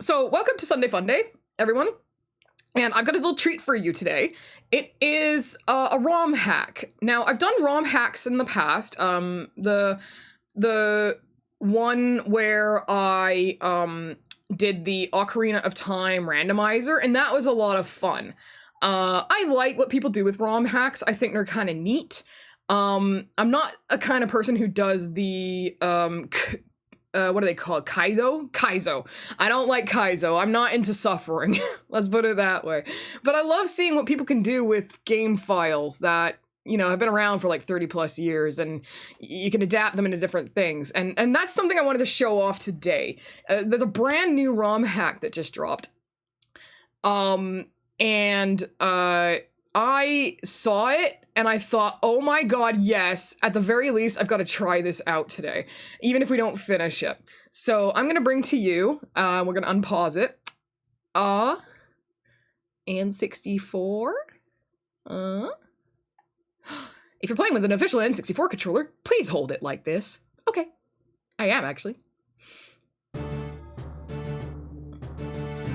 So welcome to Sunday Fun Day, everyone. And I've got a little treat for you today. It is a ROM hack. Now, I've done ROM hacks in the past. The one where I did the Ocarina of Time randomizer, and that was a lot of fun. I like what people do with ROM hacks. I think they're kind of neat. I'm not a kind of person who does the what do they call it? Kaizo. I don't like Kaizo. I'm not into suffering. Let's put it that way. But I love seeing what people can do with game files that, you know, have been around for like 30 plus years, and you can adapt them into different things. And that's something I wanted to show off today. There's a brand new ROM hack that just dropped. I saw it and I thought, oh my god, yes, at the very least, I've got to try this out today, even if we don't finish it. So I'm going to bring to you, we're going to unpause it, N64. If you're playing with an official N64 controller, please hold it like this. Okay, I am actually.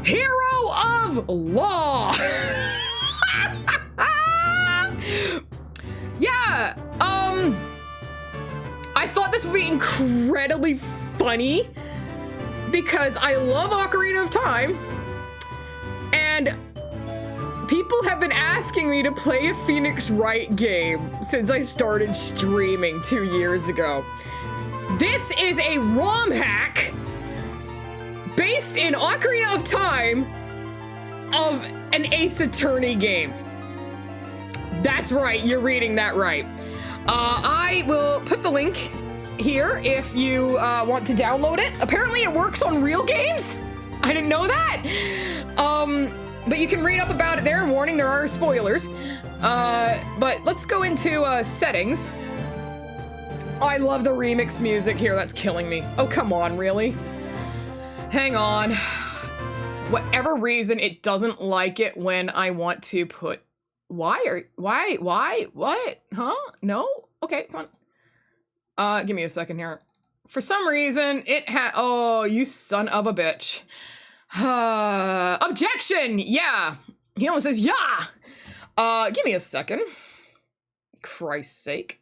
Hero of Law! Yeah, I thought this would be incredibly funny because I love Ocarina of Time, and people have been asking me to play a Phoenix Wright game since I started streaming 2 years ago. This is a ROM hack based in Ocarina of Time of an Ace Attorney game. That's right, you're reading that right. I will put the link here if you want to download it. Apparently it works on real games. I didn't know that. But you can read up about it there. Warning, there are spoilers. But let's go into settings. Oh, I love the remix music here. That's killing me. Oh, come on, really? Hang on. Whatever reason, it doesn't like it when I want to put... Why? What? Huh? No? Okay, come on. Give me a second here. For some reason, it oh, you son of a bitch. Objection! Yeah! He almost says, yeah! Give me a second. Christ's sake.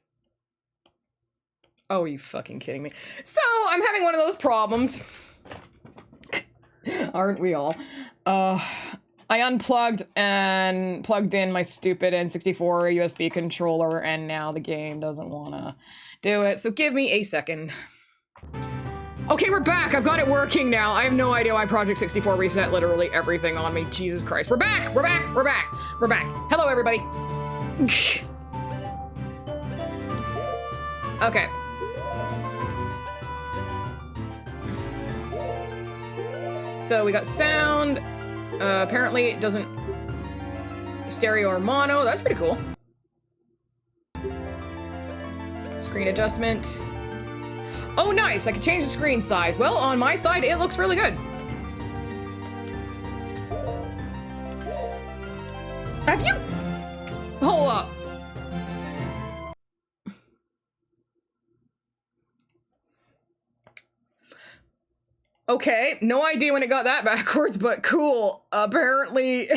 Oh, are you fucking kidding me? So, I'm having one of those problems. Aren't we all? I unplugged and plugged in my stupid N64 USB controller, and now the game doesn't wanna do it, so give me a second. Okay, we're back! I've got it working now. I have no idea why Project 64 reset literally everything on me. Jesus Christ. We're back! We're back! We're back! We're back! Hello, everybody! Okay. So we got sound. Apparently it doesn't stereo or mono. That's pretty cool. Screen adjustment. Oh, nice. I can change the screen size. Well, on my side, it looks really good. Have you... Hold up. Okay, no idea when it got that backwards, but cool. Apparently,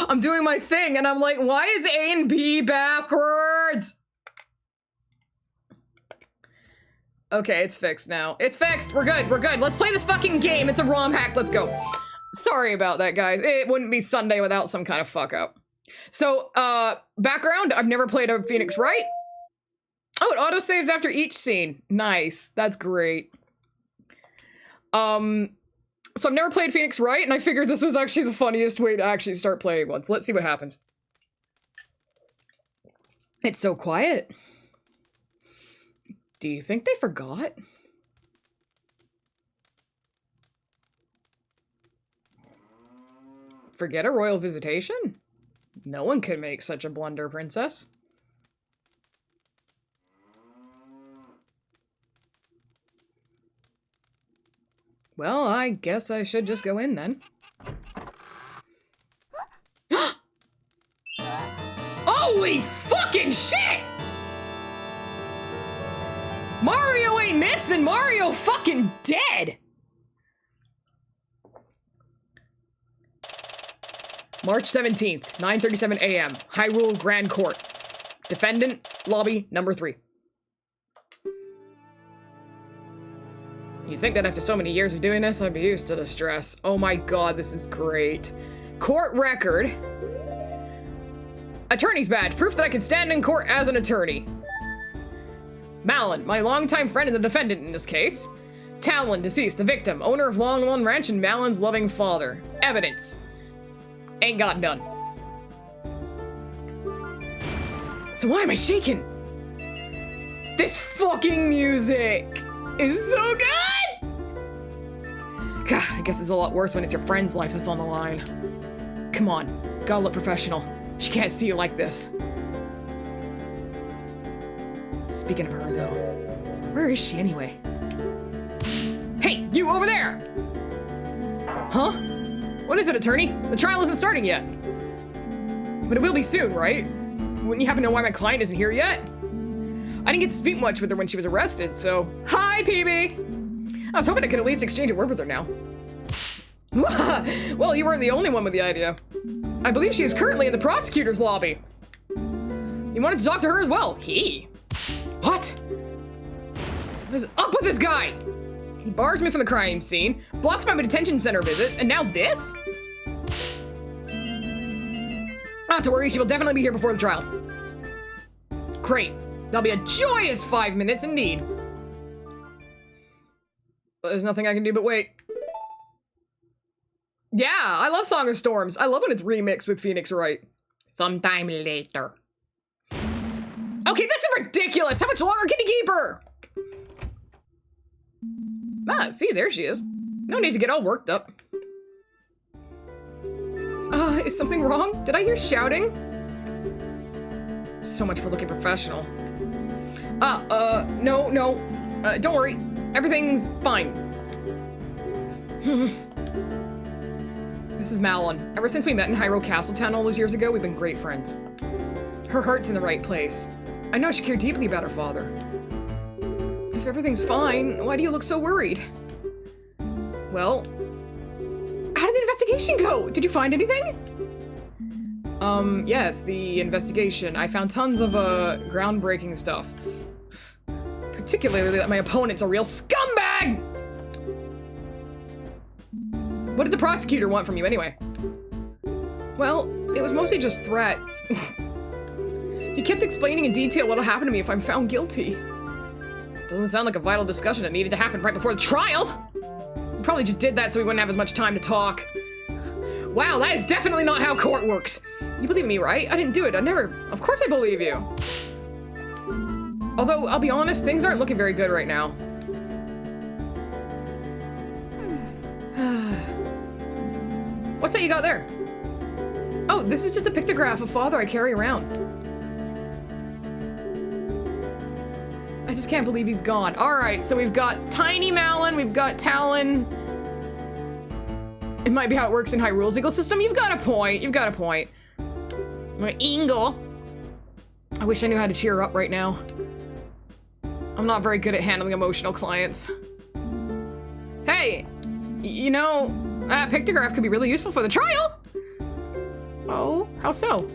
I'm doing my thing, and I'm like, why is A and B backwards? Okay, it's fixed now. It's fixed! We're good, we're good. Let's play this fucking game. It's a ROM hack, let's go. Sorry about that, guys. It wouldn't be Sunday without some kind of fuck up. So, background, I've never played a Phoenix Wright. Oh, it autosaves after each scene. Nice, that's great. So I've never played Phoenix Wright, and I figured this was actually the funniest way to actually start playing one. So let's see what happens. It's so quiet. Do you think they forgot? Forget a royal visitation? No one could make such a blunder, princess. Well, I guess I should just go in then. Holy fucking shit! Mario ain't missing, Mario fucking dead! March 17th, 9:37 a.m. Hyrule Grand Court. Defendant, lobby number 3. You'd think that after so many years of doing this, I'd be used to the stress. Oh my god, this is great. Court record. Attorney's badge, proof that I can stand in court as an attorney. Malin, my longtime friend and the defendant in this case. Talon, deceased, the victim, owner of Long One Ranch and Malin's loving father. Evidence. Ain't got none. So why am I shaking? This fucking music is so good! God, I guess it's a lot worse when it's your friend's life that's on the line. Come on, gotta look professional. She can't see you like this. Speaking of her, though, where is she anyway? Hey, you over there! Huh? What is it, attorney? The trial isn't starting yet. But it will be soon, right? Wouldn't you happen to know why my client isn't here yet? I didn't get to speak much with her when she was arrested, so... Hi, PB! I was hoping I could at least exchange a word with her now. Well, you weren't the only one with the idea. I believe she is currently in the prosecutor's lobby. You wanted to talk to her as well. He? What? What is up with this guy? He bars me from the crime scene, blocks my detention center visits, and now this? Not to worry, she will definitely be here before the trial. Great. That'll be a joyous 5 minutes indeed. But there's nothing I can do but wait. Yeah, I love Song of Storms. I love when it's remixed with Phoenix Wright. Sometime later. Okay, this is ridiculous! How much longer can you keep her? Ah, see, there she is. No need to get all worked up. Is something wrong? Did I hear shouting? So much for looking professional. No. Don't worry. Everything's fine. This is Malin. Ever since we met in Hyrule Castletown all those years ago, we've been great friends. Her heart's in the right place. I know she cared deeply about her father. If everything's fine, why do you look so worried? Well, how did the investigation go? Did you find anything? Yes, the investigation. I found tons of, groundbreaking stuff. Particularly that my opponent's a real scumbag! What did the prosecutor want from you anyway? Well, it was mostly just threats. He kept explaining in detail what'll happen to me if I'm found guilty. Doesn't sound like a vital discussion that needed to happen right before the trial. He probably just did that so he wouldn't have as much time to talk. Wow, that is definitely not how court works. You believe me, right? I didn't do it. Of course I believe you. Although, I'll be honest, things aren't looking very good right now. What's that you got there? Oh, this is just a pictograph of father I carry around. I just can't believe he's gone. All right, so we've got Tiny Malin, we've got Talon. It might be how it works in Hyrule's ecosystem. You've got a point. Ingle. I wish I knew how to cheer her up right now. I'm not very good at handling emotional clients. Hey, you know, that pictograph could be really useful for the trial. Oh, how so?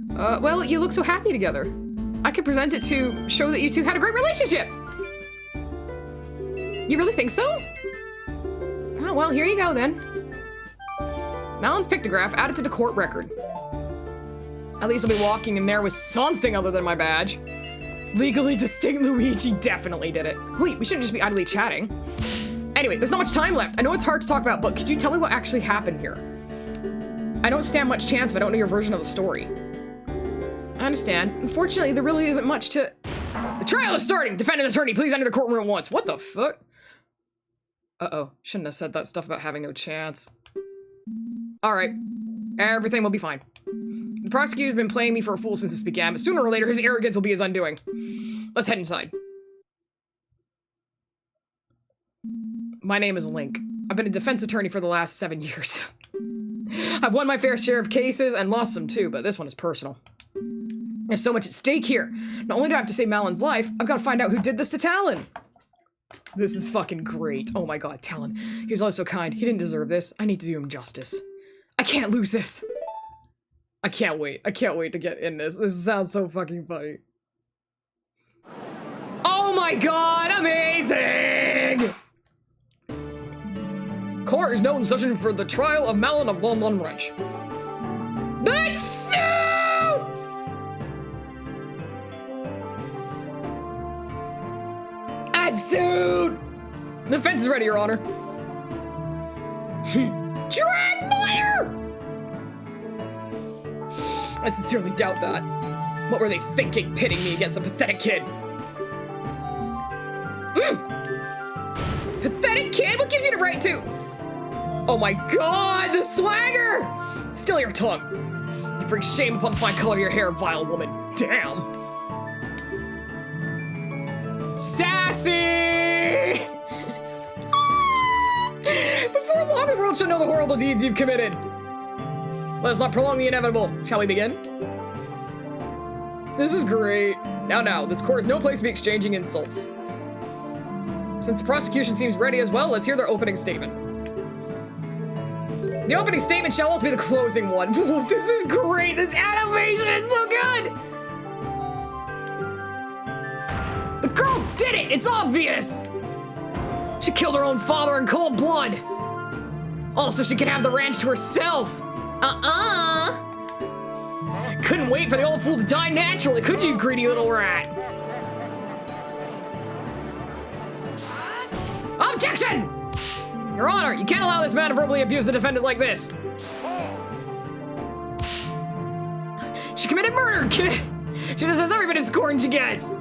Well, you look so happy together. I could present it to show that you two had a great relationship. You really think so? Oh, well, here you go then. Malin's pictograph added to the court record. At least I'll be walking in there with something other than my badge. Legally distinct Luigi definitely did it. Wait, we shouldn't just be idly chatting. Anyway, there's not much time left. I know it's hard to talk about, but could you tell me what actually happened here? I don't stand much chance if I don't know your version of the story. I understand. Unfortunately, there really isn't much to... The trial is starting! Defendant attorney, please enter the courtroom at once. What the fuck? Uh-oh. Shouldn't have said that stuff about having no chance. Alright. Everything will be fine. The prosecutor's been playing me for a fool since this began, but sooner or later his arrogance will be his undoing. Let's head inside. My name is Link. I've been a defense attorney for the last 7 years. I've won my fair share of cases and lost some too, but this one is personal. There's so much at stake here. Not only do I have to save Malin's life, I've got to find out who did this to Talon. This is fucking great. Oh my god, Talon. He was always so kind. He didn't deserve this. I need to do him justice. I can't lose this. I can't wait. I can't wait to get in this. This sounds so fucking funny. Oh my god, amazing! Court is now in session for the trial of Malin of Lon Wrench. That suit! That suit! The defense is ready, Your Honor. Dragmire! I sincerely doubt that. What were they thinking, pitting me against a pathetic kid? Pathetic kid? What gives you the right to? Oh my god, the swagger! Still your tongue. You bring shame upon the fine color of your hair, vile woman. Damn. Sassy! Before long, the world shall know the horrible deeds you've committed. Let us not prolong the inevitable. Shall we begin? This is great. Now, this court is no place to be exchanging insults. Since the prosecution seems ready as well, let's hear their opening statement. The opening statement shall also be the closing one. This is great. This animation is so good. The girl did it. It's obvious. She killed her own father in cold blood. Also, she could have the ranch to herself. Couldn't wait for the old fool to die naturally, could you, greedy little rat? Objection! Your Honor, you can't allow this man to verbally abuse the defendant like this. She committed murder, kid. She deserves every bit of scorn she gets.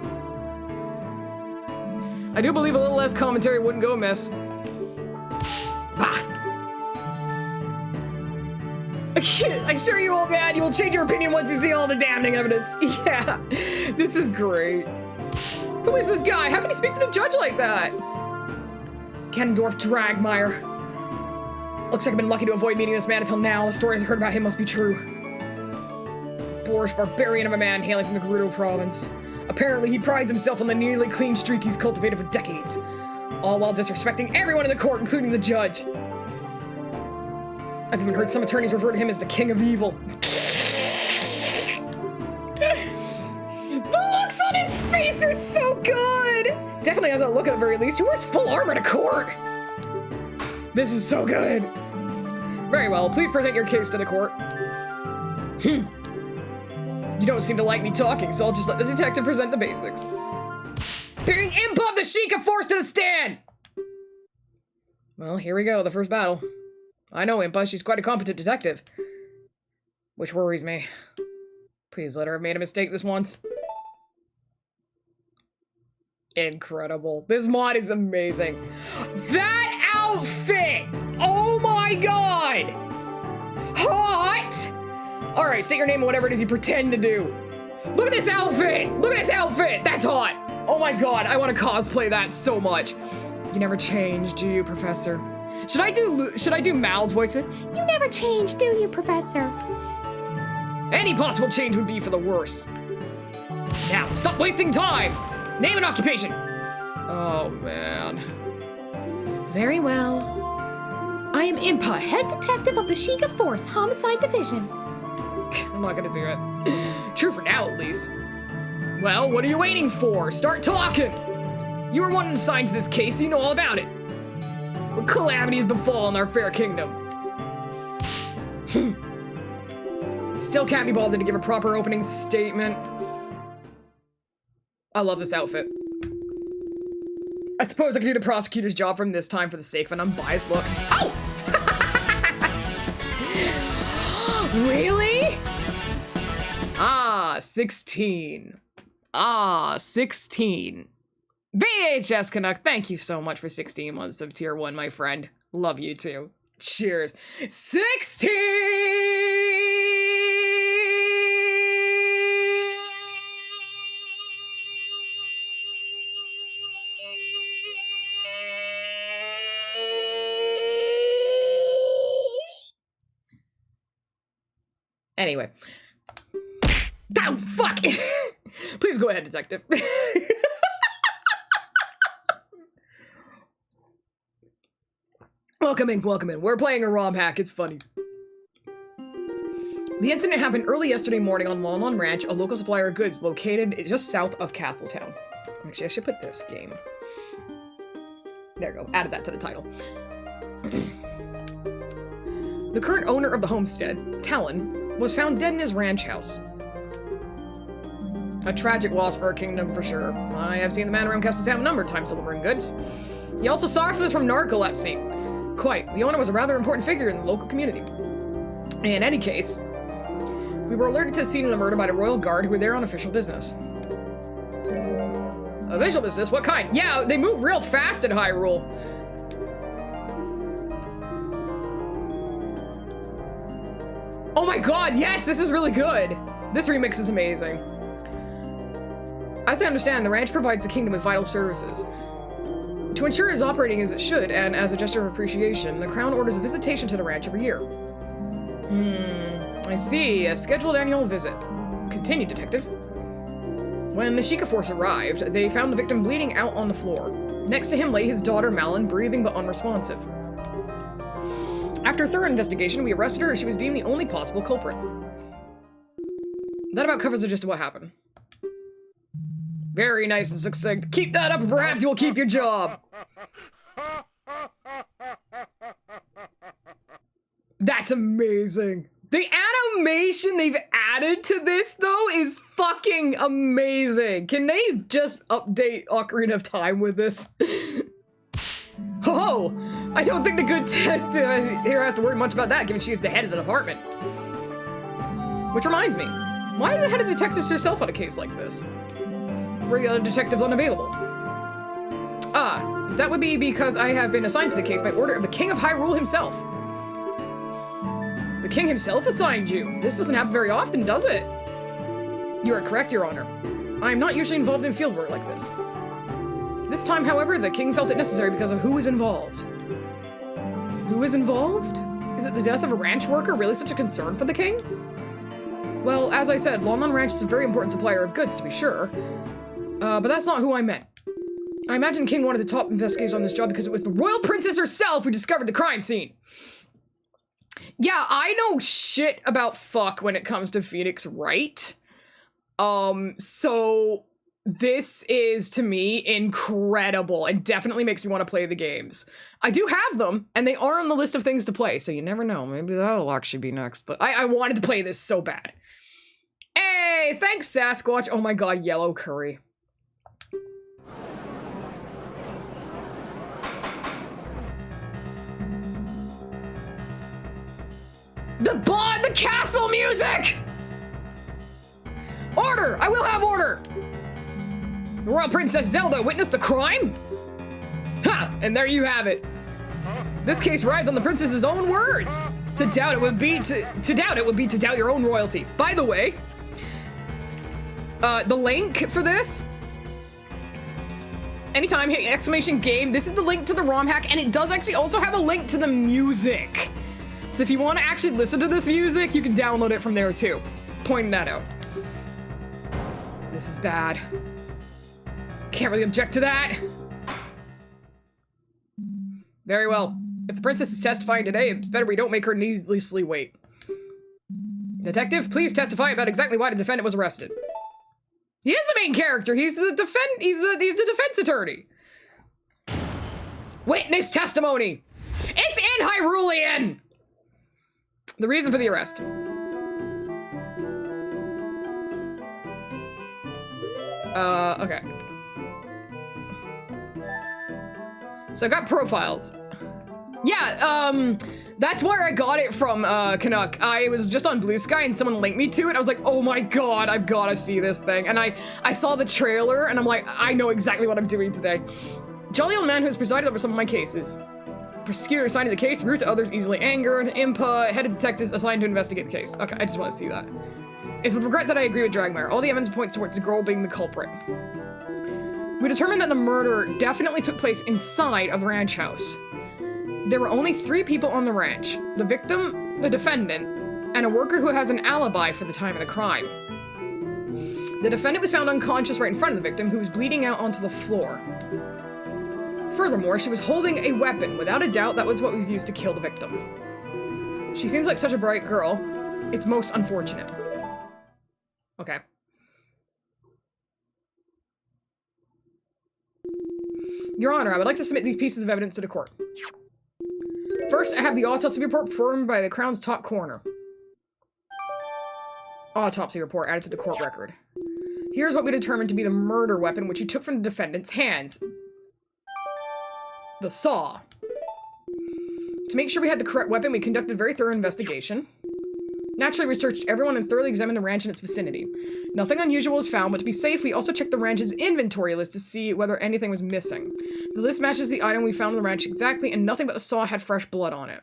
I do believe a little less commentary wouldn't go amiss. Bah. I assure you, old man, you will change your opinion once you see all the damning evidence. Yeah, this is great. Who is this guy? How can he speak to the judge like that? Kennendorf Dragmire. Looks like I've been lucky to avoid meeting this man until now. The stories I've heard about him must be true. Boorish barbarian of a man hailing from the Gerudo province. Apparently, he prides himself on the nearly clean streak he's cultivated for decades. All while disrespecting everyone in the court, including the judge. I've even heard some attorneys refer to him as the king of evil. The looks on his face are so good! Definitely has that look at the very least. He wears full armor to court. This is so good. Very well, please present your case to the court. You don't seem to like me talking, so I'll just let the detective present the basics. Bring Impa of the Sheikah Force to the stand! Well, here we go, the first battle. I know Impa, she's quite a competent detective. Which worries me. Please let her have made a mistake this once. Incredible. This mod is amazing. That outfit! Oh my god! Hot! Alright, state your name and whatever it is you pretend to do. Look at this outfit! Look at this outfit! That's hot! Oh my god, I want to cosplay that so much. You never change, do you, Professor? Should I do Mal's voice? You never change, do you, Professor? Any possible change would be for the worse. Now, stop wasting time! Name and occupation! Oh, man. Very well. I am Impa, head detective of the Sheikah Force Homicide Division. I'm not gonna do it. True for now, at least. Well, what are you waiting for? Start talking! You were one assigned to this case, so you know all about it. What calamities befallen our fair kingdom? Still can't be bothered to give a proper opening statement. I love this outfit. I suppose I could do the prosecutor's job from this time for the sake of an unbiased look. Oh! Really? Ah, 16. Ah, 16. VHS Canuck, thank you so much for 16 months of tier 1, my friend. Love you too. Cheers. 16! Anyway. Oh, fuck! Please go ahead, detective. Welcome in, welcome in. We're playing a ROM hack, it's funny. The incident happened early yesterday morning on Lon Ranch, a local supplier of goods located just south of Castletown. Actually, I should put this game. There we go. Added that to the title. The current owner of the homestead, Talon, was found dead in his ranch house. A tragic loss for our kingdom, for sure. I have seen the man around Castletown a number of times delivering goods. He also suffers from narcolepsy. Quite. The owner was a rather important figure in the local community. In any case, we were alerted to the scene of the murder by the royal guard who were there on official business. Official business? What kind? Yeah, they move real fast in Hyrule. Oh my god, yes, this is really good. This remix is amazing. As I understand, the ranch provides the kingdom with vital services. To ensure it is operating as it should, and as a gesture of appreciation, the crown orders a visitation to the ranch every year. I see. A scheduled annual visit. Continue, detective. When the Sheikah force arrived, they found the victim bleeding out on the floor. Next to him lay his daughter, Malin, breathing but unresponsive. After thorough investigation, we arrested her as she was deemed the only possible culprit. That about covers the gist of what happened. Very nice and succinct. Keep that up, and perhaps you will keep your job. That's amazing. The animation they've added to this, though, is fucking amazing. Can they just update Ocarina of Time with this? Oh, I don't think the good detective here has to worry much about that, given she is the head of the department. Which reminds me, why is the head of detectives herself on a case like this? Were the other detectives unavailable? Ah, that would be because I have been assigned to the case by order of the King of Hyrule himself. The king himself assigned you. This doesn't happen very often, does it? You are correct, Your Honor. I am not usually involved in field work like this. This time, however, the king felt it necessary because of who is involved. Who is involved? Is it the death of a ranch worker really such a concern for the king? Well, as I said, Lon Ranch is a very important supplier of goods, to be sure. But that's not who I meant. I imagine the king wanted the top investigators on this job because it was the royal princess herself who discovered the crime scene. Yeah, I know shit about fuck when it comes to Phoenix Wright. So this is, to me, incredible and definitely makes me want to play the games. I do have them, and they are on the list of things to play, so you never know. Maybe that'll actually be next, but I wanted to play this so bad. Hey, thanks, Sasquatch. Oh my god, yellow curry. The castle music! Order! I will have order! The Royal Princess Zelda witnessed the crime? Ha! And there you have it. This case rides on the princess's own words. To doubt it would be to doubt your own royalty. By the way, the link for this, anytime hit exclamation game, this is the link to the ROM hack, and it does actually also have a link to the music. So if you want to actually listen to this music, you can download it from there too. Pointing that out. This is bad. Can't really object to that. Very well. If the princess is testifying today, it's better we don't make her needlessly wait. Detective, please testify about exactly why the defendant was arrested. He is the main character. He's the defense attorney. Witness testimony. It's in Hyrulean. The reason for the arrest. Okay. So I got profiles. Yeah, that's where I got it from, Canuck. I was just on Bluesky and someone linked me to it. I was like, oh my god, I've gotta see this thing. And I saw the trailer and I'm like, I know exactly what I'm doing today. Jolly old man who has presided over some of my cases. Prosecutor assigned to the case, rude to others, easily angered. Impa, head of detectives assigned to investigate the case. Okay, I just want to see that. It's with regret that I agree with Dragmire. All the evidence points towards the girl being the culprit. We determined that the murder definitely took place inside of the ranch house. There were only 3 people on the ranch. The victim, the defendant, and a worker who has an alibi for the time of the crime. The defendant was found unconscious right in front of the victim, who was bleeding out onto the floor. Furthermore, she was holding a weapon. Without a doubt, that was what was used to kill the victim. She seems like such a bright girl. It's most unfortunate. Okay. Your Honor, I would like to submit these pieces of evidence to the court. First, I have the autopsy report performed by the Crown's top coroner. Autopsy report added to the court record. Here's what we determined to be the murder weapon which you took from the defendant's hands. The saw. To make sure we had the correct weapon, we conducted a very thorough investigation. Naturally, we searched everyone and thoroughly examined the ranch and its vicinity. Nothing unusual was found, but to be safe, we also checked the ranch's inventory list to see whether anything was missing. The list matches the item we found on the ranch exactly, and nothing but the saw had fresh blood on it.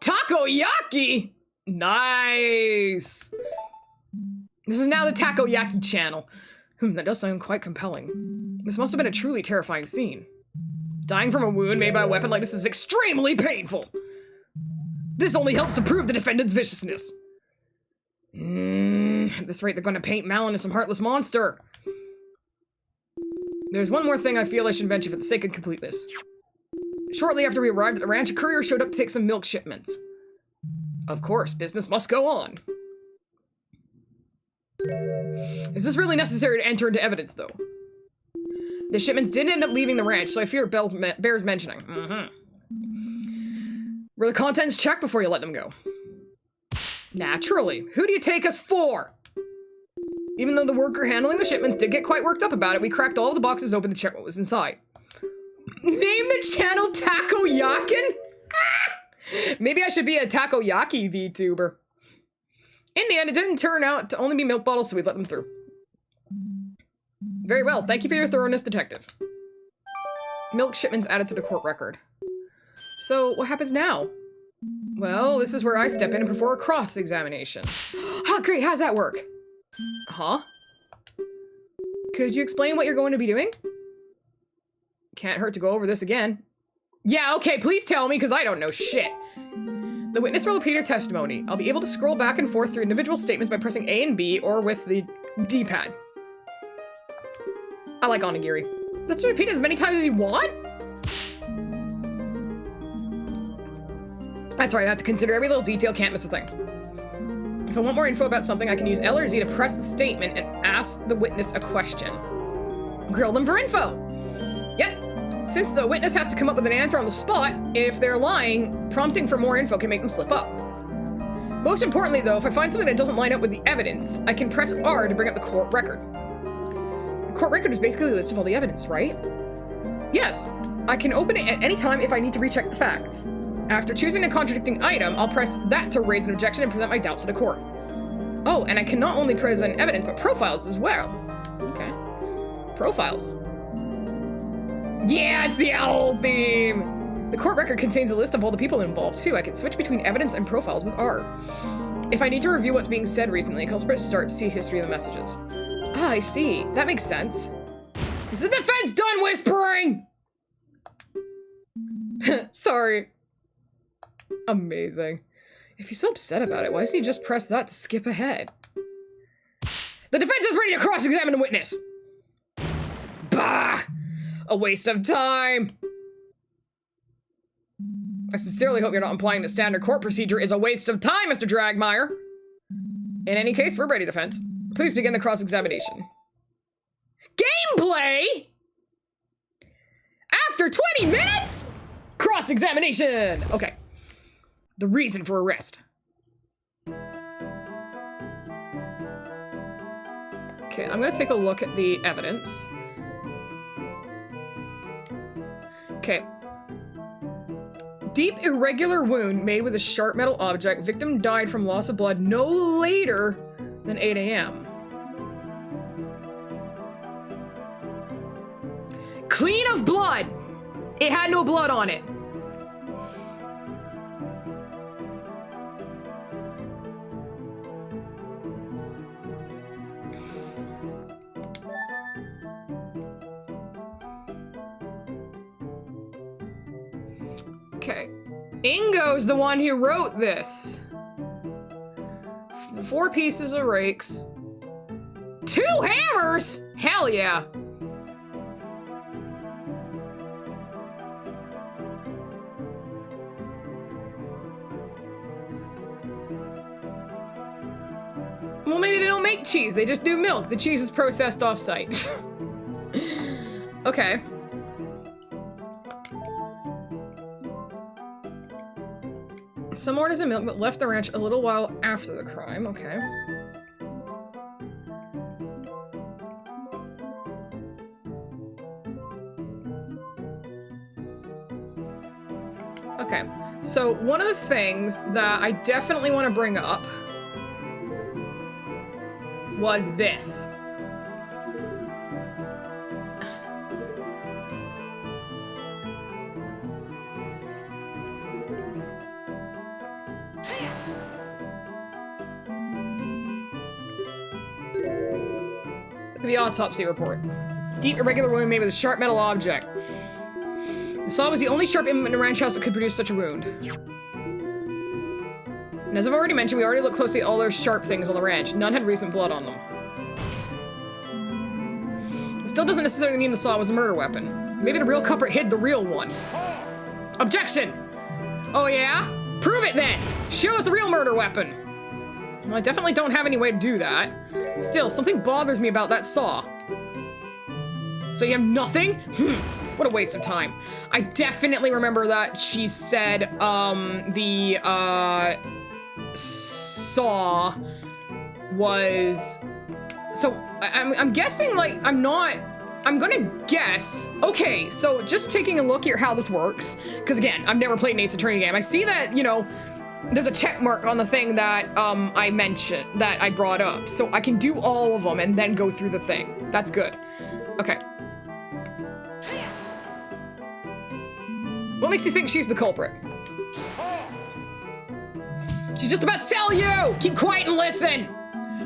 Takoyaki! Nice! This is now the Takoyaki channel. That does sound quite compelling. This must have been a truly terrifying scene. Dying from a wound made by a weapon like this is extremely painful. This only helps to prove the defendant's viciousness. At this rate, they're going to paint Malin as some heartless monster. There's one more thing I feel I should mention for the sake of completeness. Shortly after we arrived at the ranch, a courier showed up to take some milk shipments. Of course, business must go on. Is this really necessary to enter into evidence, though? The shipments did end up leaving the ranch, so I fear it bears mentioning. Were the contents checked before you let them go? Naturally. Who do you take us for? Even though the worker handling the shipments did get quite worked up about it, we cracked all of the boxes open to check what was inside. Name the channel Takoyakin? Maybe I should be a Takoyaki VTuber. In the end, it didn't turn out to only be milk bottles, so we let them through. Very well. Thank you for your thoroughness, detective. Milk shipments added to the court record. So, what happens now? Well, this is where I step in and perform a cross-examination. Oh, great. How's that work? Huh? Could you explain what you're going to be doing? Can't hurt to go over this again. Yeah, okay, please tell me, because I don't know shit. The witness will repeat her testimony. I'll be able to scroll back and forth through individual statements by pressing A and B, or with the D-pad. I like onigiri. Let's repeat it as many times as you want? That's right, I have to consider every little detail, can't miss a thing. If I want more info about something, I can use L or Z to press the statement and ask the witness a question. Grill them for info. Yep. Since the witness has to come up with an answer on the spot, if they're lying, prompting for more info can make them slip up. Most importantly, though, if I find something that doesn't line up with the evidence, I can press R to bring up the court record. The court record is basically a list of all the evidence, right? Yes. I can open it at any time if I need to recheck the facts. After choosing a contradicting item, I'll press that to raise an objection and present my doubts to the court. Oh, and I can not only present evidence, but profiles as well. Okay. Profiles. Yeah, it's the owl theme! The court record contains a list of all the people involved, too. I can switch between evidence and profiles with R. If I need to review what's being said recently, I'll press start to see a history of the messages. Ah, I see. That makes sense. Is the defense done whispering? Sorry. Amazing. If he's so upset about it, why doesn't he just press that to skip ahead? The defense is ready to cross-examine the witness! Bah! A waste of time! I sincerely hope you're not implying that standard court procedure is a waste of time, Mr. Dragmire. In any case, we're ready, defense. Please begin the cross-examination. Gameplay? After 20 minutes? Cross-examination! Okay. The reason for arrest. Okay, I'm gonna take a look at the evidence. Okay. Deep irregular wound made with a sharp metal object. Victim died from loss of blood no later than 8 a.m. Clean of blood! It had no blood on it. Okay. Ingo's the one who wrote this. 4 pieces of rakes. 2 hammers? Hell yeah. make cheese. They just do milk. The cheese is processed off-site. Okay. Some orders of milk but left the ranch a little while after the crime. Okay. Okay. So one of the things that I definitely want to bring up was this. The autopsy report. Deep irregular wound made with a sharp metal object. The saw was the only sharp implement in a ranch house that could produce such a wound. And as I've already mentioned, we already looked closely at all those sharp things on the ranch. None had recent blood on them. It still doesn't necessarily mean the saw was a murder weapon. Maybe the real culprit hid the real one. Objection! Oh yeah? Prove it then! Show us the real murder weapon! Well, I definitely don't have any way to do that. Still, something bothers me about that saw. So you have nothing? What a waste of time. I definitely remember that she said, the saw was... So, I'm guessing, like, I'm gonna guess... Okay, so just taking a look at how this works, because again, I've never played an Ace Attorney game. I see that, you know, there's a check mark on the thing that, I mentioned, that I brought up. So I can do all of them and then go through the thing. That's good. Okay. What makes you think she's the culprit? She's just about to tell you! Keep quiet and listen!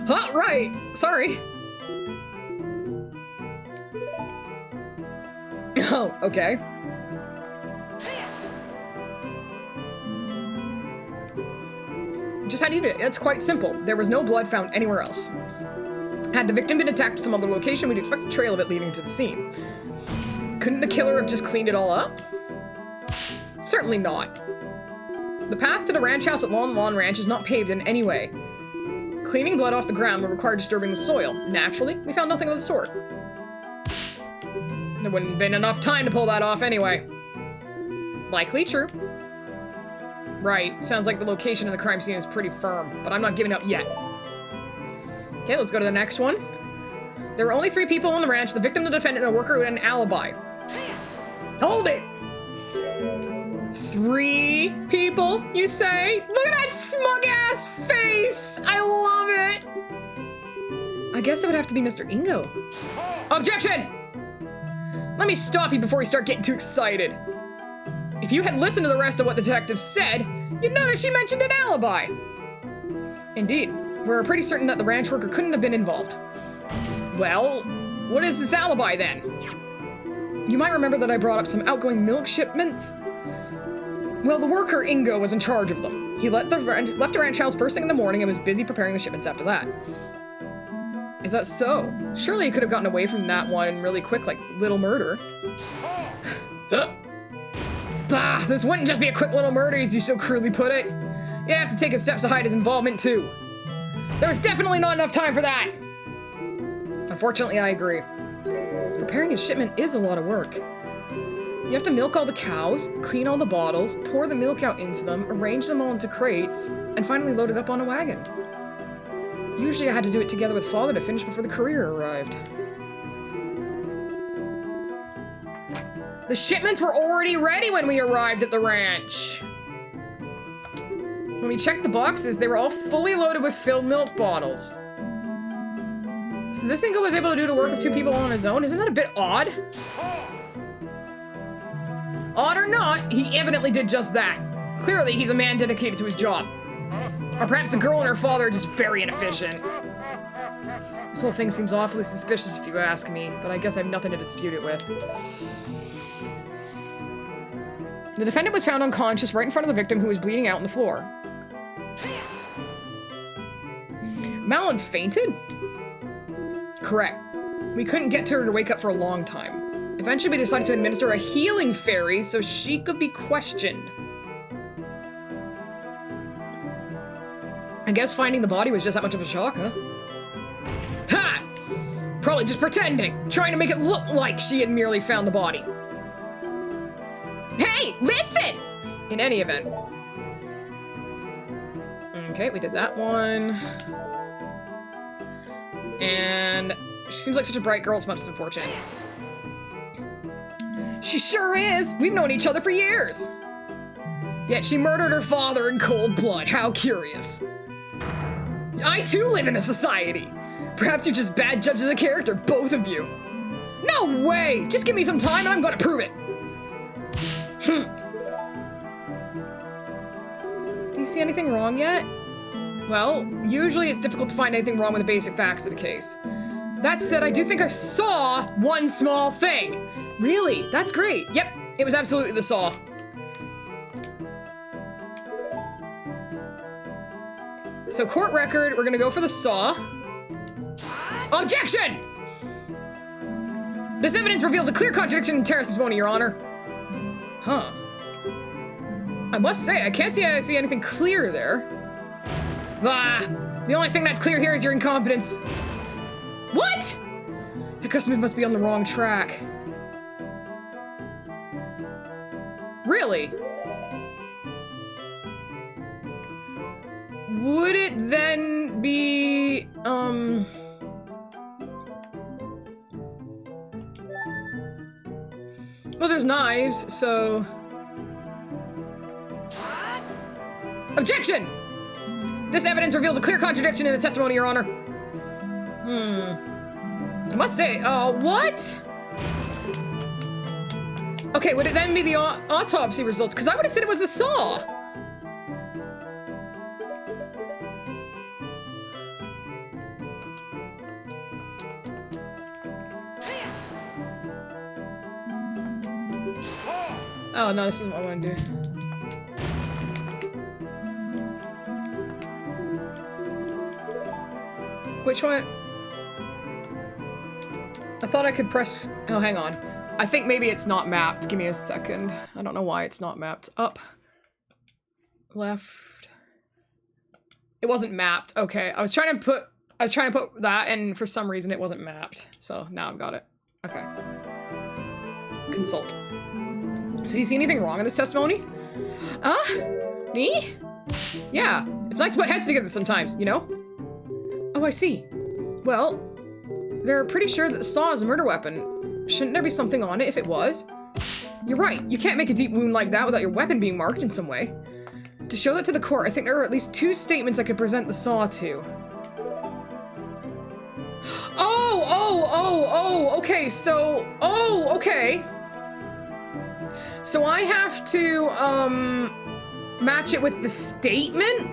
Huh, right. Sorry. Oh, okay. Just how do you do it? It's quite simple. There was no blood found anywhere else. Had the victim been attacked at some other location, we'd expect a trail of it leading to the scene. Couldn't the killer have just cleaned it all up? Certainly not. The path to the ranch house at Lawn Lawn Ranch is not paved in any way. Cleaning blood off the ground would require disturbing the soil. Naturally, we found nothing of the sort. There wouldn't have been enough time to pull that off anyway. Likely true. Right, sounds like the location of the crime scene is pretty firm, but I'm not giving up yet. Okay, let's go to the next one. There were only 3 people on the ranch, the victim, the defendant, and a worker who had an alibi. Hold it! 3 people, you say? Look at that smug-ass face! I love it! I guess it would have to be Mr. Ingo. Objection! Let me stop you before you start getting too excited. If you had listened to the rest of what the detective said, you'd know that she mentioned an alibi. Indeed, we're pretty certain that the ranch worker couldn't have been involved. Well, what is this alibi then? You might remember that I brought up some outgoing milk shipments. Well, the worker, Ingo, was in charge of them. He left the ranch house first thing in the morning and was busy preparing the shipments after that. Is that so? Surely he could have gotten away from that one really quick, like little murder. Bah, this wouldn't just be a quick little murder, as you so crudely put it. You'd have to take his steps to hide his involvement, too. There was definitely not enough time for that. Unfortunately, I agree. Preparing a shipment is a lot of work. You have to milk all the cows, clean all the bottles, pour the milk out into them, arrange them all into crates, and finally load it up on a wagon. Usually I had to do it together with Father to finish before the courier arrived. The shipments were already ready when we arrived at the ranch. When we checked the boxes, they were all fully loaded with filled milk bottles. So this Ingo was able to do the work of 2 people on his own? Isn't that a bit odd? Odd or not, he evidently did just that. Clearly, he's a man dedicated to his job. Or perhaps the girl and her father are just very inefficient. This whole thing seems awfully suspicious if you ask me, but I guess I have nothing to dispute it with. The defendant was found unconscious right in front of the victim, who was bleeding out on the floor. Malin fainted? Correct. We couldn't get to her to wake up for a long time. Eventually we decided to administer a healing fairy so she could be questioned. I guess finding the body was just that much of a shock, huh? Ha! Probably just pretending, trying to make it look like she had merely found the body. Hey, listen! In any event. Okay, we did that one. And she seems like such a bright girl, it's much as unfortunate. She sure is! We've known each other for years! Yet she murdered her father in cold blood, how curious. I too live in a society. Perhaps you're just bad judges of character, both of you. No way! Just give me some time and I'm gonna prove it. Do you see anything wrong yet? Well, usually it's difficult to find anything wrong with the basic facts of the case. That said, I do think I saw one small thing. Really? That's great. Yep, it was absolutely the saw. So court record, we're gonna go for the saw. Objection! This evidence reveals a clear contradiction in testimony, Your Honor. Huh. I must say, I can't see anything clear there. The only thing that's clear here is your incompetence. What? The customer must be on the wrong track. Really? Would it then be, well, there's knives, so... Objection! This evidence reveals a clear contradiction in the testimony, Your Honor. I must say, what? Okay, would it then be the autopsy results? Because I would have said it was the saw. Oh, no, this is what I want to do. Which one? I thought I could press... Oh, hang on. I think maybe it's not mapped. Give me a second. I don't know why it's not mapped. Up. Left. It wasn't mapped. Okay. I was trying to put that, and for some reason it wasn't mapped. So now I've got it. Okay. Consult. So do you see anything wrong in this testimony? Me? Yeah. It's nice to put heads together sometimes, you know? Oh, I see. Well, they're pretty sure that the saw is a murder weapon. Shouldn't there be something on it if it was? You're right. You can't make a deep wound like that without your weapon being marked in some way. To show that to the court, I think there are at least 2 statements I could present the saw to. Okay, so... Oh, okay. So I have to, match it with the statement?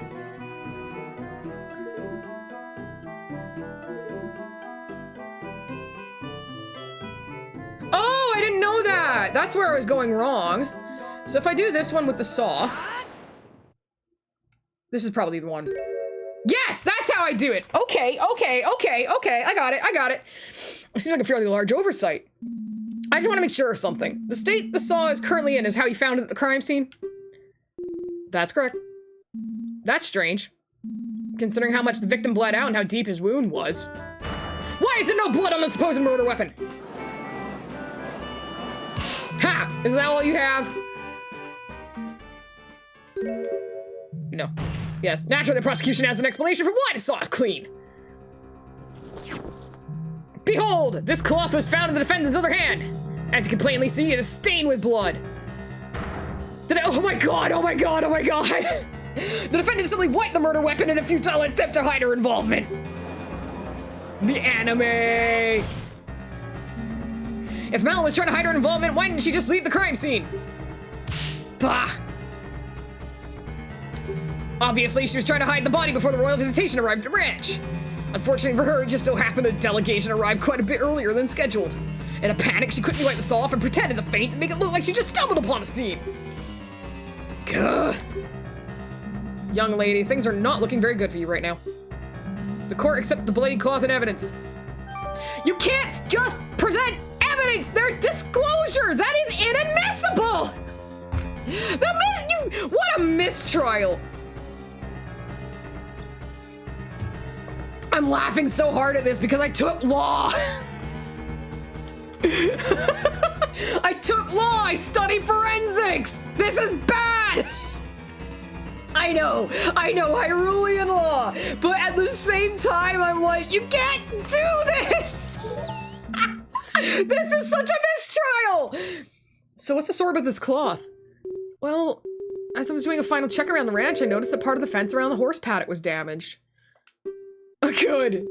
Oh, I didn't know that! That's where I was going wrong. So if I do this one with the saw... This is probably the one. Yes, that's how I do it! Okay, I got it. It seems like a fairly large oversight. I just want to make sure of something. The state the saw is currently in is how you found it at the crime scene? That's correct. That's strange, considering how much the victim bled out and how deep his wound was. Why is there no blood on the supposed murder weapon? Ha! Is that all you have? No. Yes, naturally the prosecution has an explanation for why the saw is clean. Behold! This cloth was found in the defendant's other hand. As you can plainly see, it is stained with blood. Oh my god! The defendant simply wiped the murder weapon in a futile attempt to hide her involvement. The anime! If Malin was trying to hide her involvement, why didn't she just leave the crime scene? Bah! Obviously, she was trying to hide the body before the royal visitation arrived at the ranch. Unfortunately for her, it just so happened the delegation arrived quite a bit earlier than scheduled. In a panic, she quickly wiped the saw off and pretended to faint to make it look like she just stumbled upon the scene. Gah. Young lady, things are not looking very good for you right now. The court accepts the bloody cloth and evidence. You can't just present evidence! There's disclosure! That is inadmissible! What a mistrial! I'm laughing so hard at this because I took law. I took law. I studied forensics. This is bad. I know, Hyrulean law, but at the same time, I'm like, you can't do this. This is such a mistrial. So what's the story with this cloth? Well, as I was doing a final check around the ranch, I noticed that part of the fence around the horse paddock was damaged. Good.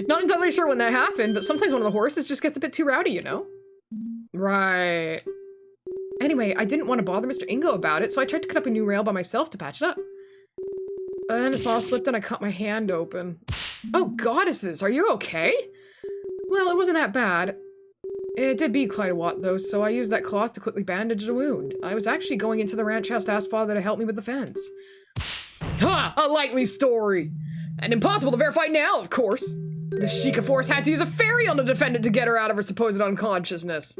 Not entirely sure when that happened, but sometimes one of the horses just gets a bit too rowdy, you know? Right. Anyway, I didn't want to bother Mr. Ingo about it, so I tried to cut up a new rail by myself to patch it up. And then a saw slipped and I cut my hand open. Oh, goddesses, are you okay? Well, it wasn't that bad. It did bleed quite a lot, though, so I used that cloth to quickly bandage the wound. I was actually going into the ranch house to ask Father to help me with the fence. Ha! A likely story! And impossible to verify now, of course. The Sheikah Force had to use a fairy on the defendant to get her out of her supposed unconsciousness.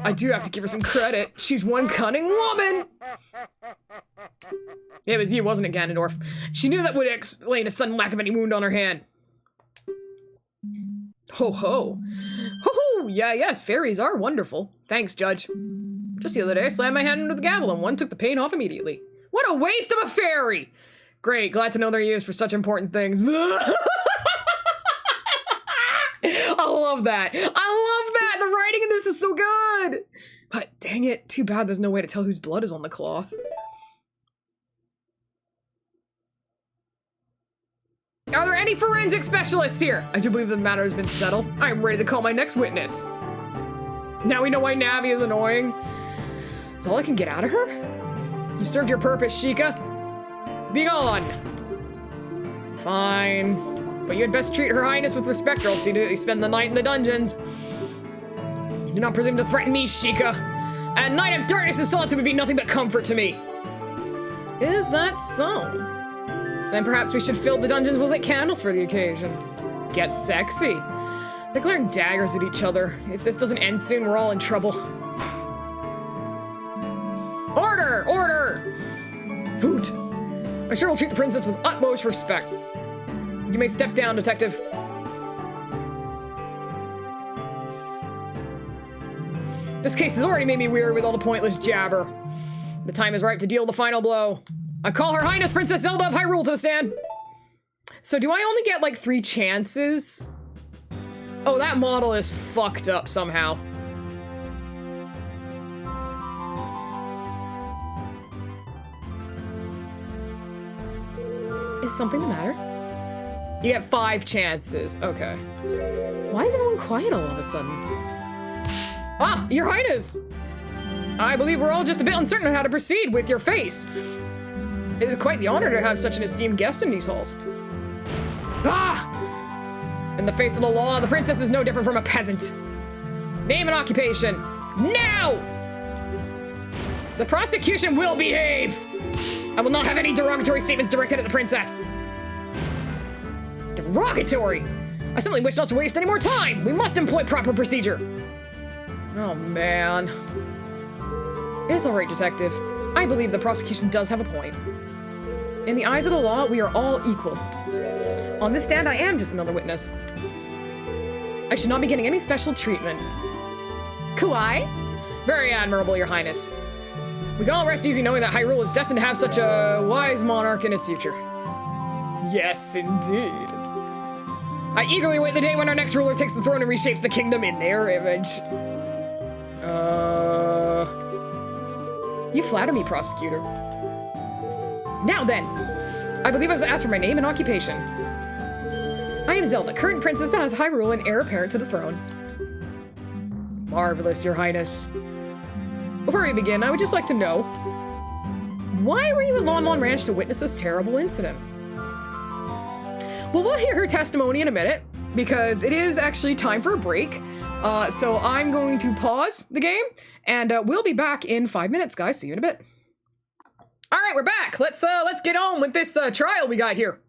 I do have to give her some credit. She's one cunning woman! It was you, wasn't it, Ganondorf? She knew that would explain a sudden lack of any wound on her hand. Ho ho. Ho ho! Yeah, yes, fairies are wonderful. Thanks, Judge. Just the other day, I slammed my hand into the gavel and one took the pain off immediately. What a waste of a fairy! Great, glad to know they're used for such important things. I love that. I love that! The writing in this is so good! But dang it, too bad there's no way to tell whose blood is on the cloth. Are there any forensic specialists here? I do believe the matter has been settled. I am ready to call my next witness. Now we know why Navi is annoying. Is all I can get out of her? You served your purpose, Sheikah. Be gone. Fine. But you had best treat Her Highness with respect or I'll see that you spend the night in the dungeons. Do not presume to threaten me, Sheikah. At night of darkness and solitude would be nothing but comfort to me. Is that so? Then perhaps we should fill the dungeons with lit candles for the occasion. Get sexy. They're glaring daggers at each other. If this doesn't end soon, we're all in trouble. Order! Order! Hoot! I sure will treat the princess with utmost respect. You may step down, detective. This case has already made me weary with all the pointless jabber. The time is ripe to deal the final blow. I call Her Highness Princess Zelda of Hyrule to the stand. So do I only get like 3 chances? Oh, that model is fucked up somehow. Is something the matter? You get 5 chances. Okay. Why is everyone quiet all of a sudden? Ah, Your Highness! I believe we're all just a bit uncertain on how to proceed with your face. It is quite the honor to have such an esteemed guest in these halls. Ah! In the face of the law, the princess is no different from a peasant. Name and occupation. Now! The prosecution will behave! I will not have any derogatory statements directed at the princess. Derogatory? I simply wish not to waste any more time. We must employ proper procedure. Oh, man. It's all right, detective. I believe the prosecution does have a point. In the eyes of the law, we are all equals. On this stand, I am just another witness. I should not be getting any special treatment. Kawaii? Very admirable, Your Highness. We can all rest easy knowing that Hyrule is destined to have such a wise monarch in its future. Yes, indeed. I eagerly await the day when our next ruler takes the throne and reshapes the kingdom in their image. You flatter me, prosecutor. Now then, I believe I was asked for my name and occupation. I am Zelda, current princess of Hyrule and heir apparent to the throne. Marvelous, Your Highness. Before we begin, I would just like to know, why were you at Lon Lon Ranch to witness this terrible incident? Well, we'll hear her testimony in a minute, because it is actually time for a break. So I'm going to pause the game, and we'll be back in 5 minutes, guys. See you in a bit. All right, we're back. Let's get on with this trial we got here.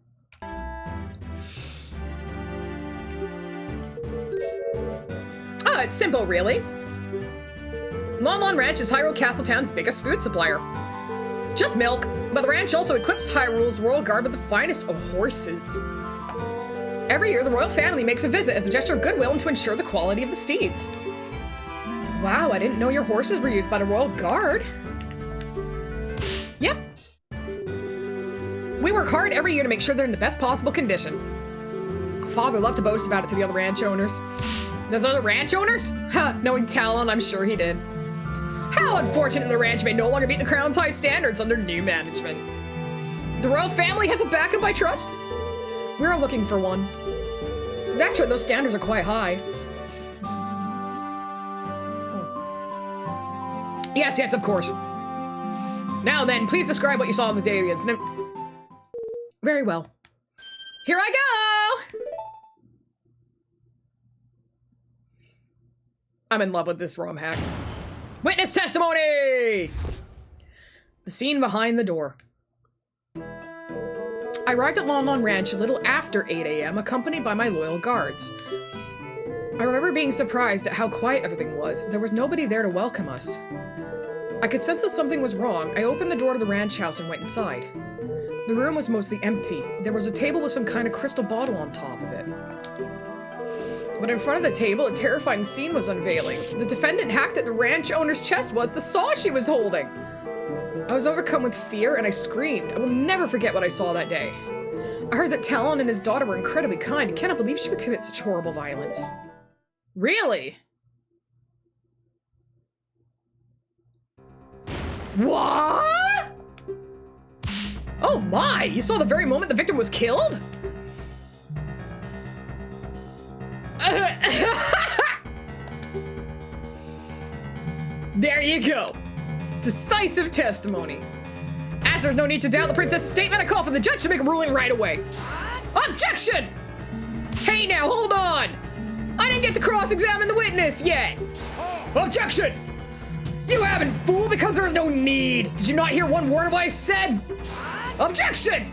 Oh, it's simple, really. Lon Lon Ranch is Hyrule Castletown's biggest food supplier. Just milk, but the ranch also equips Hyrule's royal guard with the finest of horses. Every year, the royal family makes a visit as a gesture of goodwill and to ensure the quality of the steeds. Wow, I didn't know your horses were used by the royal guard. Yep. We work hard every year to make sure they're in the best possible condition. Father loved to boast about it to the other ranch owners. Those other ranch owners? Ha, knowing Talon, I'm sure he did. How unfortunate the ranch may no longer meet the crown's high standards under new management. The royal family has a backup I trust. We're looking for one. Actually, those standards are quite high. Yes, of course. Now then, please describe what you saw on the day of the incident. Very well. Here I go! I'm in love with this ROM hack. Witness testimony! The scene behind the door. I arrived at Lon Lon Ranch a little after 8 a.m. accompanied by my loyal guards. I remember being surprised at how quiet everything was. There was nobody there to welcome us. I could sense that something was wrong. I opened the door to the ranch house and went inside. The room was mostly empty. There was a table with some kind of crystal bottle on top of it. But in front of the table, a terrifying scene was unveiling. The defendant hacked at the ranch owner's chest with the saw she was holding. I was overcome with fear and I screamed. I will never forget what I saw that day. I heard that Talon and his daughter were incredibly kind. I cannot believe she would commit such horrible violence. Really? What? Oh my! You saw the very moment the victim was killed? There you go. Decisive testimony. As there's no need to doubt the princess's statement, I call for the judge to make a ruling right away. Objection! Hey now, hold on! I didn't get to cross-examine the witness yet! Objection! You haven't, fool, because there is no need! Did you not hear one word of what I said? Objection!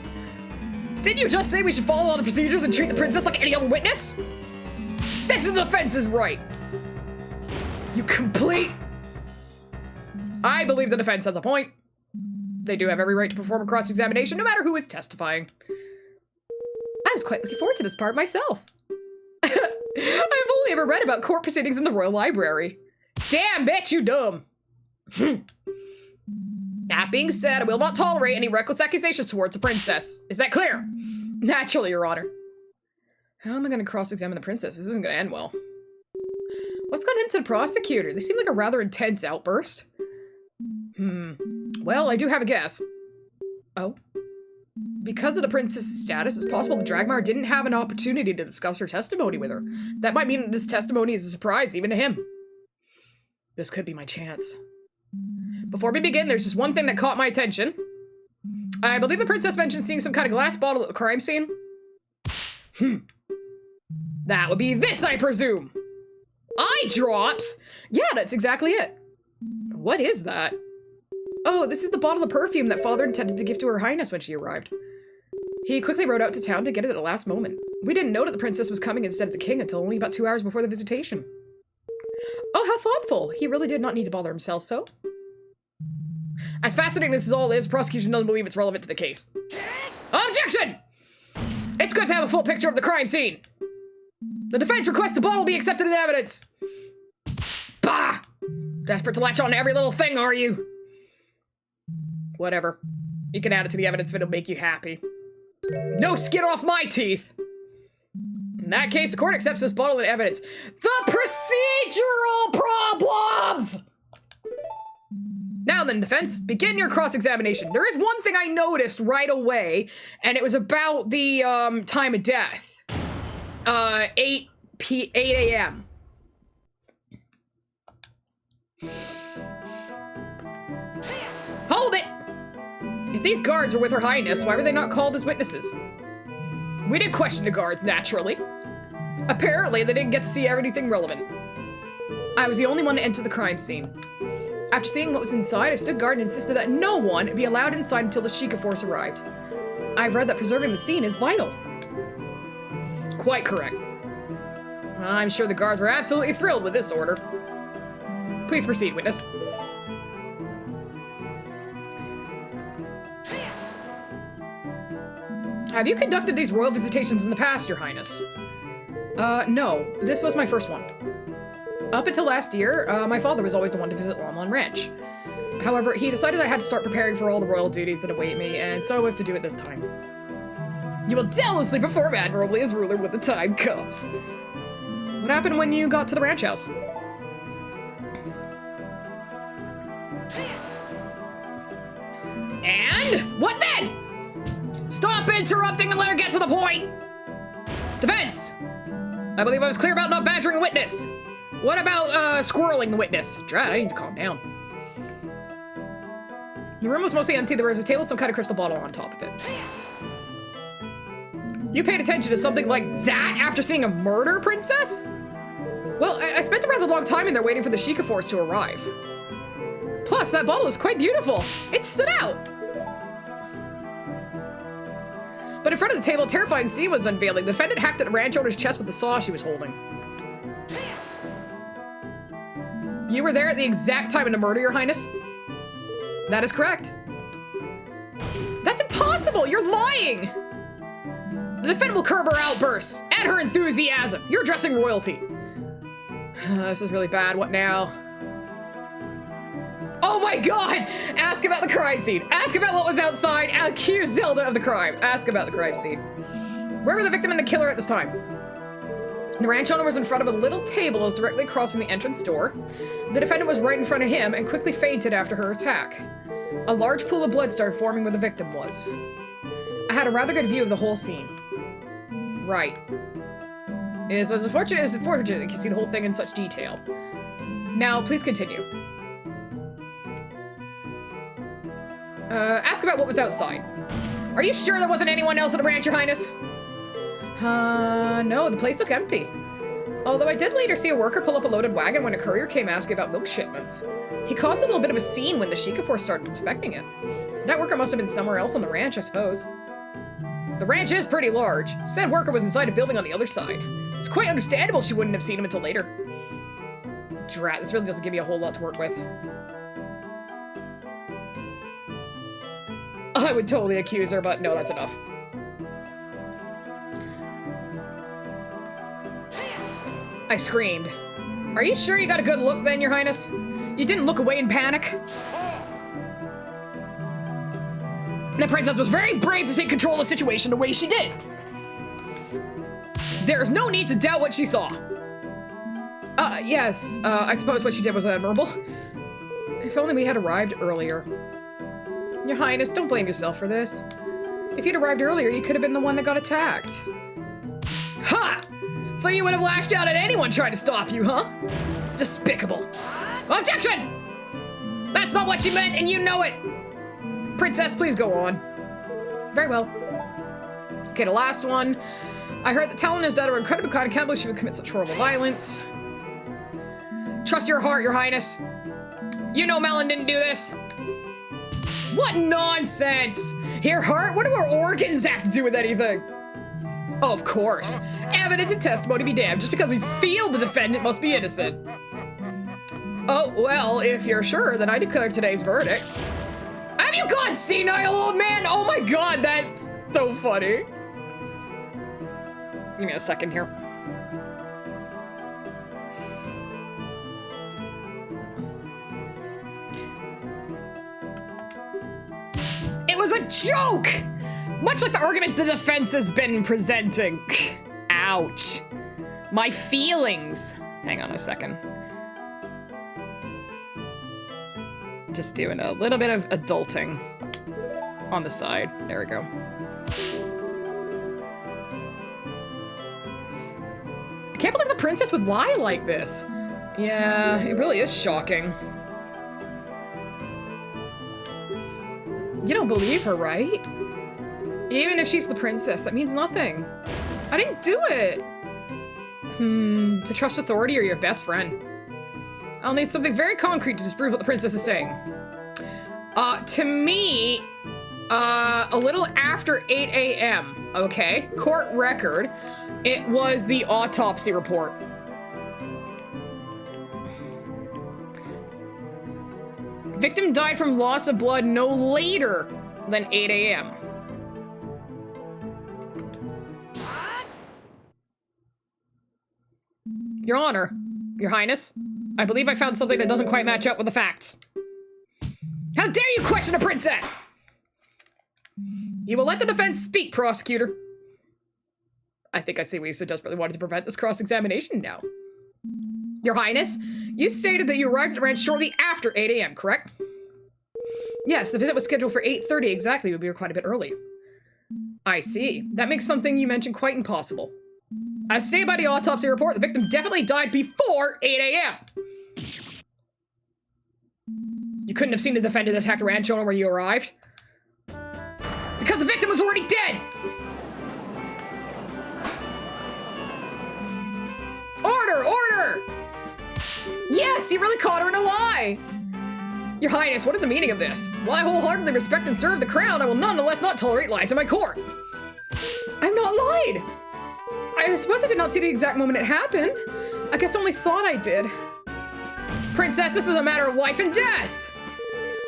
Didn't you just say we should follow all the procedures and treat the princess like any other witness? This is the defense's right! You complete... I believe the defense has a point. They do have every right to perform a cross-examination, no matter who is testifying. I was quite looking forward to this part myself. I have only ever read about court proceedings in the Royal Library. Damn, bitch, you dumb. That being said, I will not tolerate any reckless accusations towards the princess. Is that clear? Naturally, Your Honor. How am I going to cross-examine the princess? This isn't going to end well. What's gone into the prosecutor? They seem like a rather intense outburst. Well, I do have a guess. Oh? Because of the princess's status, it's possible the Dragmar didn't have an opportunity to discuss her testimony with her. That might mean that this testimony is a surprise even to him. This could be my chance. Before we begin, there's just one thing that caught my attention. I believe the princess mentioned seeing some kind of glass bottle at the crime scene. That would be this, I presume. Eye drops? Yeah, that's exactly it. What is that? Oh, this is the bottle of perfume that Father intended to give to Her Highness when she arrived. He quickly rode out to town to get it at the last moment. We didn't know that the princess was coming instead of the king until only about 2 hours before the visitation. Oh, how thoughtful. He really did not need to bother himself so. As fascinating as this all is, prosecution doesn't believe it's relevant to the case. Objection! It's good to have a full picture of the crime scene. The defense requests the bottle be accepted in evidence. Bah! Desperate to latch on to every little thing, are you? Whatever. You can add it to the evidence if it'll make you happy. No skin off my teeth! In that case, the court accepts this bottle in evidence. The procedural problems! Now then, defense, begin your cross-examination. There is one thing I noticed right away, and it was about the, time of death. 8 a.m. Hold it! If these guards were with Her Highness, why were they not called as witnesses? We did question the guards, naturally. Apparently, they didn't get to see everything relevant. I was the only one to enter the crime scene. After seeing what was inside, I stood guard and insisted that no one be allowed inside until the Sheikah force arrived. I've read that preserving the scene is vital. Quite correct. I'm sure the guards were absolutely thrilled with this order. Please proceed, witness. Have you conducted these royal visitations in the past, Your Highness? No. This was my first one. Up until last year, my father was always the one to visit Lomlon Ranch. However, he decided I had to start preparing for all the royal duties that await me, and so I was to do it this time. You will jealously perform admirably as ruler when the time comes. What happened when you got to the ranch house? And? What then? Stop interrupting and let her get to the point! Defense! I believe I was clear about not badgering a witness. What about, squirreling the witness? Drat, I need to calm down. The room was mostly empty. There was a table with some kind of crystal bottle on top of it. You paid attention to something like that after seeing a murder, princess? Well, I spent a rather long time in there waiting for the Sheikah Force to arrive. Plus, that bottle is quite beautiful. It stood out. But in front of the table, a terrifying scene was unveiling. The defendant hacked at the ranch owner's chest with the saw she was holding. You were there at the exact time of the murder, Your Highness? That is correct. That's impossible! You're lying! The defendant will curb her outbursts and her enthusiasm. You're addressing royalty. This is really bad. What now? Oh my god! Ask about the crime scene. Ask about what was outside. Accuse Zelda of the crime. Ask about the crime scene. Where were the victim and the killer at this time? The ranch owner was in front of a little table that was directly across from the entrance door. The defendant was right in front of him and quickly fainted after her attack. A large pool of blood started forming where the victim was. I had a rather good view of the whole scene. Right. It is as unfortunate as unfortunate you can see the whole thing in such detail. Now, please continue. Ask about what was outside. Are you sure there wasn't anyone else at the ranch, Your Highness? No, the place looked empty. Although I did later see a worker pull up a loaded wagon when a courier came asking about milk shipments. He caused a little bit of a scene when the Sheikah Force started inspecting it. That worker must have been somewhere else on the ranch, I suppose. The ranch is pretty large. Said worker was inside a building on the other side. It's quite understandable she wouldn't have seen him until later. Drat, this really doesn't give you a whole lot to work with. I would totally accuse her, but no, that's enough. I screamed. Are you sure you got a good look then, Your Highness? You didn't look away in panic? The princess was very brave to take control of the situation the way she did. There's no need to doubt what she saw. Yes, I suppose what she did was admirable. If only we had arrived earlier. Your Highness, don't blame yourself for this. If you'd arrived earlier, you could have been the one that got attacked. Ha! So you would have lashed out at anyone trying to stop you, huh? Despicable. Objection! That's not what she meant, and you know it! Princess, please go on. Very well. Okay, the last one. I heard that Talon and his dad were incredibly kind and can't believe she would commit such horrible violence. Trust your heart, Your Highness. You know Melon didn't do this. What nonsense! Your heart? What do our organs have to do with anything? Oh, of course. Evidence and testimony be damned. Just because we feel the defendant must be innocent. Oh, well, if you're sure, then I declare today's verdict. Have you gone senile, old man? Oh my god, that's so funny. Give me a second here. It was a joke! Much like the arguments the defense has been presenting. Ouch. My feelings. Hang on a second. Just doing a little bit of adulting on the side. There we go. I can't believe the princess would lie like this. Yeah, it really is shocking. You don't believe her, right? Even if she's the princess, that means nothing. I didn't do it. To trust authority or your best friend? I'll need something very concrete to disprove what the princess is saying. To me, a little after 8 a.m., okay? Court record, it was the autopsy report. Victim died from loss of blood no later than 8 a.m. Your Honor, Your Highness, I believe I found something that doesn't quite match up with the facts. How dare you question a princess! You will let the defense speak, prosecutor. I think I see why you so desperately wanted to prevent this cross-examination now. Your Highness, you stated that you arrived at the ranch shortly after 8 a.m., correct? Yes, the visit was scheduled for 8:30 exactly, but we were quite a bit early. I see. That makes something you mentioned quite impossible. As stated by the autopsy report, the victim definitely died before 8 a.m. You couldn't have seen the defendant attack the ranch owner when you arrived? Because the victim was already dead! Order! Order! Yes, you really caught her in a lie! Your Highness, what is the meaning of this? While I wholeheartedly respect and serve the crown, I will nonetheless not tolerate lies in my court. I've not lied! I suppose I did not see the exact moment it happened. I guess I only thought I did. Princess, this is a matter of life and death!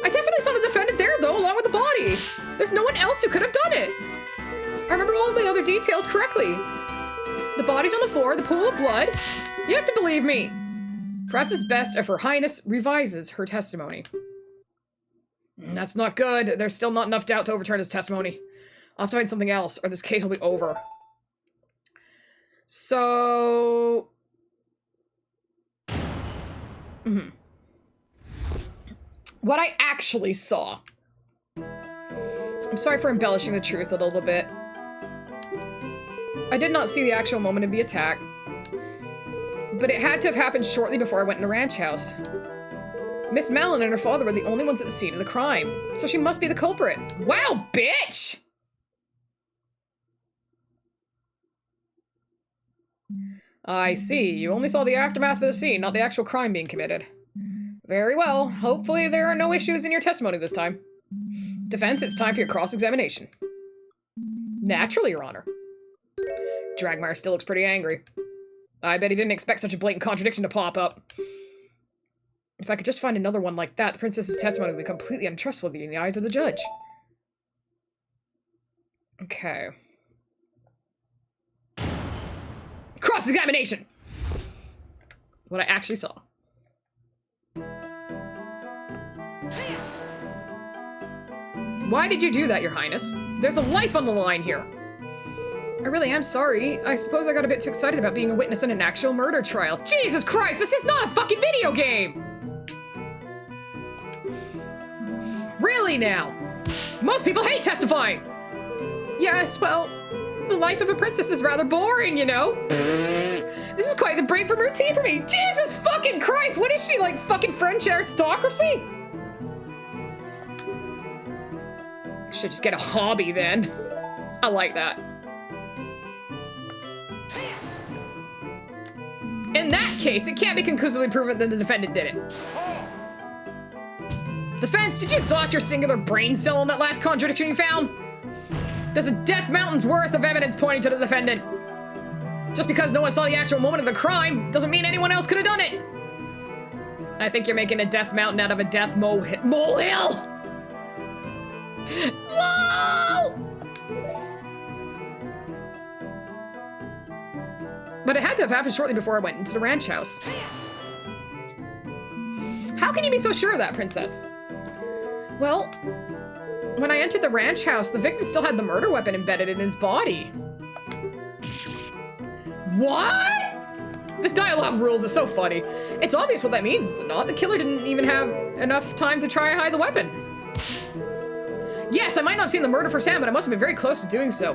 I definitely saw the defendant there, though, along with the body. There's no one else who could have done it. I remember all the other details correctly. The body's on the floor, the pool of blood. You have to believe me. Perhaps it's best if Her Highness revises her testimony. That's not good. There's still not enough doubt to overturn his testimony. I'll have to find something else, or this case will be over. So... What I actually saw. I'm sorry for embellishing the truth a little bit. I did not see the actual moment of the attack, but it had to have happened shortly before I went in the ranch house. Miss Mellon and her father were the only ones at the scene of the crime, so she must be the culprit. Wow, bitch! I see. You only saw the aftermath of the scene, not the actual crime being committed. Very well. Hopefully there are no issues in your testimony this time. Defense, it's time for your cross-examination. Naturally, Your Honor. Dragmire still looks pretty angry. I bet he didn't expect such a blatant contradiction to pop up. If I could just find another one like that, the princess's testimony would be completely untrustworthy in the eyes of the judge. Okay. Cross-examination! What I actually saw. Why did you do that, Your Highness? There's a life on the line here. I really am sorry. I suppose I got a bit too excited about being a witness in an actual murder trial. Jesus Christ, this is not a fucking video game! Really now? Most people hate testifying! Yes, well, the life of a princess is rather boring, you know? This is quite the break from routine for me. Jesus fucking Christ, what is she, like fucking French aristocracy? Should just get a hobby then. I like that. In that case, it can't be conclusively proven that the defendant did it. Defense, did you exhaust your singular brain cell on that last contradiction you found? There's a death mountain's worth of evidence pointing to the defendant. Just because no one saw the actual moment of the crime doesn't mean anyone else could have done it. I think you're making a death mountain out of a death molehill. Whoa! But it had to have happened shortly before I went into the ranch house. How can you be so sure of that, Princess? Well, when I entered the ranch house, the victim still had the murder weapon embedded in his body. What? This dialogue rules is so funny. It's obvious what that means, is it not? The killer didn't even have enough time to try and hide the weapon. Yes, I might not have seen the murder firsthand, but I must have been very close to doing so.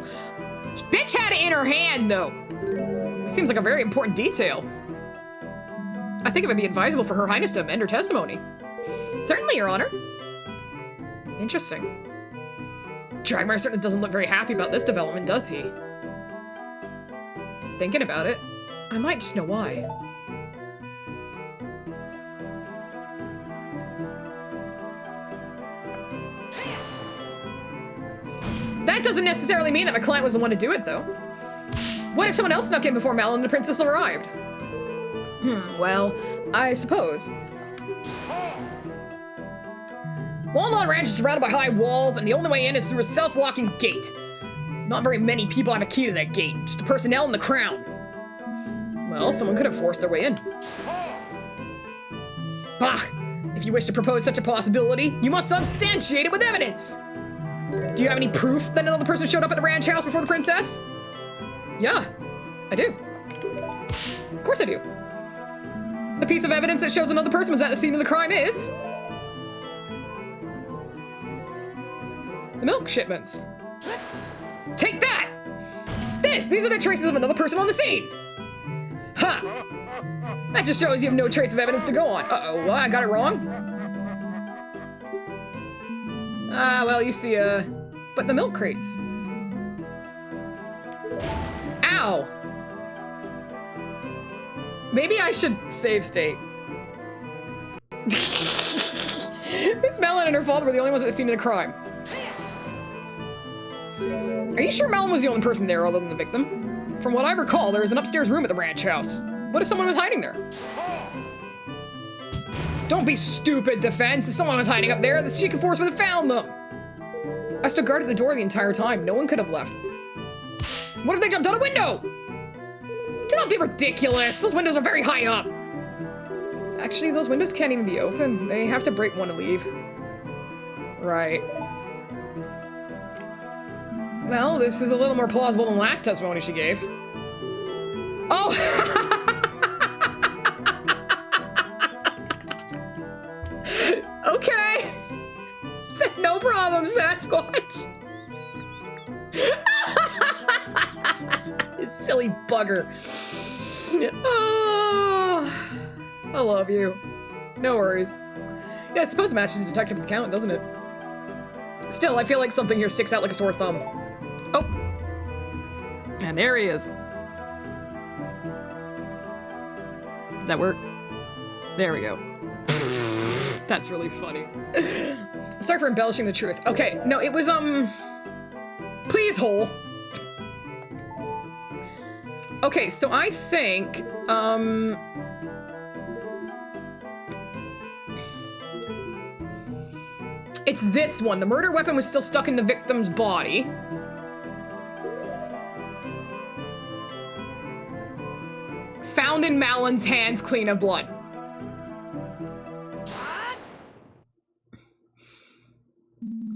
Bitch had it in her hand, though. This seems like a very important detail. I think it would be advisable for Her Highness to amend her testimony. Certainly, Your Honor. Interesting. Dragmire certainly doesn't look very happy about this development, does he? Thinking about it, I might just know why. That doesn't necessarily mean that my client was the one to do it, though. What if someone else snuck in before Malin and the princess arrived? Well, I suppose. Walnut Ranch is surrounded by high walls, and the only way in is through a self-locking gate. Not very many people have a key to that gate, just the personnel and the crown. Well, someone could have forced their way in. Bah! If you wish to propose such a possibility, you must substantiate it with evidence! Do you have any proof that another person showed up at the ranch house before the princess? Yeah, I do. Of course I do. The piece of evidence that shows another person was at the scene of the crime is... the milk shipments. Take that! These are the traces of another person on the scene! Ha! That just shows you have no trace of evidence to go on. Uh-oh, well, I got it wrong? Well, you see, but the milk crates. Ow! Maybe I should save state. Miss Melon and her father were the only ones at the scene of the crime. Are you sure Melon was the only person there other than the victim? From what I recall, there is an upstairs room at the ranch house. What if someone was hiding there? Don't be stupid, Defense. If someone was hiding up there, the Sheikah Force would have found them. I stood guard at the door the entire time. No one could have left. What if they jumped out a window? Do not be ridiculous. Those windows are very high up. Actually, those windows can't even be open. They have to break one to leave. Right. Well, this is a little more plausible than the last testimony she gave. Oh! Okay. No problem, Sasquatch. You silly bugger. Oh, I love you. No worries. Yeah, I suppose it matches a detective account, doesn't it? Still, I feel like something here sticks out like a sore thumb. Oh. And there he is. Did that work? There we go. That's really funny. I'm sorry for embellishing the truth. Okay, no, it was, please, hole. Okay, so I think, it's this one. The murder weapon was still stuck in the victim's body. Found in Malon's hands clean of blood.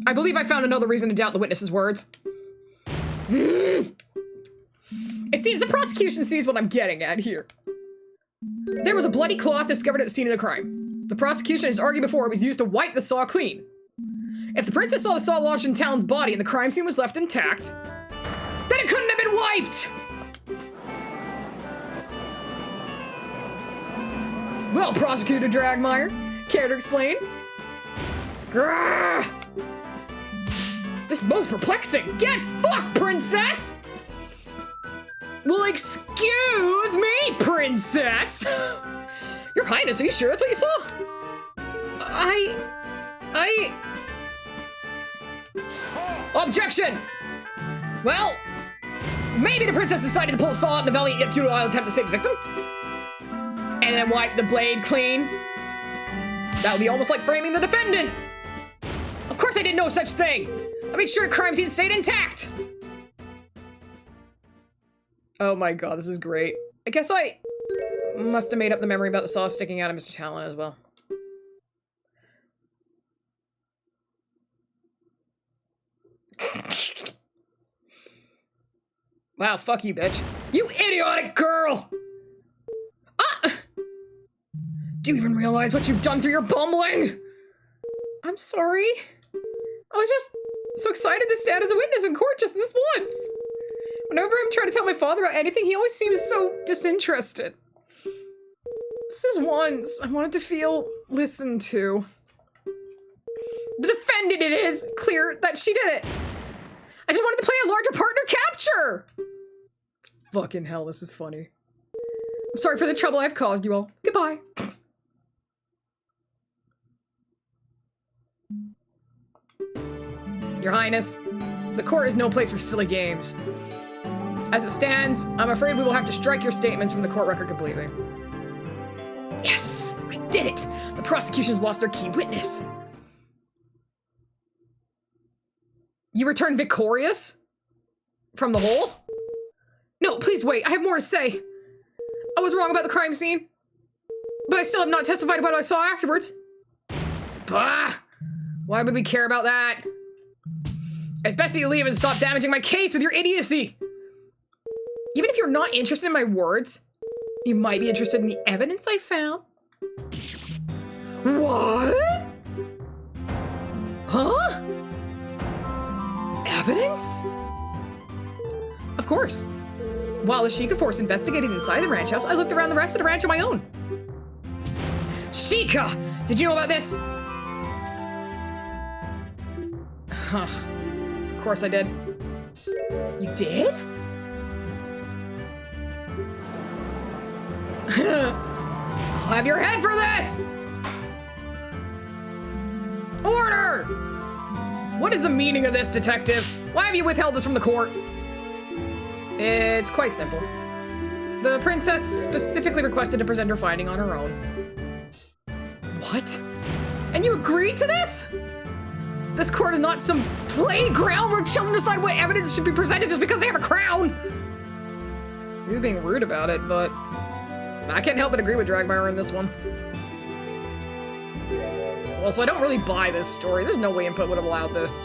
I believe I found another reason to doubt the witness's words. It seems the prosecution sees what I'm getting at here. There was a bloody cloth discovered at the scene of the crime. The prosecution has argued before it was used to wipe the saw clean. If the princess saw the saw lodged in Talon's body and the crime scene was left intact, then it couldn't have been wiped! Well, Prosecutor Dragmire, care to explain? Grrr! This is most perplexing. Get fucked, princess! Well, excuse me, princess! Your Highness, are you sure that's what you saw? Objection! Well, maybe the princess decided to pull a saw out in a valiant yet futile attempt to save the victim. And then wipe the blade clean. That would be almost like framing the defendant. Of course I did no such thing. I made sure the crime scene stayed intact. Oh my god, this is great. I guess I must have made up the memory about the saw sticking out of Mr. Talon as well. Wow, fuck you, bitch. You idiotic girl! Ah! Do you even realize what you've done through your bumbling? I'm sorry. I was just so excited to stand as a witness in court just this once. Whenever I'm trying to tell my father about anything, he always seems so disinterested. Just this once, I wanted to feel listened to. The defendant, it is clear that she did it. I just wanted to play a larger partner capture. Fucking hell, this is funny. I'm sorry for the trouble I've caused you all. Goodbye. Your Highness, the court is no place for silly games. As it stands, I'm afraid we will have to strike your statements from the court record completely. Yes, I did it! The prosecution's lost their key witness. You returned victorious? From the hole? No, please wait, I have more to say. I was wrong about the crime scene, but I still have not testified about what I saw afterwards. Bah! Why would we care about that? It's best that you leave and stop damaging my case with your idiocy. Even if you're not interested in my words, you might be interested in the evidence I found. What? Huh? Evidence? Of course. While the Sheikah force investigated inside the ranch house, I looked around the rest of the ranch on my own. Sheikah! Did you know about this? Huh. Of course I did. You did? I'll have your head for this! Order! What is the meaning of this, detective? Why have you withheld this from the court? It's quite simple. The princess specifically requested to present her finding on her own. What? And you agreed to this? This court is not some playground where children decide what evidence should be presented just because they have a crown. He was being rude about it, but I can't help but agree with Dragmire in this one. Well, so I don't really buy this story. There's no way Input would have allowed this.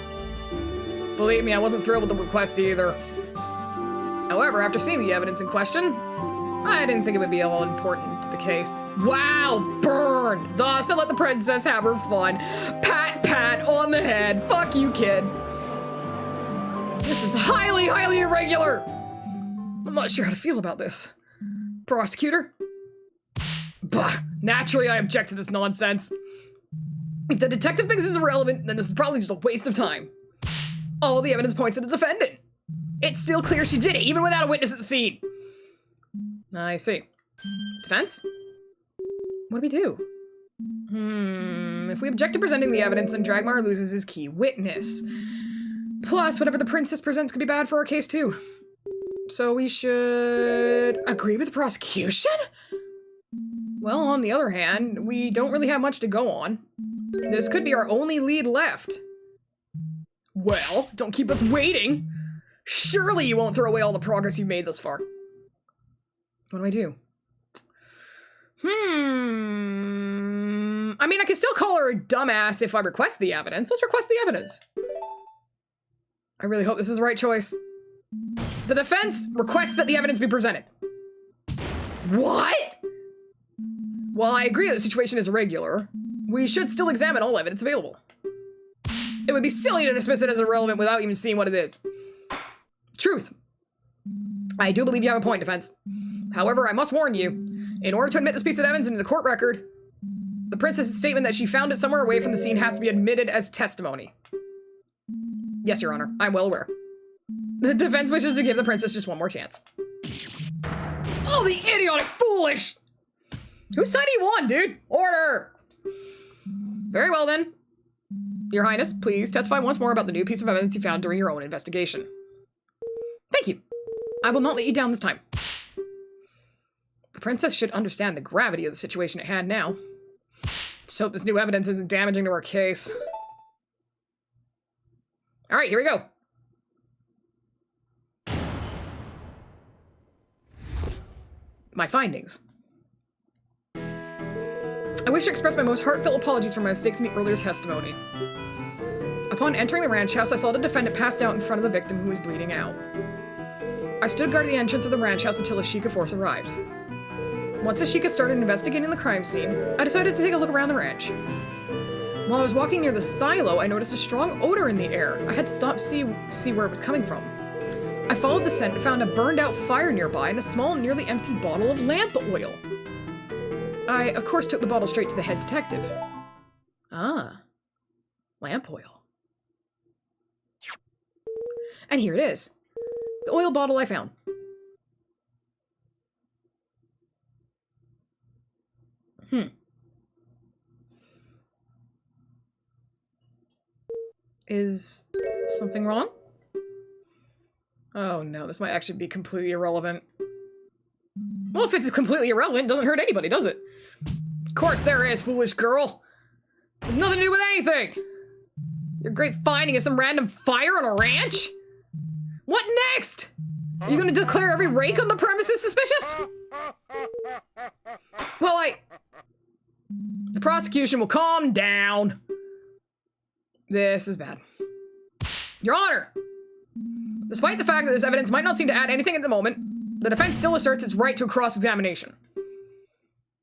Believe me, I wasn't thrilled with the request either. However, after seeing the evidence in question, I didn't think it would be all important to the case. Wow, burn! Thus, I let the princess have her fun. Pat, pat on the head. Fuck you, kid. This is highly, highly irregular. I'm not sure how to feel about this. Prosecutor? Bah, naturally I object to this nonsense. If the detective thinks this is irrelevant, then this is probably just a waste of time. All the evidence points to the defendant. It's still clear she did it, even without a witness at the scene. I see. Defense? What do we do? If we object to presenting the evidence, then Dragmire loses his key witness. Plus, whatever the princess presents could be bad for our case, too. So we should agree with the prosecution? Well, on the other hand, we don't really have much to go on. This could be our only lead left. Well, don't keep us waiting. Surely you won't throw away all the progress you've made thus far. What do I do? I mean, I can still call her a dumbass if I request the evidence. Let's request the evidence. I really hope this is the right choice. The defense requests that the evidence be presented. What? While I agree that the situation is irregular, we should still examine all evidence available. It would be silly to dismiss it as irrelevant without even seeing what it is. Truth. I do believe you have a point, defense. However, I must warn you, in order to admit this piece of evidence into the court record, the princess's statement that she found it somewhere away from the scene has to be admitted as testimony. Yes, Your Honor, I'm well aware. The defense wishes to give the princess just one more chance. Oh, the idiotic foolish! Whose side do you want, dude? Order! Very well, then. Your Highness, please testify once more about the new piece of evidence you found during your own investigation. Thank you. I will not let you down this time. The princess should understand the gravity of the situation at hand now. Just hope this new evidence isn't damaging to our case. All right, here we go. My findings. I wish to express my most heartfelt apologies for my mistakes in the earlier testimony. Upon entering the ranch house, I saw the defendant passed out in front of the victim who was bleeding out. I stood guard at the entrance of the ranch house until the Sheikah force arrived. Once the Sheikah started investigating the crime scene, I decided to take a look around the ranch. While I was walking near the silo, I noticed a strong odor in the air. I had to stop to see where it was coming from. I followed the scent and found a burned out fire nearby and a small, nearly empty bottle of lamp oil. I, of course, took the bottle straight to the head detective. Ah, lamp oil. And here it is. The oil bottle I found. Is something wrong? Oh no, this might actually be completely irrelevant. Well, if it's completely irrelevant, it doesn't hurt anybody, does it? Of course there is, foolish girl. There's nothing to do with anything. Your great finding is some random fire on a ranch? What next? Are you gonna declare every rake on the premises suspicious? Well, the prosecution will calm down. This is bad. Your Honor, despite the fact that this evidence might not seem to add anything at the moment, the defense still asserts its right to a cross-examination.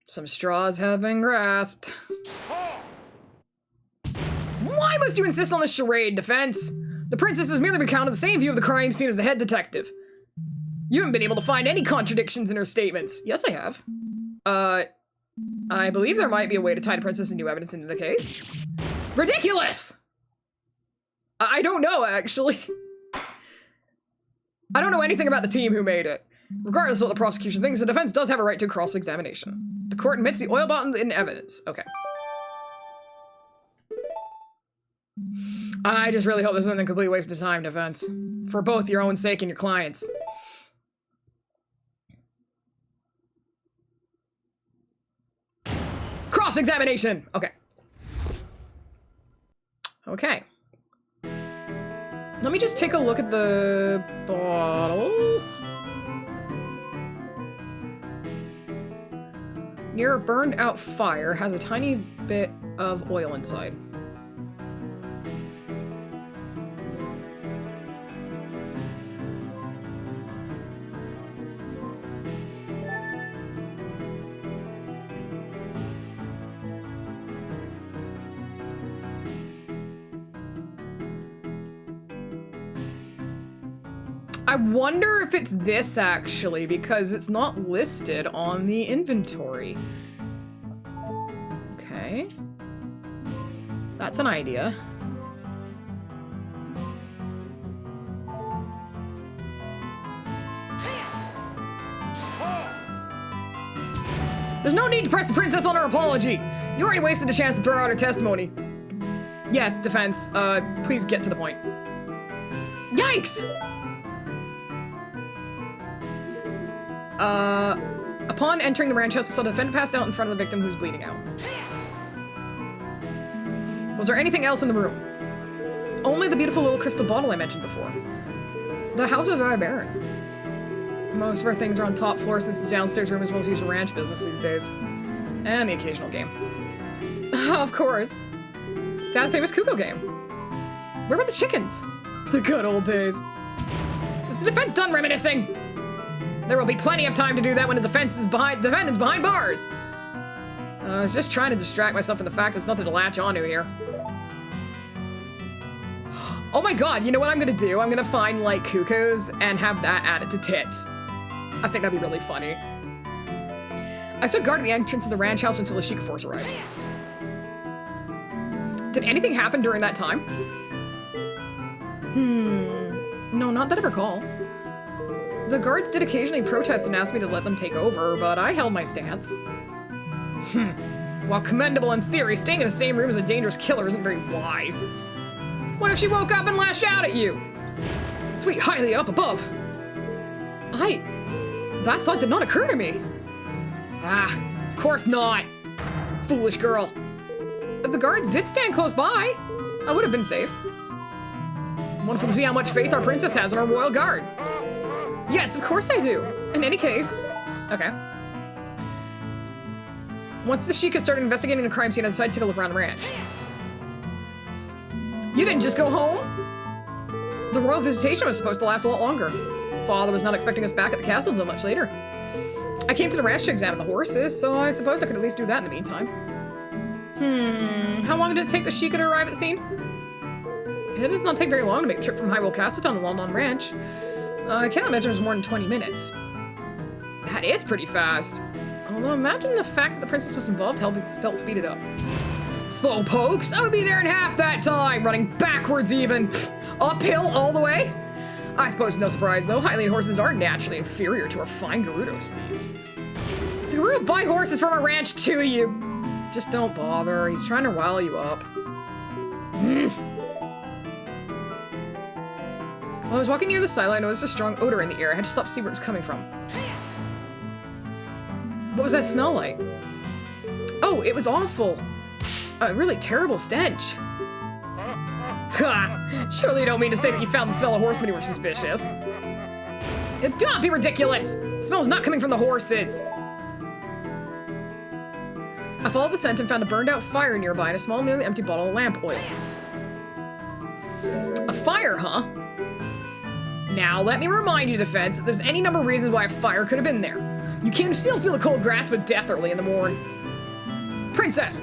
Some straws have been grasped. Why must you insist on this charade, defense? The princess has merely recounted the same view of the crime scene as the head detective. You haven't been able to find any contradictions in her statements. Yes, I have. I believe there might be a way to tie the princess and new evidence into the case. Ridiculous! I don't know, actually. I don't know anything about the team who made it. Regardless of what the prosecution thinks, the defense does have a right to cross-examination. The court admits the oil bottle in evidence. Okay. I just really hope this isn't a complete waste of time, defense. For both your own sake and your clients. Cross-examination! Okay. Okay. Let me just take a look at the bottle. Near a burned out fire has a tiny bit of oil inside. I wonder if it's this, actually, because it's not listed on the inventory. Okay. That's an idea. There's no need to press the princess on her apology. You already wasted a chance to throw out her testimony. Yes, defense. Please get to the point. Yikes! Upon entering the ranch house, I saw the defendant passed out in front of the victim who's bleeding out. Was there anything else in the room? Only the beautiful little crystal bottle I mentioned before. The house is very barren. Most of our things are on top floor since the downstairs room is well used for ranch business these days. And the occasional game. Of course. Dad's famous Kuko game. Where were the chickens? The good old days. Is the defense done reminiscing? There will be plenty of time to do that when the defendant's behind bars. I was just trying to distract myself from the fact there's nothing to latch onto here. Oh my god, you know what I'm gonna do? I'm gonna find, like, cuckoos and have that added to tits. I think that'd be really funny. I stood guard at the entrance of the ranch house until the Sheikah force arrived. Did anything happen during that time? No, not that I recall. The guards did occasionally protest and ask me to let them take over, but I held my stance. While commendable in theory, staying in the same room as a dangerous killer isn't very wise. What if she woke up and lashed out at you? Sweet highly up above. That thought did not occur to me. Of course not. Foolish girl. If the guards did stand close by, I would have been safe. Wonderful to see how much faith our princess has in our royal guard. Yes, of course I do. In any case, okay. Once the Sheikah started investigating the crime scene, I decided to take a look around the ranch. You didn't just go home? The royal visitation was supposed to last a lot longer. Father was not expecting us back at the castle until much later. I came to the ranch to examine the horses, so I suppose I could at least do that in the meantime. How long did it take the Sheikah to arrive at the scene? It does not take very long to make a trip from Hyrule Castle to the London Ranch. I can't imagine it was more than 20 minutes. That is pretty fast. Although imagine the fact that the princess was involved helped speed it up. Slow pokes! I would be there in half that time, running backwards even. Uphill all the way? I suppose no surprise though, Hylian horses are naturally inferior to our fine Gerudo steeds. The Gerudo buy horses from our ranch too, you. Just don't bother, he's trying to rile you up. While I was walking near the silo, I noticed a strong odor in the air. I had to stop to see where it was coming from. What was that smell like? Oh, it was awful. A really terrible stench. Ha! Surely you don't mean to say that you found the smell of horse when you were suspicious. Don't be ridiculous! The smell's not coming from the horses! I followed the scent and found a burned out fire nearby and a small, nearly empty bottle of lamp oil. A fire, huh? Now, let me remind you, Defense, that there's any number of reasons why a fire could have been there. You can still feel the cold grasp of death early in the morning. Princess,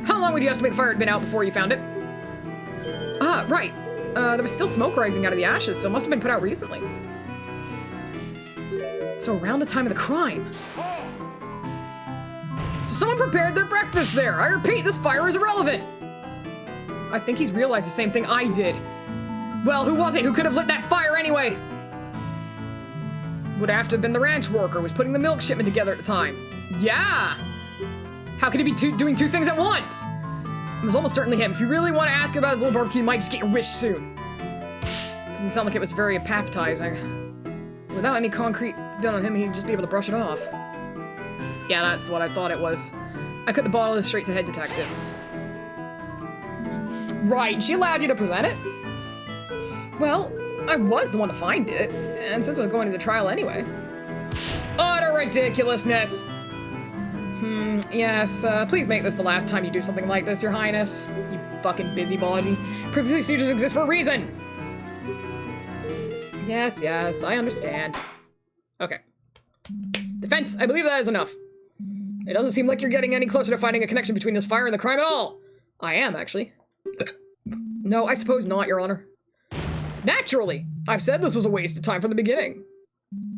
how long would you estimate the fire had been out before you found it? Right. There was still smoke rising out of the ashes, so it must have been put out recently. So around the time of the crime. So someone prepared their breakfast there. I repeat, this fire is irrelevant. I think he's realized the same thing I did. Well, who was it who could have lit that fire anyway? Would have to have been the ranch worker who was putting the milk shipment together at the time. Yeah! How could he be doing two things at once? It was almost certainly him. If you really want to ask about his little barbecue, you might just get your wish soon. Doesn't sound like it was very appetizing. Without any concrete done on him, he'd just be able to brush it off. Yeah, that's what I thought it was. I put the bottle straight to head detective. Right, she allowed you to present it? Well, I was the one to find it, and since we're going to the trial anyway. Utter ridiculousness! Yes, please make this the last time you do something like this, Your Highness. You fucking busybody. Procedures exist for a reason! Yes, I understand. Okay. Defense, I believe that is enough. It doesn't seem like you're getting any closer to finding a connection between this fire and the crime at all. I am, actually. No, I suppose not, Your Honor. Naturally! I've said this was a waste of time from the beginning.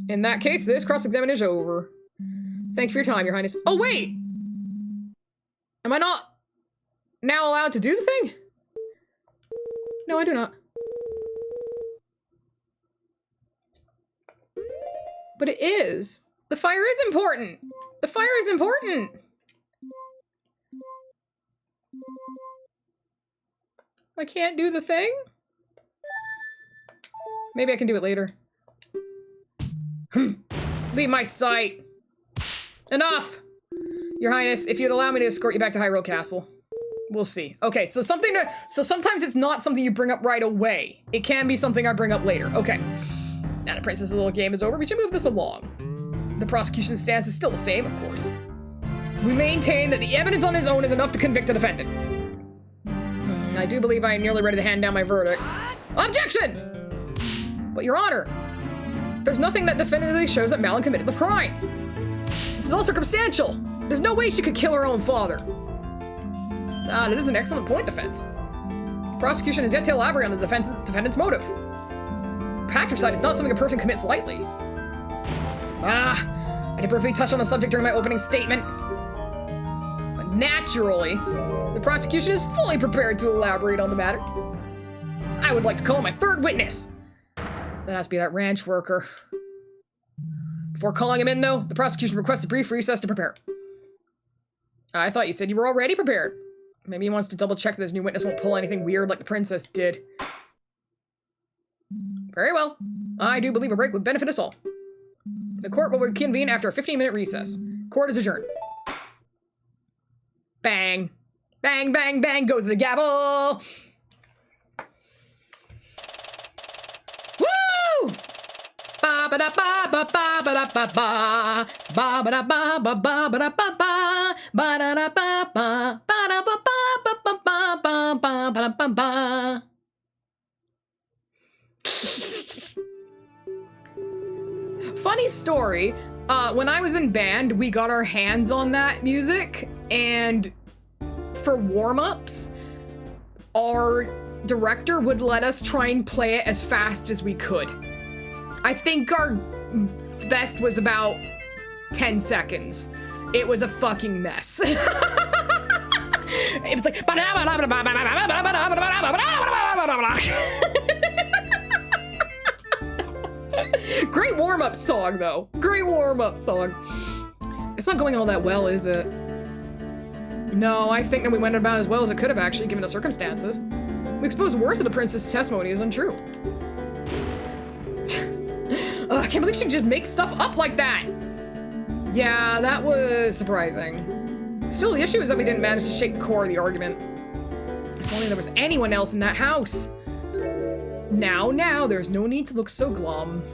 In that case, this cross-examination is over. Thank you for your time, Your Highness. Oh, wait! Am I not now allowed to do the thing? No, I do not. But it is. The fire is important. The fire is important. I can't do the thing? Maybe I can do it later. Leave my sight. Enough! Your Highness, if you'd allow me to escort you back to Hyrule Castle. We'll see. Okay, so sometimes it's not something you bring up right away. It can be something I bring up later. Okay. Now the princess's little game is over. We should move this along. The prosecution's stance is still the same, of course. We maintain that the evidence on his own is enough to convict the defendant. I do believe I am nearly ready to hand down my verdict. Objection! But Your Honor, there's nothing that definitively shows that Malin committed the crime. This is all circumstantial. There's no way she could kill her own father. That is an excellent point, defense. The prosecution has yet to elaborate on the defendant's motive. Patricide is not something a person commits lightly. I did briefly touch on the subject during my opening statement. But naturally, the prosecution is fully prepared to elaborate on the matter. I would like to call my third witness. That has to be that ranch worker. Before calling him in, though, the prosecution requests a brief recess to prepare. I thought you said you were already prepared. Maybe he wants to double-check that his new witness won't pull anything weird like the princess did. Very well. I do believe a break would benefit us all. The court will reconvene after a 15-minute recess. Court is adjourned. Bang. Bang, bang, bang goes the gavel! Woo! Ba ba da ba ba ba ba da ba ba ba ba da ba ba ba ba da ba ba ba da da ba ba ba da ba ba ba ba ba ba ba da ba ba. Funny story. When I was in band, we got our hands on that music, and for warm-ups, our director would let us try and play it as fast as we could. I think our best was about 10 seconds. It was a fucking mess. It was like... Great warm-up song, though. Great warm-up song. It's not going all that well, is it? No, I think that we went about as well as it could have, actually, given the circumstances. We exposed worse of the princess' testimony is untrue. I can't believe she could just make stuff up like that. Yeah, that was surprising. Still, the issue is that we didn't manage to shake the core of the argument. If only there was anyone else in that house. Now, there's no need to look so glum.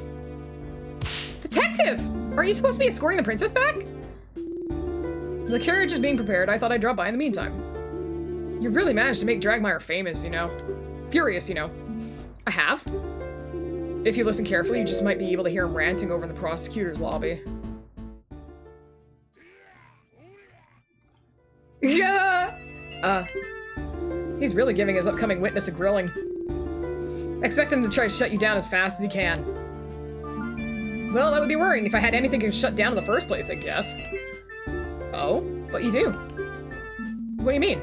Detective! Are you supposed to be escorting the princess back? The carriage is being prepared. I thought I'd drop by in the meantime. You really managed to make Dragmire famous, you know. Furious, you know. I have. If you listen carefully, you just might be able to hear him ranting over in the prosecutor's lobby. Yeah! He's really giving his upcoming witness a grilling. Expect him to try to shut you down as fast as he can. Well, that would be worrying if I had anything to shut down in the first place, I guess. Oh? But you do. What do you mean?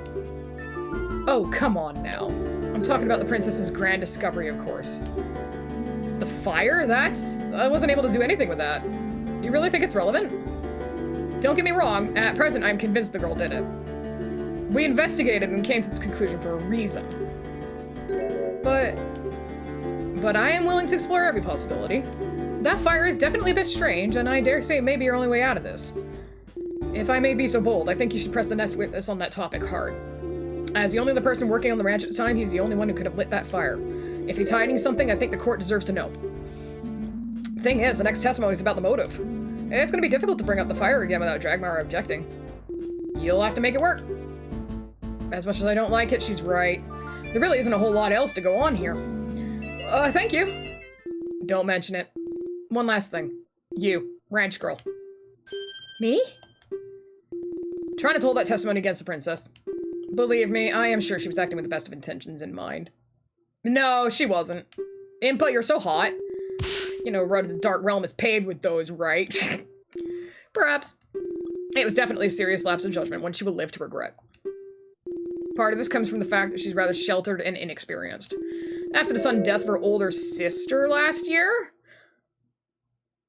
Oh, come on now. I'm talking about the princess's grand discovery, of course. The fire? I wasn't able to do anything with that. You really think it's relevant? Don't get me wrong, at present I'm convinced the girl did it. We investigated and came to this conclusion for a reason. But I am willing to explore every possibility. That fire is definitely a bit strange, and I dare say it may be your only way out of this. If I may be so bold, I think you should press the next witness on that topic hard. As the only other person working on the ranch at the time, he's the only one who could have lit that fire. If he's hiding something, I think the court deserves to know. Thing is, the next testimony is about the motive. It's going to be difficult to bring up the fire again without Dragmire objecting. You'll have to make it work. As much as I don't like it, she's right. There really isn't a whole lot else to go on here. Thank you. Don't mention it. One last thing. You, ranch girl. Me? Trying to hold that testimony against the princess. Believe me, I am sure she was acting with the best of intentions in mind. No, she wasn't. Impa, you're so hot. You know, road to the dark realm is paved with those, right? Perhaps. It was definitely a serious lapse of judgment, one she will live to regret. Part of this comes from the fact that she's rather sheltered and inexperienced. After the sudden death of her older sister last year,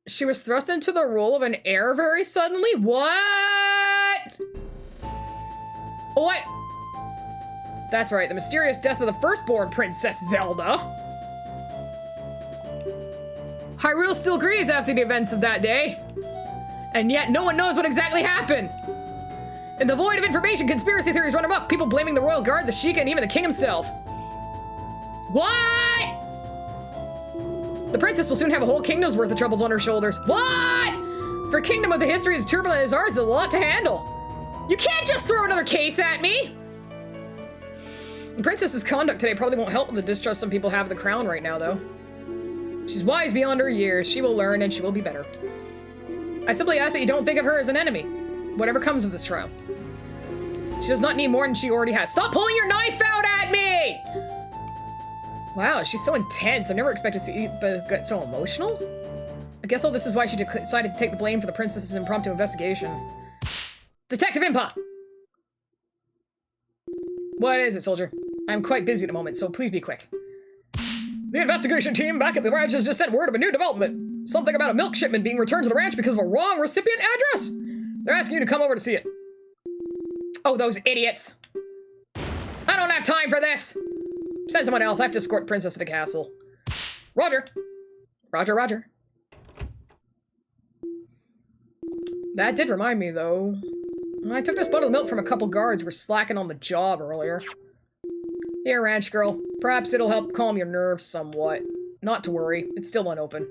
she was thrust into the role of an heir very suddenly. What? What? That's right, the mysterious death of the firstborn Princess Zelda. Hyrule still grieves after the events of that day. And yet no one knows what exactly happened. In the void of information, conspiracy theories run amok, people blaming the royal guard, the Sheikah, and even the king himself. What? The princess will soon have a whole kingdom's worth of troubles on her shoulders. What? For a kingdom with a history as turbulent as ours, it's a lot to handle. You can't just throw another case at me! The princess's conduct today probably won't help with the distrust some people have of the crown right now, though. She's wise beyond her years. She will learn, and she will be better. I simply ask that you don't think of her as an enemy, whatever comes of this trial. She does not need more than she already has. Stop pulling your knife out at me! Wow, she's so intense. I've never expected to see her get so emotional. I guess all this is why she decided to take the blame for the princess's impromptu investigation. Detective Impa! What is it, soldier? I'm quite busy at the moment, so please be quick. The investigation team back at the ranch has just sent word of a new development. Something about a milk shipment being returned to the ranch because of a wrong recipient address. They're asking you to come over to see it. Oh, those idiots. I don't have time for this. Send someone else. I have to escort Princess to the castle. Roger. Roger, roger. That did remind me, though. I took this bottle of milk from a couple guards who were slacking on the job earlier. Here, ranch girl. Perhaps it'll help calm your nerves somewhat. Not to worry. It's still unopened.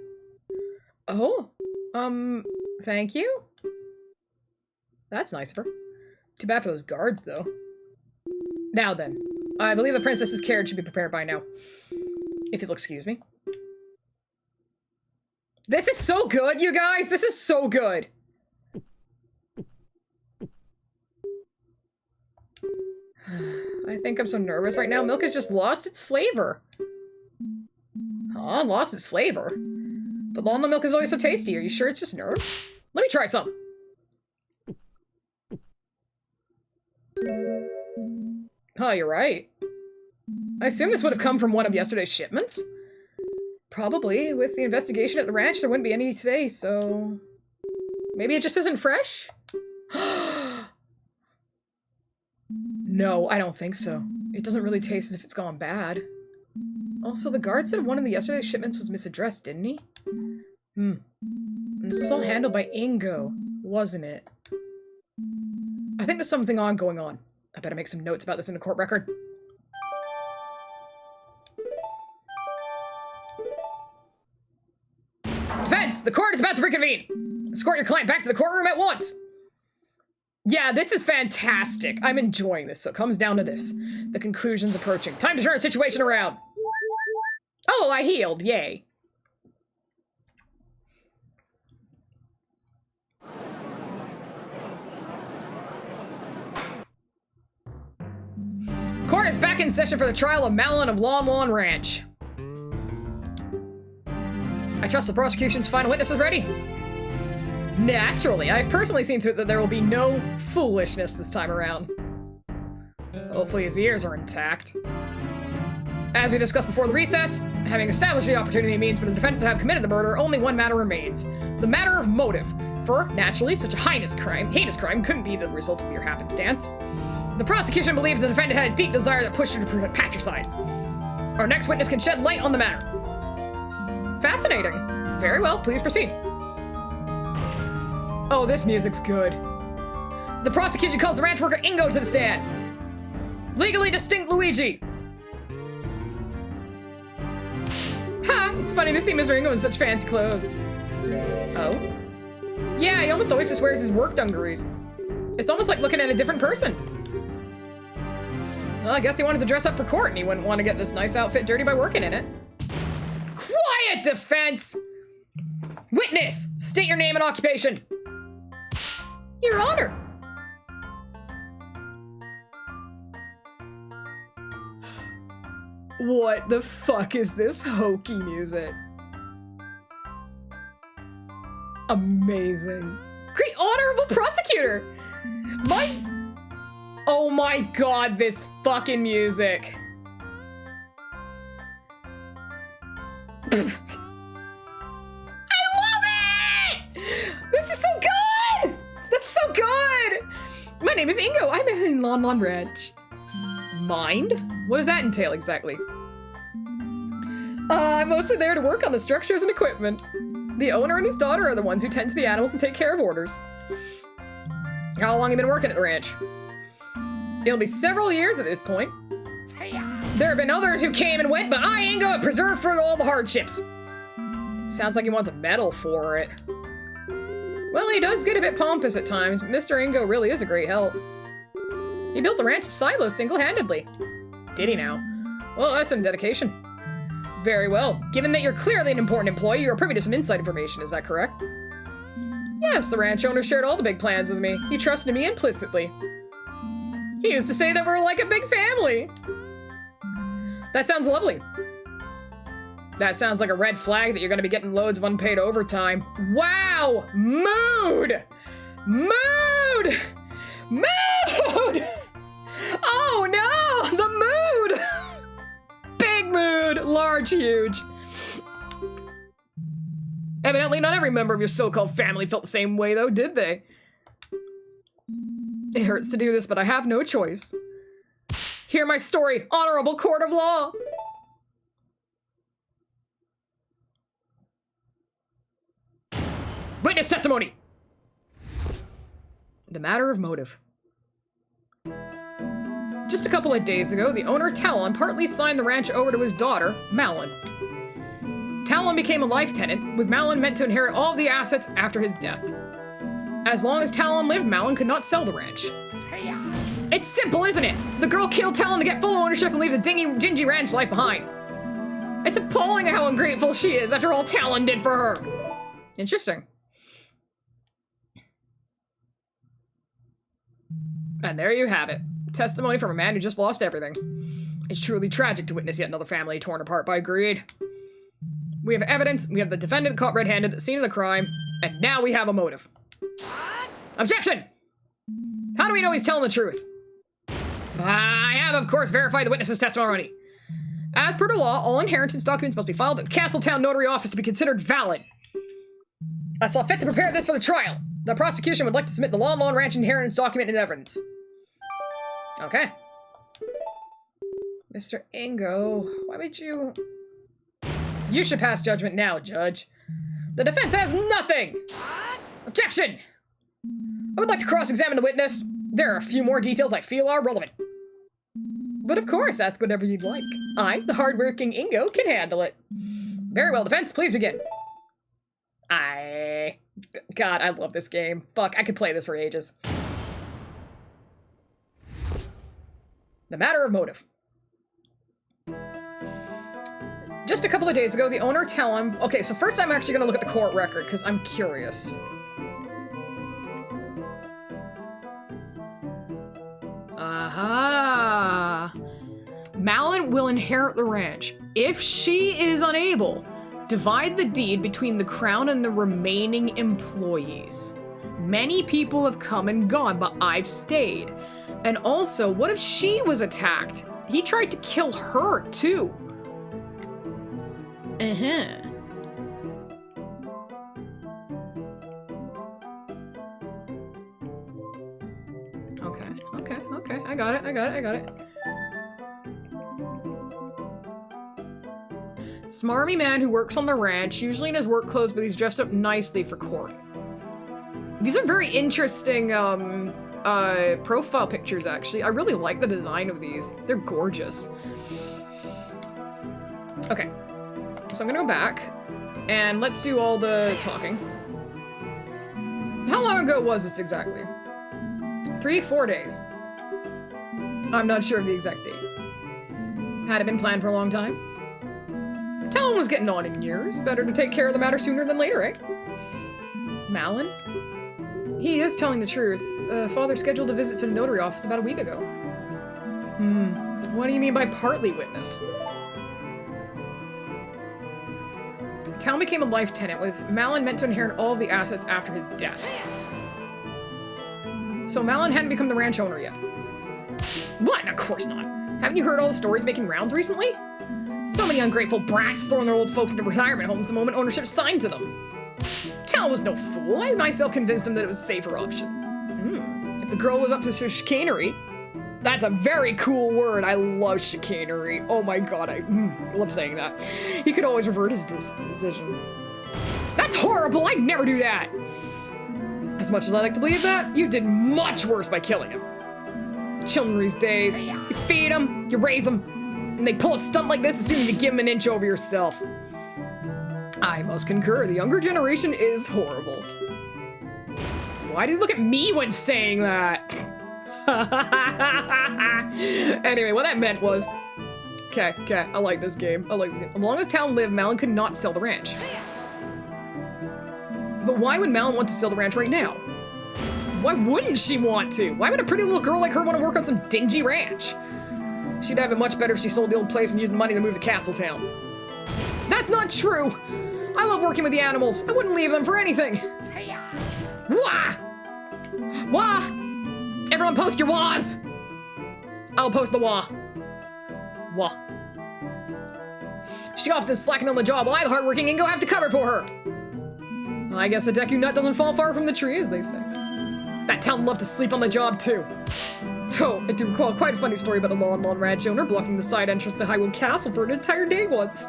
Oh? Thank you? That's nice of her. Too bad for those guards, though. Now then. I believe the princess's carriage should be prepared by now. If you'll excuse me. This is so good, you guys! This is so good! I think I'm so nervous right now. Milk has just lost its flavor. Huh? Lost its flavor? But almond milk is always so tasty. Are you sure it's just nerves? Let me try some. Oh, you're right. I assume this would have come from one of yesterday's shipments? Probably. With the investigation at the ranch, there wouldn't be any today, so... Maybe it just isn't fresh? No, I don't think so. It doesn't really taste as if it's gone bad. Also, the guard said one of the yesterday's shipments was misaddressed, didn't he? And this was all handled by Ingo, wasn't it? I think there's something going on. I better make some notes about this in the court record. Defense, the court is about to reconvene. Escort your client back to the courtroom at once. Yeah, this is fantastic. I'm enjoying this, so it comes down to this. The conclusion's approaching. Time to turn the situation around. Oh, I healed. Yay. Court is back in session for the trial of Malin of Lon Lon Ranch. I trust the prosecution's final witness is ready. Naturally, I've personally seen to it that there will be no foolishness this time around. Hopefully his ears are intact. As we discussed before the recess, having established the opportunity means for the defendant to have committed the murder, only one matter remains. The matter of motive. For, naturally, such a heinous crime couldn't be the result of mere happenstance. The prosecution believes the defendant had a deep desire that pushed her to patricide. Our next witness can shed light on the matter. Fascinating. Very well, please proceed. Oh, this music's good. The prosecution calls the ranch worker Ingo to the stand. Legally distinct Luigi. Ha! It's funny to see Mr. Ingo in such fancy clothes. Oh? Yeah, he almost always just wears his work dungarees. It's almost like looking at a different person. Well, I guess he wanted to dress up for court and he wouldn't want to get this nice outfit dirty by working in it. Quiet, defense! Witness, state your name and occupation. Your Honor. What the fuck is this hokey music? Amazing. Great honorable prosecutor! Oh my god, this fucking music. I love it! This is so good! This is so good! My name is Ingo. I'm in Lon Lon Ranch. Mind? What does that entail exactly? I'm mostly there to work on the structures and equipment. The owner and his daughter are the ones who tend to the animals and take care of orders. How long have you been working at the ranch? It'll be several years at this point. There have been others who came and went, but I, Ingo, have preserved for all the hardships. Sounds like he wants a medal for it. Well, he does get a bit pompous at times, but Mr. Ingo really is a great help. He built the ranch's silos single-handedly. Did he now? Well, that's some dedication. Very well. Given that you're clearly an important employee, you are privy to some inside information, is that correct? Yes, the ranch owner shared all the big plans with me. He trusted me implicitly. He used to say that we're like a big family. That sounds lovely. That sounds like a red flag that you're gonna be getting loads of unpaid overtime. Wow! Mood! Mood! Mood! Oh no! The mood! Big mood! Large, huge. Evidently not every member of your so-called family felt the same way though, did they? It hurts to do this, but I have no choice. Hear my story, honorable court of law! Witness testimony! The matter of motive. Just a couple of days ago, the owner, Talon, partly signed the ranch over to his daughter, Malin. Talon became a life tenant, with Malin meant to inherit all of the assets after his death. As long as Talon lived, Malin could not sell the ranch. It's simple, isn't it? The girl killed Talon to get full ownership and leave the dingy ranch life behind. It's appalling how ungrateful she is after all Talon did for her. Interesting. And there you have it. Testimony from a man who just lost everything. It's truly tragic to witness yet another family torn apart by greed. We have evidence, we have the defendant caught red-handed at the scene of the crime, and now we have a motive. Objection! How do we know he's telling the truth? I have, of course, verified the witness's testimony. As per the law, all inheritance documents must be filed at the Castletown Notary Office to be considered valid. I saw fit to prepare this for the trial. The prosecution would like to submit the Lon Lon Ranch inheritance document in evidence. Okay. Mr. Ingo, why would you... You should pass judgment now, Judge. The defense has nothing! Objection! I would like to cross-examine the witness. There are a few more details I feel are relevant. But of course, ask whatever you'd like. I, the hard-working Ingo, can handle it. Very well, defense, please begin. God, I love this game. Fuck, I could play this for ages. The matter of motive. Just a couple of days ago, the owner tell him... Okay, so first I'm actually gonna look at the court record, because I'm curious. Aha! Malin will inherit the ranch. If she is unable, divide the deed between the crown and the remaining employees. Many people have come and gone, but I've stayed. And also, what if she was attacked? He tried to kill her, too. Okay. I got it. Smarmy man who works on the ranch, usually in his work clothes, but he's dressed up nicely for court. These are very interesting, profile pictures, actually. I really like the design of these. They're gorgeous. Okay. So I'm gonna go back, and let's do all the talking. How long ago was this exactly? 3-4 days. I'm not sure of the exact date. Had it been planned for a long time? Talon was getting on in years. Better to take care of the matter sooner than later, eh? Malin? He is telling the truth. Father scheduled a visit to the notary office about a week ago. What do you mean by partly witness? Talon became a life tenant, with Malin meant to inherit all of the assets after his death. So Malin hadn't become the ranch owner yet. What? Of course not. Haven't you heard all the stories making rounds recently? So many ungrateful brats throwing their old folks into retirement homes the moment ownership signed to them. Talon was no fool. I myself convinced him that it was a safer option. If the girl was up to chicanery, that's a very cool word. I love chicanery. Oh my god, I love saying that. He could always revert his decision. That's horrible. I'd never do that. As much as I like to believe that, you did much worse by killing him. Children these days, you feed them, you raise them, and they pull a stunt like this as soon as you give them an inch over yourself. I must concur, the younger generation is horrible. Why do you look at me when saying that? Anyway, what that meant was... Okay, I like this game. As long as Talon lived, Malin could not sell the ranch. But why would Malin want to sell the ranch right now? Why wouldn't she want to? Why would a pretty little girl like her want to work on some dingy ranch? She'd have it much better if she sold the old place and used the money to move to Castletown. That's not true! I love working with the animals. I wouldn't leave them for anything. Wah! Wah! Everyone post your wahs! I'll post the wah. Wah. She often slacking on the job while I, the hardworking Ingo, have to cover for her. Well, I guess a Deku nut doesn't fall far from the tree, as they say. That town loved to sleep on the job, too. Oh, I do recall quite a funny story about a lawn ranch owner blocking the side entrance to Highwood Castle for an entire day once.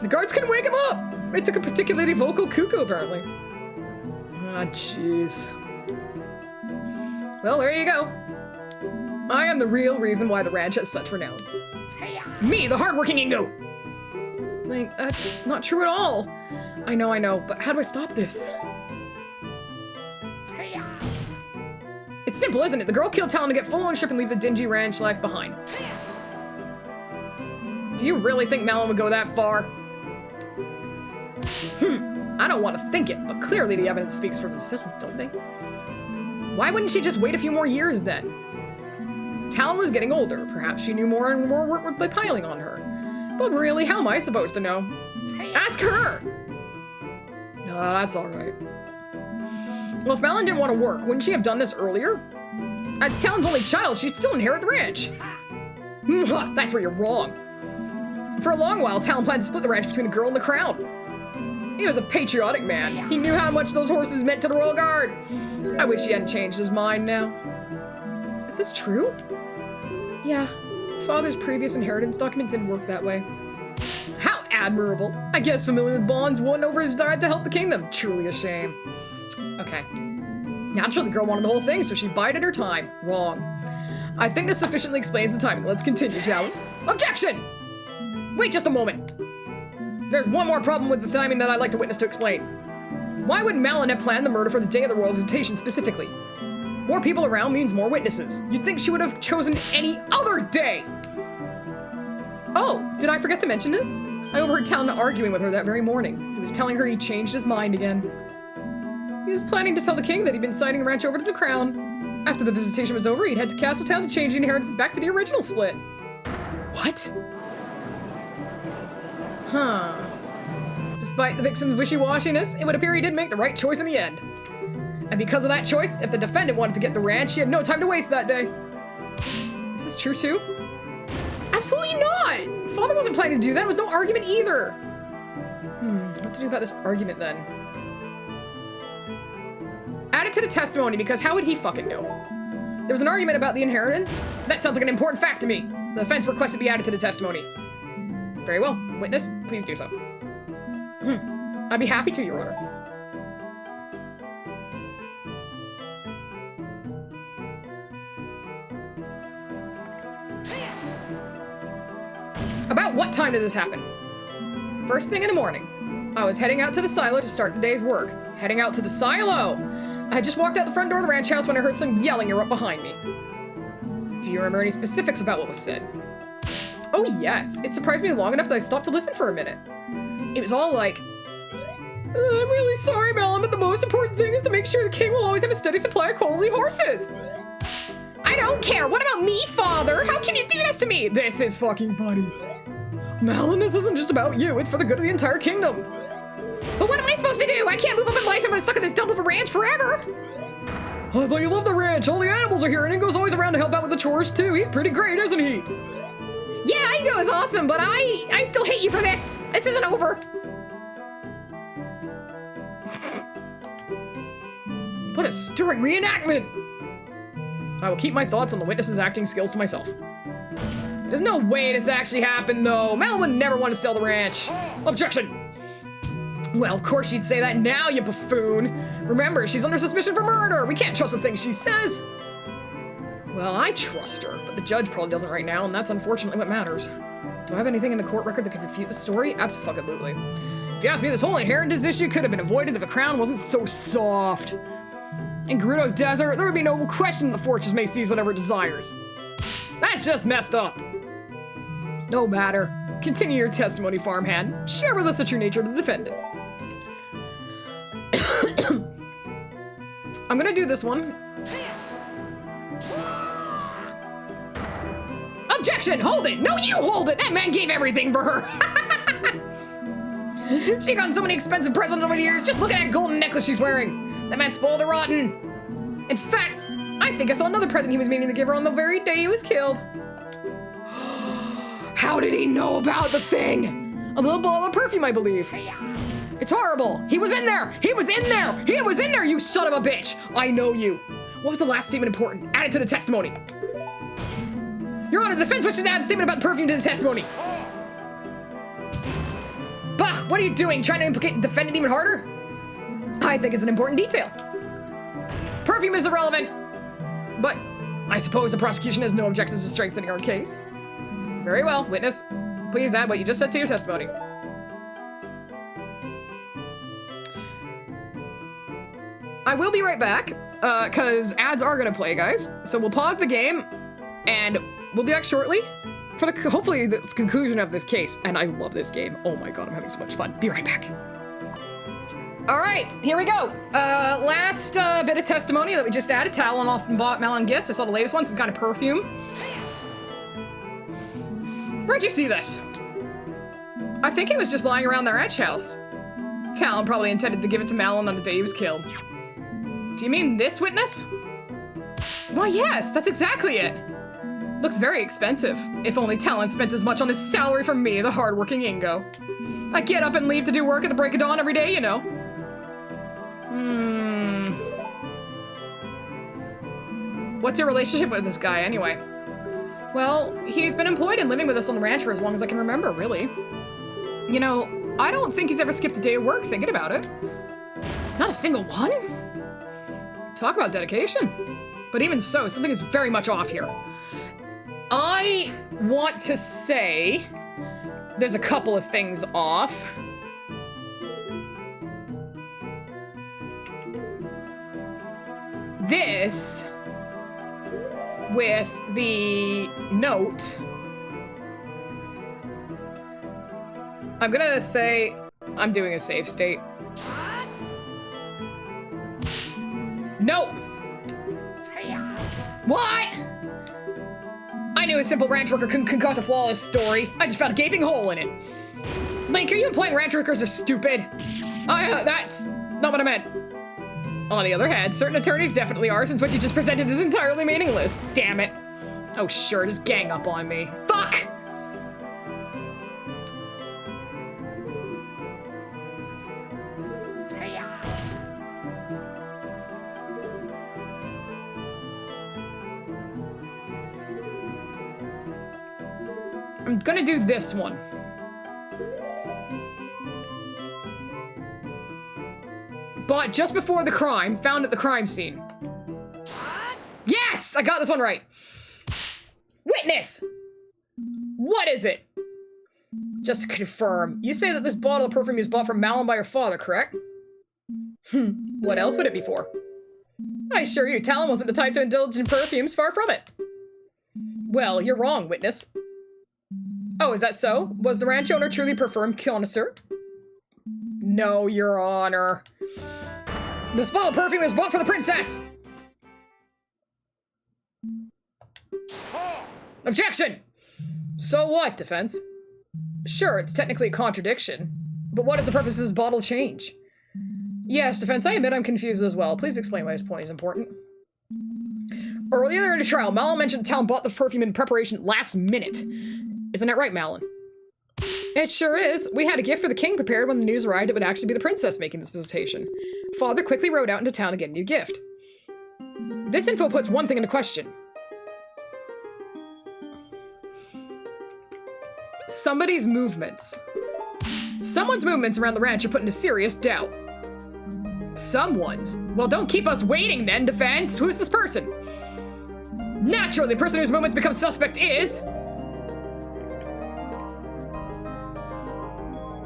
The guards couldn't wake him up. It took a particularly vocal cuckoo, apparently. Ah, jeez. Well, there you go. I am the real reason why the ranch has such renown. Me, the hardworking Ingo! Like, that's not true at all. I know, but how do I stop this? It's simple, isn't it? The girl killed Talon to get full ownership and leave the dingy ranch life behind. Do you really think Malin would go that far? I don't want to think it, but clearly the evidence speaks for themselves, don't they? Why wouldn't she just wait a few more years then? Talon was getting older. Perhaps she knew more and more work would be piling on her. But really, how am I supposed to know? Ask her! That's alright. Well, if Malin didn't want to work, wouldn't she have done this earlier? As Talon's only child, she'd still inherit the ranch. That's where you're wrong. For a long while, Talon planned to split the ranch between the girl and the crown. He was a patriotic man. He knew how much those horses meant to the Royal Guard. I wish he hadn't changed his mind now. Is this true? Yeah. Father's previous inheritance document didn't work that way. How admirable. I guess familiar with bonds won over his desire to help the kingdom. Truly a shame. Okay. Naturally, the girl wanted the whole thing, so she bided her time. Wrong. I think this sufficiently explains the timing. Let's continue, shall we? Objection! Wait just a moment. There's one more problem with the timing that I'd like the witness to explain. Why would Malin have planned the murder for the day of the royal visitation specifically? More people around means more witnesses. You'd think she would have chosen any other day! Oh, did I forget to mention this? I overheard Talon arguing with her that very morning. He was telling her he changed his mind again. He was planning to tell the king that he'd been signing the ranch over to the crown. After the visitation was over, he'd head to Castletown to change the inheritance back to the original split. What? Huh. Despite the victim's wishy-washiness, it would appear he did make the right choice in the end. And because of that choice, if the defendant wanted to get the ranch, she had no time to waste that day. Is this true too? Absolutely not! Father wasn't planning to do that. There was no argument either. What to do about this argument then? Add it to the testimony, because how would he fucking know? There was an argument about the inheritance. That sounds like an important fact to me. The offense requests to be added to the testimony. Very well. Witness, please do so. I'd be happy to, Your Honor. About what time did this happen? First thing in the morning. I was heading out to the silo to start the day's work. Heading out to the silo! I had just walked out the front door of the ranch house when I heard some yelling up behind me. Do you remember any specifics about what was said? Oh yes, it surprised me long enough that I stopped to listen for a minute. It was all like, I'm really sorry, Malin, but the most important thing is to make sure the king will always have a steady supply of quality horses. I don't care. What about me, father? How can you do this to me? This is fucking funny. Malin, this isn't just about you. It's for the good of the entire kingdom. But what am I supposed to do? I can't move up in life if I'm stuck in this dump of a ranch forever. I thought you loved the ranch. All the animals are here, and Ingo's always around to help out with the chores, too. He's pretty great, isn't he? Yeah, Ingo is awesome, but I still hate you for this. This isn't over. What a stirring reenactment! I will keep my thoughts on the witness's acting skills to myself. There's no way this actually happened, though. Malin would never want to sell the ranch. Objection! Well, of course she'd say that now, you buffoon. Remember, she's under suspicion for murder. We can't trust the things she says. Well, I trust her, but the judge probably doesn't right now, and that's unfortunately what matters. Do I have anything in the court record that can refute the story? Abso-fucking-lutely. If you ask me, this whole inheritance issue could have been avoided if the crown wasn't so soft. In Gerudo Desert, there would be no question the fortress may seize whatever it desires. That's just messed up. No matter. Continue your testimony, farmhand. Share with us the true nature of the defendant. I'm gonna do this one. Objection! Hold it! No, you hold it! That man gave everything for her! She got so many expensive presents over the years. Just look at that golden necklace she's wearing. That man spoiled her rotten. In fact, I think I saw another present he was meaning to give her on the very day he was killed. How did he know about the thing? A little bottle of perfume, I believe. It's horrible. He was in there. He was in there. He was in there, you son of a bitch. I know you. What was the last statement important? Add it to the testimony. Your Honor, the defense wishes to add a statement about the perfume to the testimony. Bah, what are you doing? Trying to implicate the defendant even harder? I think it's an important detail. Perfume is irrelevant. But I suppose the prosecution has no objections to strengthening our case. Very well, witness. Please add what you just said to your testimony. I will be right back, because ads are gonna play, guys. So we'll pause the game, and we'll be back shortly for the hopefully the conclusion of this case. And I love this game. Oh my god, I'm having so much fun. Be right back. All right, here we go. Last bit of testimony that we just added. Talon often bought Malin gifts. I saw the latest one, some kind of perfume. Where'd you see this? I think it was just lying around their ranch house. Talon probably intended to give it to Malin on the day he was killed. Do you mean this witness? Why, yes, that's exactly it. Looks very expensive. If only Talon spent as much on his salary for me, the hardworking Ingo. I get up and leave to do work at the break of dawn every day, you know. What's your relationship with this guy, anyway? Well, he's been employed and living with us on the ranch for as long as I can remember, really. You know, I don't think he's ever skipped a day of work thinking about it. Not a single one? Talk about dedication. But even so, something is very much off here. I want to say there's a couple of things off. this with the note. I'm gonna say I'm doing a save state. Nope. What? I knew a simple ranch worker couldn't concoct a flawless story. I just found a gaping hole in it. Link, are you implying ranch workers are stupid? That's not what I meant. On the other hand, certain attorneys definitely are, since what you just presented is entirely meaningless. Damn it. Oh sure, just gang up on me. Fuck! I'm gonna do this one. But just before the crime, found at the crime scene. Yes! I got this one right. Witness! What is it? Just to confirm, you say that this bottle of perfume was bought from Malin by your father, correct? What else would it be for? I assure you, Talon wasn't the type to indulge in perfumes, far from it. Well, you're wrong, witness. Oh, is that so? Was the ranch owner truly perfume connoisseur? No, your honor. This bottle of perfume is bought for the princess! Objection! So what, defense? Sure, it's technically a contradiction, but what is the purpose of this bottle change? Yes, defense, I admit I'm confused as well. Please explain why this point is important. Earlier in the trial, Malin mentioned the town bought the perfume in preparation last minute. Isn't that right, Malin? It sure is. We had a gift for the king prepared when the news arrived it would actually be the princess making this visitation. Father quickly rode out into town to get a new gift. This info puts one thing into question. Somebody's movements. Someone's movements around the ranch are put into serious doubt. Someone's? Well, don't keep us waiting then, defense. Who's this person? Naturally, the person whose movements become suspect is...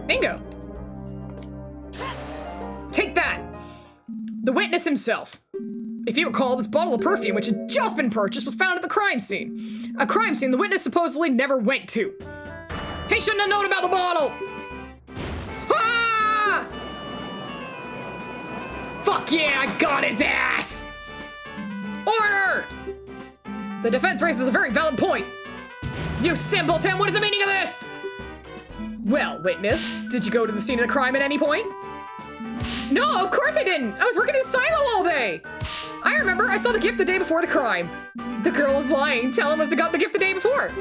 Bingo. Take that. The witness himself. If you recall, this bottle of perfume, which had just been purchased, was found at the crime scene. A crime scene the witness supposedly never went to. He shouldn't have known about the bottle! Ah! Fuck yeah, I got his ass! Order! The defense raises a very valid point. You simpleton, what is the meaning of this? Well, witness, did you go to the scene of the crime at any point? No, of course I didn't. I was working in silo all day. I remember I saw the gift the day before the crime. The girl was lying. Talon must have got the gift the day before.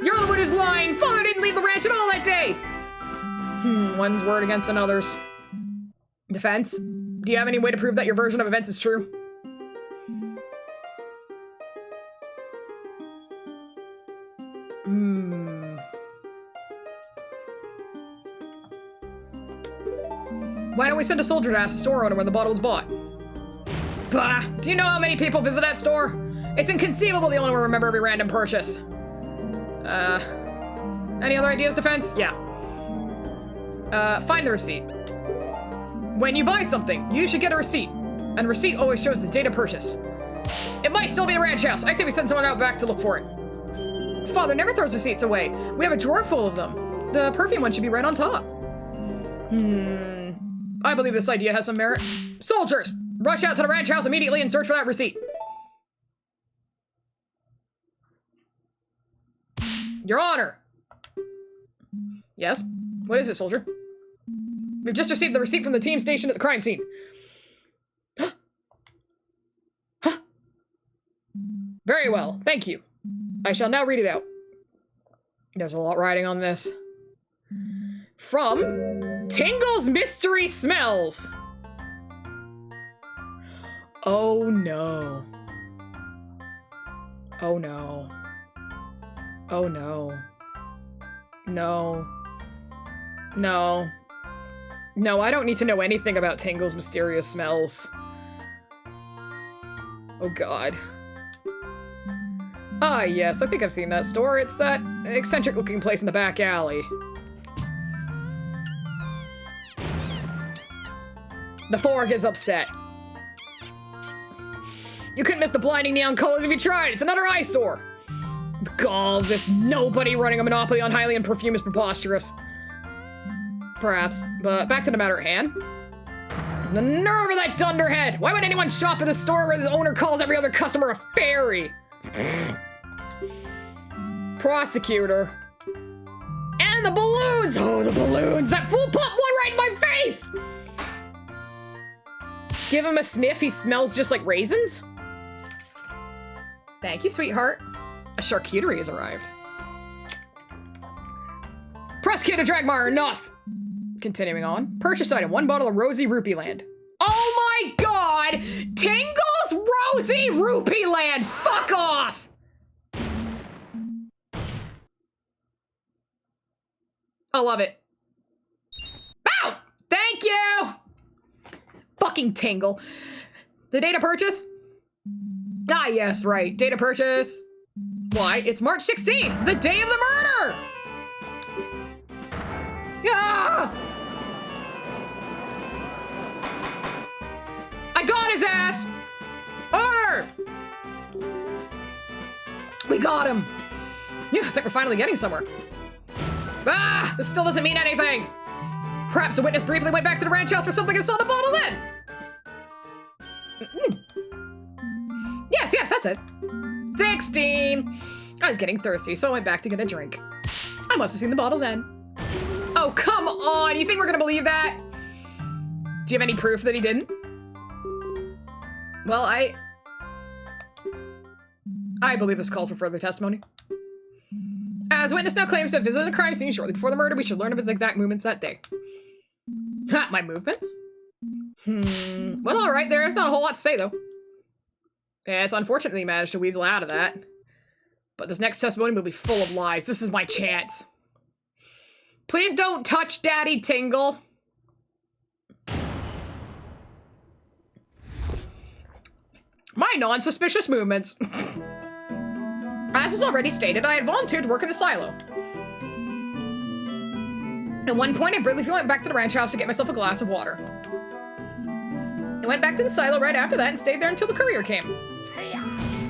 You're the one who's lying. Father didn't leave the ranch at all that day. One's word against another's. Defense, do you have any way to prove that your version of events is true? Why don't we send a soldier to ask the store owner when the bottle was bought? Bah! Do you know how many people visit that store? It's inconceivable the owner will remember every random purchase. Any other ideas, defense? Yeah. Find the receipt. When you buy something, you should get a receipt. And a receipt always shows the date of purchase. It might still be the ranch house. I say we send someone out back to look for it. Father never throws receipts away. We have a drawer full of them. The perfume one should be right on top. I believe this idea has some merit. Soldiers, rush out to the ranch house immediately and search for that receipt. Your Honor. Yes? What is it, soldier? We've just received the receipt from the team stationed at the crime scene. Huh? Very well, thank you. I shall now read it out. There's a lot writing on this. From Tingle's Mystery Smells. Oh no. Oh no. Oh no. No. No. No, I don't need to know anything about Tingle's mysterious smells. Oh god. Ah yes, I think I've seen that store. It's that eccentric looking place in the back alley. The Fork is upset. You couldn't miss the blinding neon colors if you tried. It's another eyesore. The gall of this nobody running a monopoly on Hylian perfume is preposterous. Perhaps, but back to the matter at hand. The nerve of that dunderhead! Why would anyone shop at a store where the owner calls every other customer a fairy? Prosecutor. And the balloons! Oh, the balloons! That fool put one right in my face! Give him a sniff, he smells just like raisins? Thank you, sweetheart. A charcuterie has arrived. Prosecutor Dragmar, enough! Continuing on. Purchase item, 1 bottle of Rosy Rupee Land. Oh my god! Tingle's Rosy Rupee Land! Fuck off! I love it. Ow! Thank you! Fucking Tingle. The date of purchase? Ah, yes, right. Date of purchase. Why? It's March 16th, the day of the murder! Ah! I got his ass! Order! We got him! Yeah, I think we're finally getting somewhere. Ah! This still doesn't mean anything! Perhaps the witness briefly went back to the ranch house for something and saw the bottle then! Yes, that's it. 16! I was getting thirsty, so I went back to get a drink. I must have seen the bottle then. Oh, come on! You think we're gonna believe that? Do you have any proof that he didn't? Well, I believe this calls for further testimony. As witness now claims to have visited the crime scene shortly before the murder, we should learn of his exact movements that day. Ha, my movements? Well, alright, there's not a whole lot to say, though. Yeah, it's unfortunate that he managed to weasel out of that. But this next testimony will be full of lies. This is my chance. Please don't touch Daddy Tingle. My non-suspicious movements. As was already stated, I had volunteered to work in the silo. At one point, I briefly went back to the ranch house to get myself a glass of water. I went back to the silo right after that and stayed there until the courier came.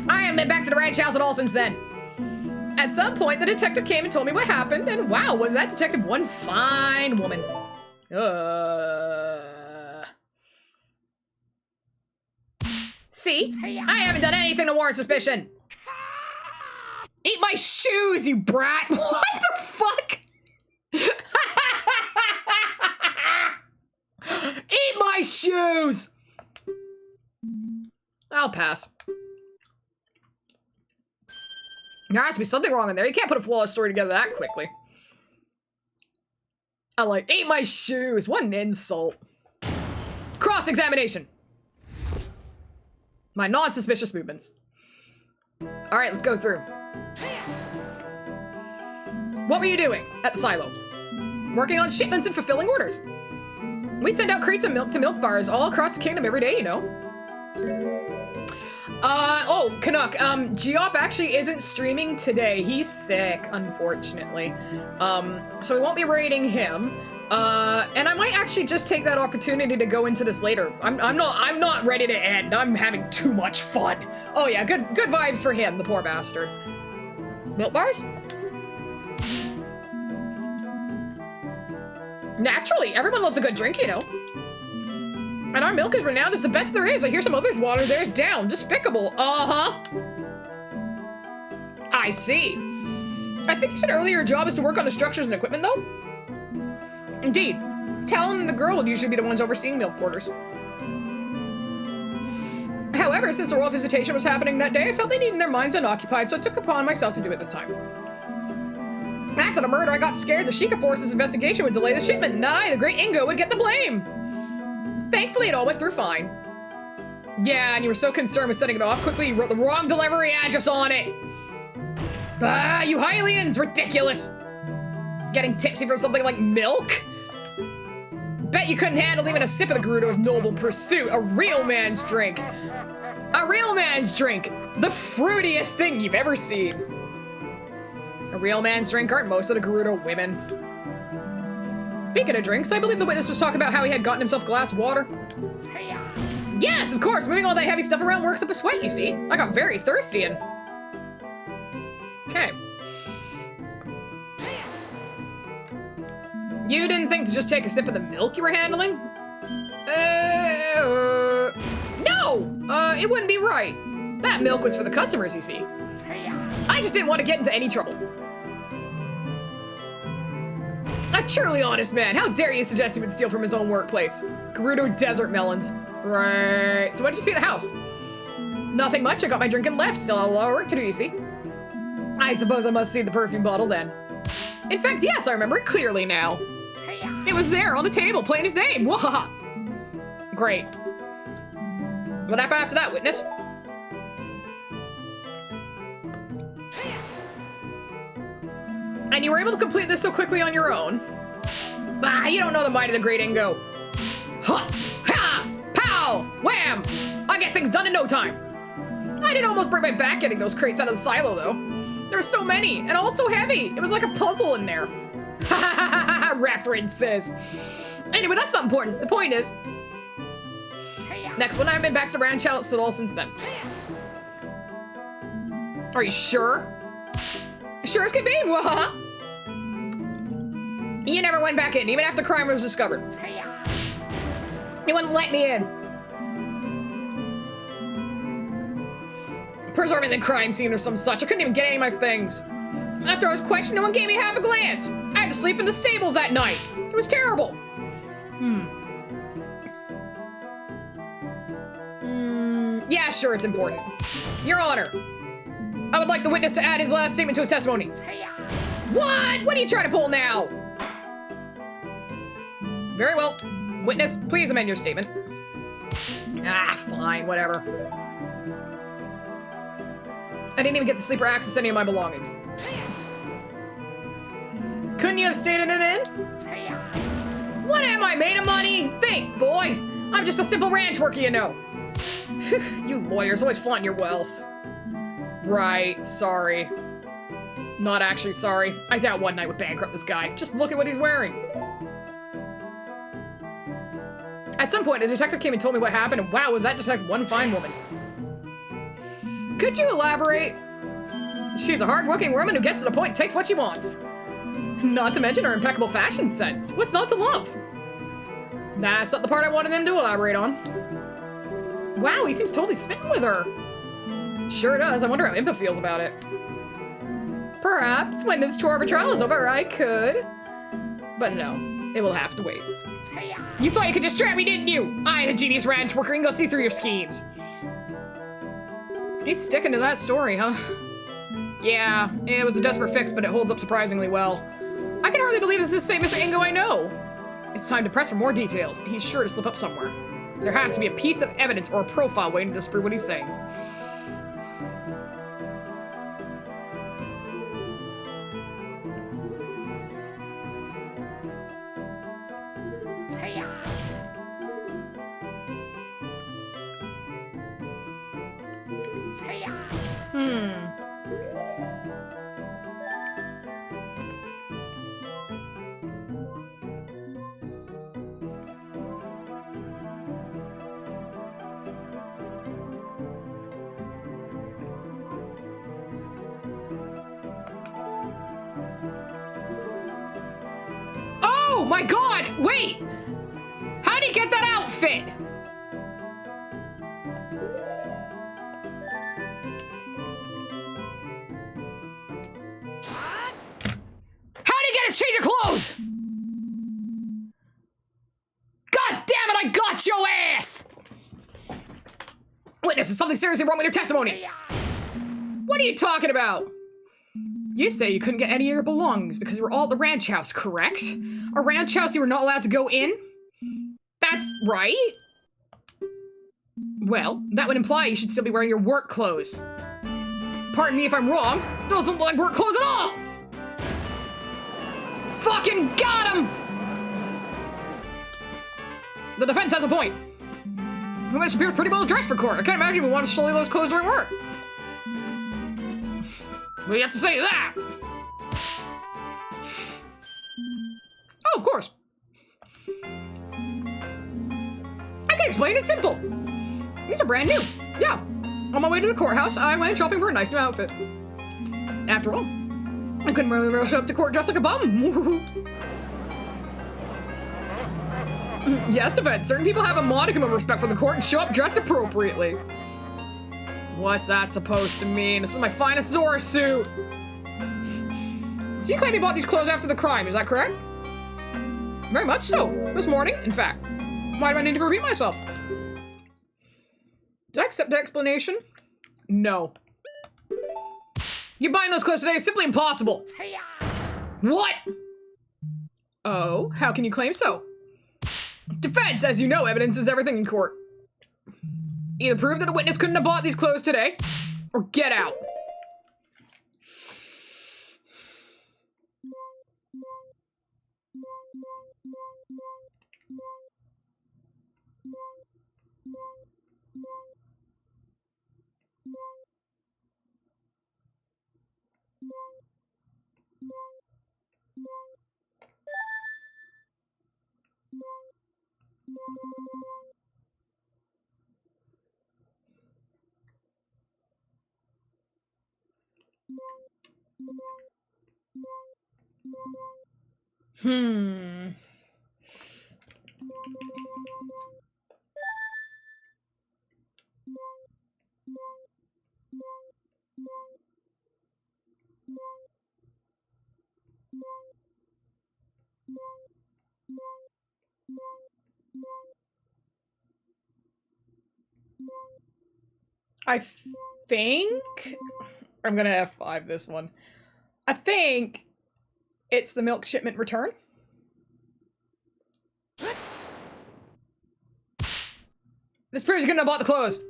I haven't been back to the ranch house at all since then. At some point, the detective came and told me what happened, and wow, was that detective one fine woman. See? I haven't done anything to warrant suspicion. Eat my shoes, you brat! What the fuck? Eat my shoes! I'll pass. There has to be something wrong in there. You can't put a flawless story together that quickly. I like, eat my shoes. What an insult. Cross-examination. My non-suspicious movements. All right, let's go through. What were you doing at the silo? Working on shipments and fulfilling orders. We send out crates of milk to milk bars all across the kingdom every day, you know. Oh, Canuck, Geop actually isn't streaming today. He's sick, unfortunately. So we won't be raiding him. And I might actually just take that opportunity to go into this later. I'm not ready to end. I'm having too much fun. Oh yeah, good vibes for him, the poor bastard. Milk bars? Naturally, everyone loves a good drink, you know. And our milk is renowned as the best there is. I hear some others water theirs down. Despicable. Uh-huh. I see. I think you said earlier your job is to work on the structures and equipment, though? Indeed. Talon and the girl would usually be the ones overseeing milk quarters. However, since the royal visitation was happening that day, I felt they needed their minds unoccupied, so I took upon myself to do it this time. After the murder, I got scared the Sheikah Force's investigation would delay the shipment, and I, the great Ingo, would get the blame. Thankfully, it all went through fine. Yeah, and you were so concerned with setting it off quickly, you wrote the wrong delivery address on it. Ah, you Hylians, ridiculous. Getting tipsy from something like milk? Bet you couldn't handle even a sip of the Gerudo's noble pursuit, a real man's drink. A real man's drink, the fruitiest thing you've ever seen. A real man's drink aren't most of the Gerudo women. Speaking of drinks, I believe the witness was talking about how he had gotten himself a glass of water. Yes, of course. Moving all that heavy stuff around works up a sweat, you see. I got very thirsty and... Okay. You didn't think to just take a sip of the milk you were handling? No! It wouldn't be right. That milk was for the customers, you see. I just didn't want to get into any trouble. A truly honest man. How dare you suggest he would steal from his own workplace? Gerudo desert melons. Right. So what did you see at the house? Nothing much. I got my drink and left. Still a lot of work to do, you see. I suppose I must see the perfume bottle then. In fact, yes, I remember it clearly now. It was there on the table, plain as day. Wahaha. Great. What happened after that, witness? And you were able to complete this so quickly on your own? Ah, you don't know the might of the great Ingo. Ha! Ha! Pow! Wham! I get things done in no time. I did almost break my back getting those crates out of the silo, though. There were so many, and all so heavy. It was like a puzzle in there. Ha ha ha ha! References. Anyway, that's not important. The point is, next one I've been back to the ranch house at all since then. Are you sure? Sure as can be. Wahaha. You never went back in, even after crime was discovered. You wouldn't let me in. Preserving the crime scene or some such. I couldn't even get any of my things. After I was questioned, no one gave me half a glance. I had to sleep in the stables that night. It was terrible. Yeah, sure, it's important. Your Honor, I would like the witness to add his last statement to his testimony. What? What are you trying to pull now? Very well. Witness, please amend your statement. Ah, fine, whatever. I didn't even get to sleep or access any of my belongings. Couldn't you have stayed in an inn? What am I, made of money? Think, boy. I'm just a simple ranch worker, you know. You lawyers always flaunt your wealth. Right, sorry. Not actually sorry. I doubt one night would bankrupt this guy. Just look at what he's wearing. At some point, a detective came and told me what happened, and wow, was that detective one fine woman. Could you elaborate? She's a hard-working woman who gets to the point and takes what she wants. Not to mention her impeccable fashion sense. What's not to love? That's not the part I wanted them to elaborate on. Wow, he seems totally smitten with her. Sure does. I wonder how Impa feels about it. Perhaps when this tour of a trial is over, I could. But no, it will have to wait. You thought you could distract me, didn't you? I, the genius ranch worker, can go see through your schemes. He's sticking to that story, huh? Yeah, it was a desperate fix, but it holds up surprisingly well. I can hardly believe this is the same Mr. Ingo I know. It's time to press for more details. He's sure to slip up somewhere. There has to be a piece of evidence or a profile waiting to disprove what he's saying. Oh my god! Wait! How'd he get that outfit? How'd he get his change of clothes? God damn it, I got your ass! Witness, is something seriously wrong with your testimony? What are you talking about? You say you couldn't get any of your belongings because you were all at the ranch house, correct? A ranch house you were not allowed to go in? That's right. Well, that would imply you should still be wearing your work clothes. Pardon me if I'm wrong, those don't look like work clothes at all! Fucking got him! The defense has a point. Mr. Pierce pretty well dressed for court. I can't imagine we want to sully those clothes during work. What do you have to say to that? Oh, of course. I can explain it simple. These are brand new. Yeah. On my way to the courthouse, I went shopping for a nice new outfit. After all, I couldn't really show up to court dressed like a bum. Yes, defense. Certain people have a modicum of respect for the court and show up dressed appropriately. What's that supposed to mean? This is my finest Zora suit. So you claim you bought these clothes after the crime, is that correct? Very much so. This morning, in fact. Why do I need to repeat myself? Do I accept the explanation? No. You buying those clothes today is simply impossible. What? Oh, how can you claim so? Defense, as you know, evidence is everything in court. Either prove that a witness couldn't have bought these clothes today, or get out. I think I'm gonna F5 this one. I think it's the milk shipment return. This proves you couldn't have bought the clothes.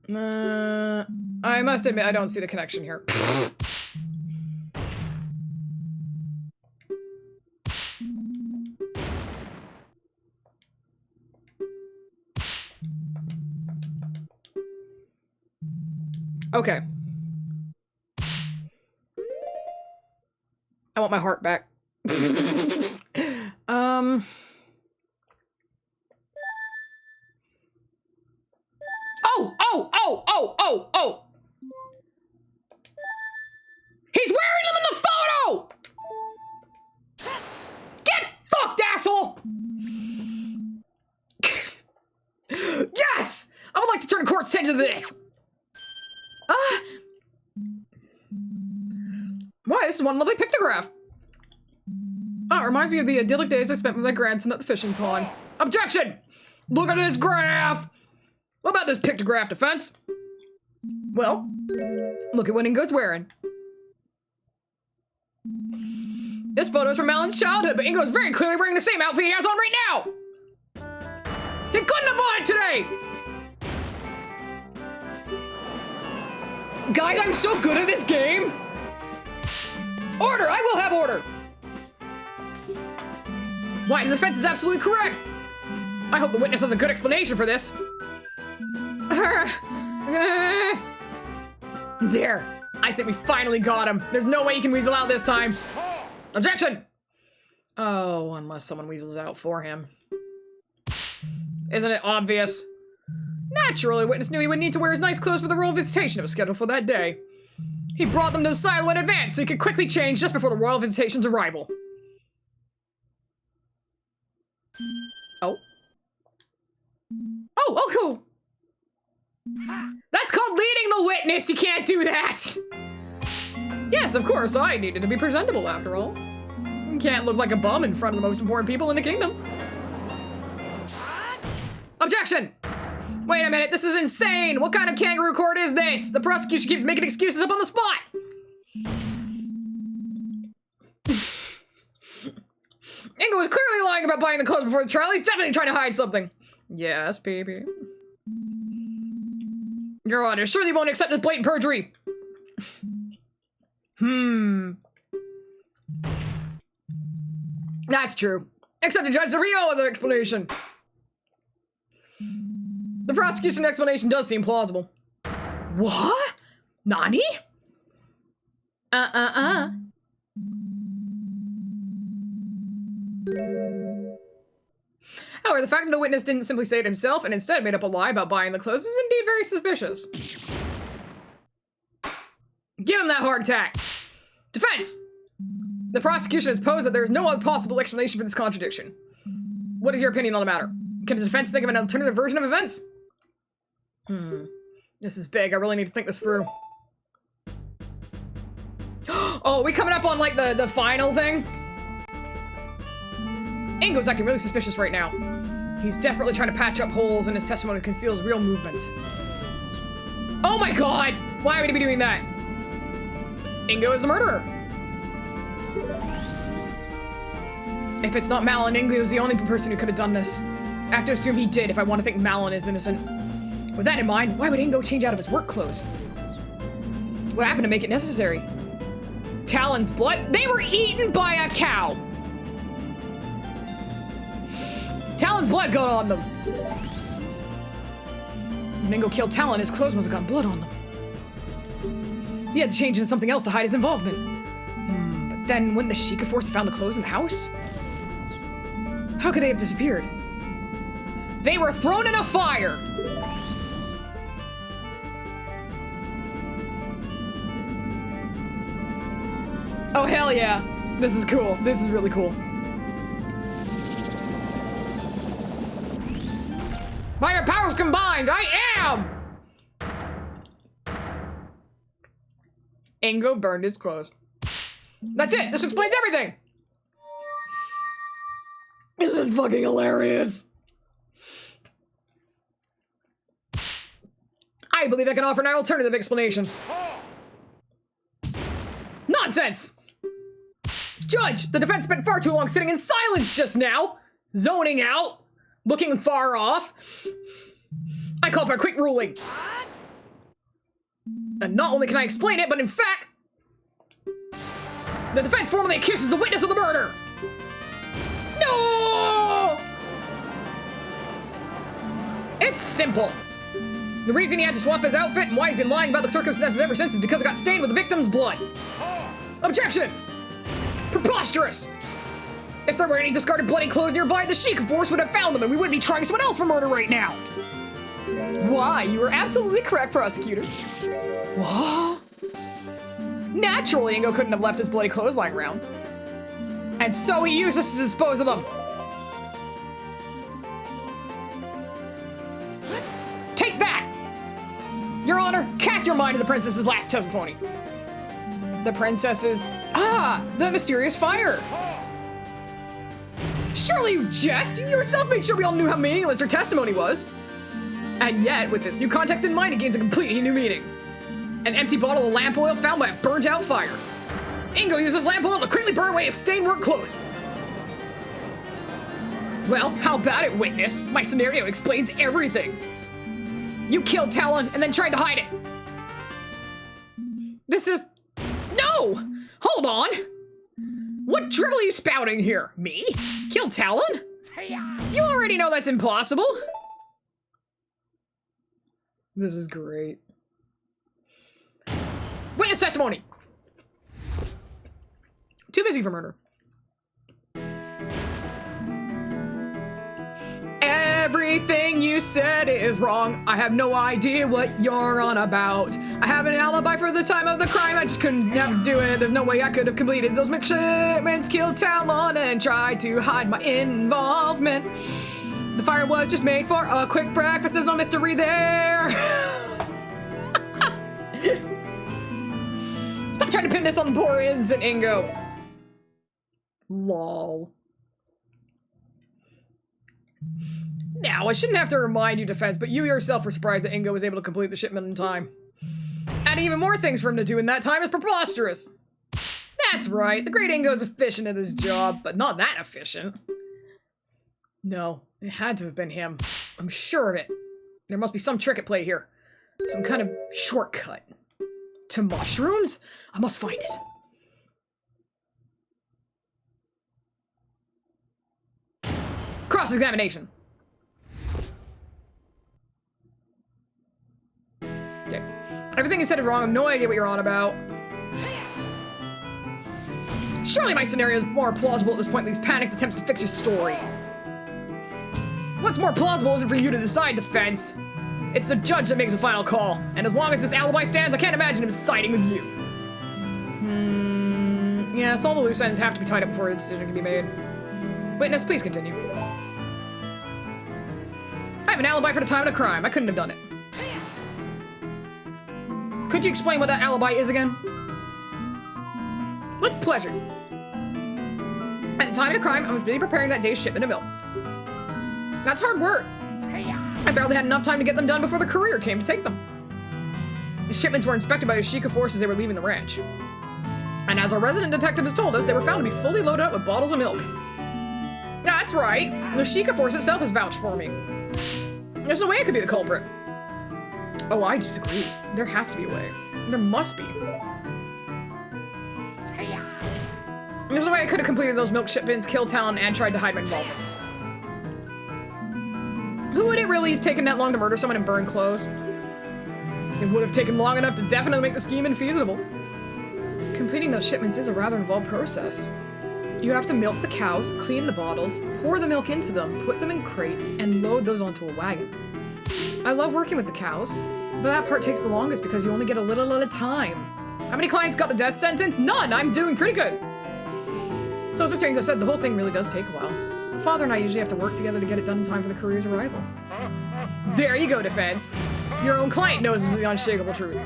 I must admit I don't see the connection here. Okay. I want my heart back. Oh! He's wearing them in the photo! Get fucked, asshole! Yes! I would like to turn the court's attention to this. Why, this is one lovely pictograph. Oh, it reminds me of the idyllic days I spent with my grandson at the fishing pond. Objection! Look at this graph! What about this pictograph, defense? Well, look at what Ingo's wearing. This photo is from Alan's childhood, but Ingo's very clearly wearing the same outfit he has on right now! He couldn't have bought it today! Guys, I'm so good at this game! Order! I will have order! Why, the defense is absolutely correct! I hope the witness has a good explanation for this. There. I think we finally got him. There's no way he can weasel out this time. Objection! Oh, unless someone weasels out for him. Isn't it obvious? Naturally, the witness knew he would need to wear his nice clothes for the royal visitation that was scheduled for that day. He brought them to the silo in advance so he could quickly change just before the royal visitation's arrival. Oh. Oh, cool. That's called leading the witness! You can't do that! Yes, of course, I needed to be presentable after all. You can't look like a bum in front of the most important people in the kingdom. Objection! Wait a minute, this is insane! What kind of kangaroo court is this? The prosecution keeps making excuses up on the spot! Ingo was clearly lying about buying the clothes before the trial. He's definitely trying to hide something. Yes, baby. Your Honor, surely you won't accept this blatant perjury. That's true. Except to Judge the real other explanation. The prosecution explanation does seem plausible. What? Nani? However, However, the fact that the witness didn't simply say it himself and instead made up a lie about buying the clothes is indeed very suspicious. Give him that heart attack. Defense! The prosecution has posed that there is no other possible explanation for this contradiction. What is your opinion on the matter? Can the defense think of an alternative version of events? This is big. I really need to think this through. Oh, we coming up on, like, the final thing? Ingo's acting really suspicious right now. He's desperately trying to patch up holes in his testimony to conceal his real movements. Oh my god! Why would he be doing that? Ingo is the murderer. If it's not Malin, Ingo is the only person who could have done this. I have to assume he did if I want to think Malin is innocent. With that in mind, why would Ingo change out of his work clothes? What happened to make it necessary? Talon's blood? They were eaten by a cow! Talon's blood got on them. When Ingo killed Talon, his clothes must have gotten blood on them. He had to change into something else to hide his involvement. But then, wouldn't the Sheikah Force have found the clothes in the house? How could they have disappeared? They were thrown in a fire! Oh, hell yeah. This is cool. This is really cool. By your powers combined, I am! Ingo burned his clothes. That's it! This explains everything! This is fucking hilarious. I believe I can offer an alternative explanation. Nonsense! Judge, the defense spent far too long sitting in silence just now, zoning out, looking far off. I call for a quick ruling. And not only can I explain it, but in fact, the defense formally accuses the witness of the murder. No! It's simple. The reason he had to swap his outfit and why he's been lying about the circumstances ever since is because it got stained with the victim's blood. Objection! Preposterous! If there were any discarded bloody clothes nearby, the Sheikah Force would have found them and we wouldn't be trying someone else for murder right now! Why? You are absolutely correct, prosecutor. What? Naturally, Ingo couldn't have left his bloody clothes lying around. And so he used us to dispose of them. Take that! Your Honor, cast your mind to the princess's last testimony. The princess's... the mysterious fire. Surely you jest! You yourself made sure we all knew how meaningless her testimony was. And yet, with this new context in mind, it gains a completely new meaning. An empty bottle of lamp oil found by a burnt-out fire. Ingo uses lamp oil to quickly burn away his stained work clothes. Well, how about it, witness? My scenario explains everything. You killed Talon and then tried to hide it. This is... No! Hold on! What drivel are you spouting here? Me? Kill Talon? You already know that's impossible. This is great. Witness testimony! Too busy for murder. Everything you said is wrong. I have no idea what you're on about. I have an alibi for the time of the crime. I just couldn't do it. There's no way I could have completed those shipments, killed Talon, and tried to hide my involvement. The fire was just made for a quick breakfast. There's no mystery there. Stop trying to pin this on the poor innocent Ingo. Lol. Now, I shouldn't have to remind you, defense, but you yourself were surprised that Ingo was able to complete the shipment in time. Adding even more things for him to do in that time is preposterous. That's right, the great Ingo's efficient at his job, but not that efficient. No, it had to have been him. I'm sure of it. There must be some trick at play here. Some kind of shortcut. To mushrooms? I must find it. Cross-examination. Okay. Everything you said is wrong. I have no idea what you're on about. Surely my scenario is more plausible at this point than these panicked attempts to fix your story. What's more plausible isn't for you to decide, defense. It's the judge that makes the final call, and as long as this alibi stands, I can't imagine him siding with you. Yes, all the loose ends have to be tied up before a decision can be made. Witness, please continue. I have an alibi for the time of the crime. I couldn't have done it. Could you explain what that alibi is again? With pleasure. At the time of the crime, I was busy preparing that day's shipment of milk. That's hard work. I barely had enough time to get them done before the courier came to take them. The shipments were inspected by the Sheikah force as they were leaving the ranch. And as our resident detective has told us, they were found to be fully loaded up with bottles of milk. That's right. The Sheikah force itself has vouched for me. There's no way I could be the culprit. Oh, I disagree. There has to be a way. There must be. There's no way I could have completed those milk shipments, killed Talon, and tried to hide my involvement. Who would it really have taken that long to murder someone and burn clothes? It would have taken long enough to definitely make the scheme infeasible. Completing those shipments is a rather involved process. You have to milk the cows, clean the bottles, pour the milk into them, put them in crates, and load those onto a wagon. I love working with the cows, but that part takes the longest because you only get a little at a time. How many clients got the death sentence? None! I'm doing pretty good! So as Mr. Ingo said, the whole thing really does take a while. Father and I usually have to work together to get it done in time for the courier's arrival. There you go, defense. Your own client knows this is the unshakable truth.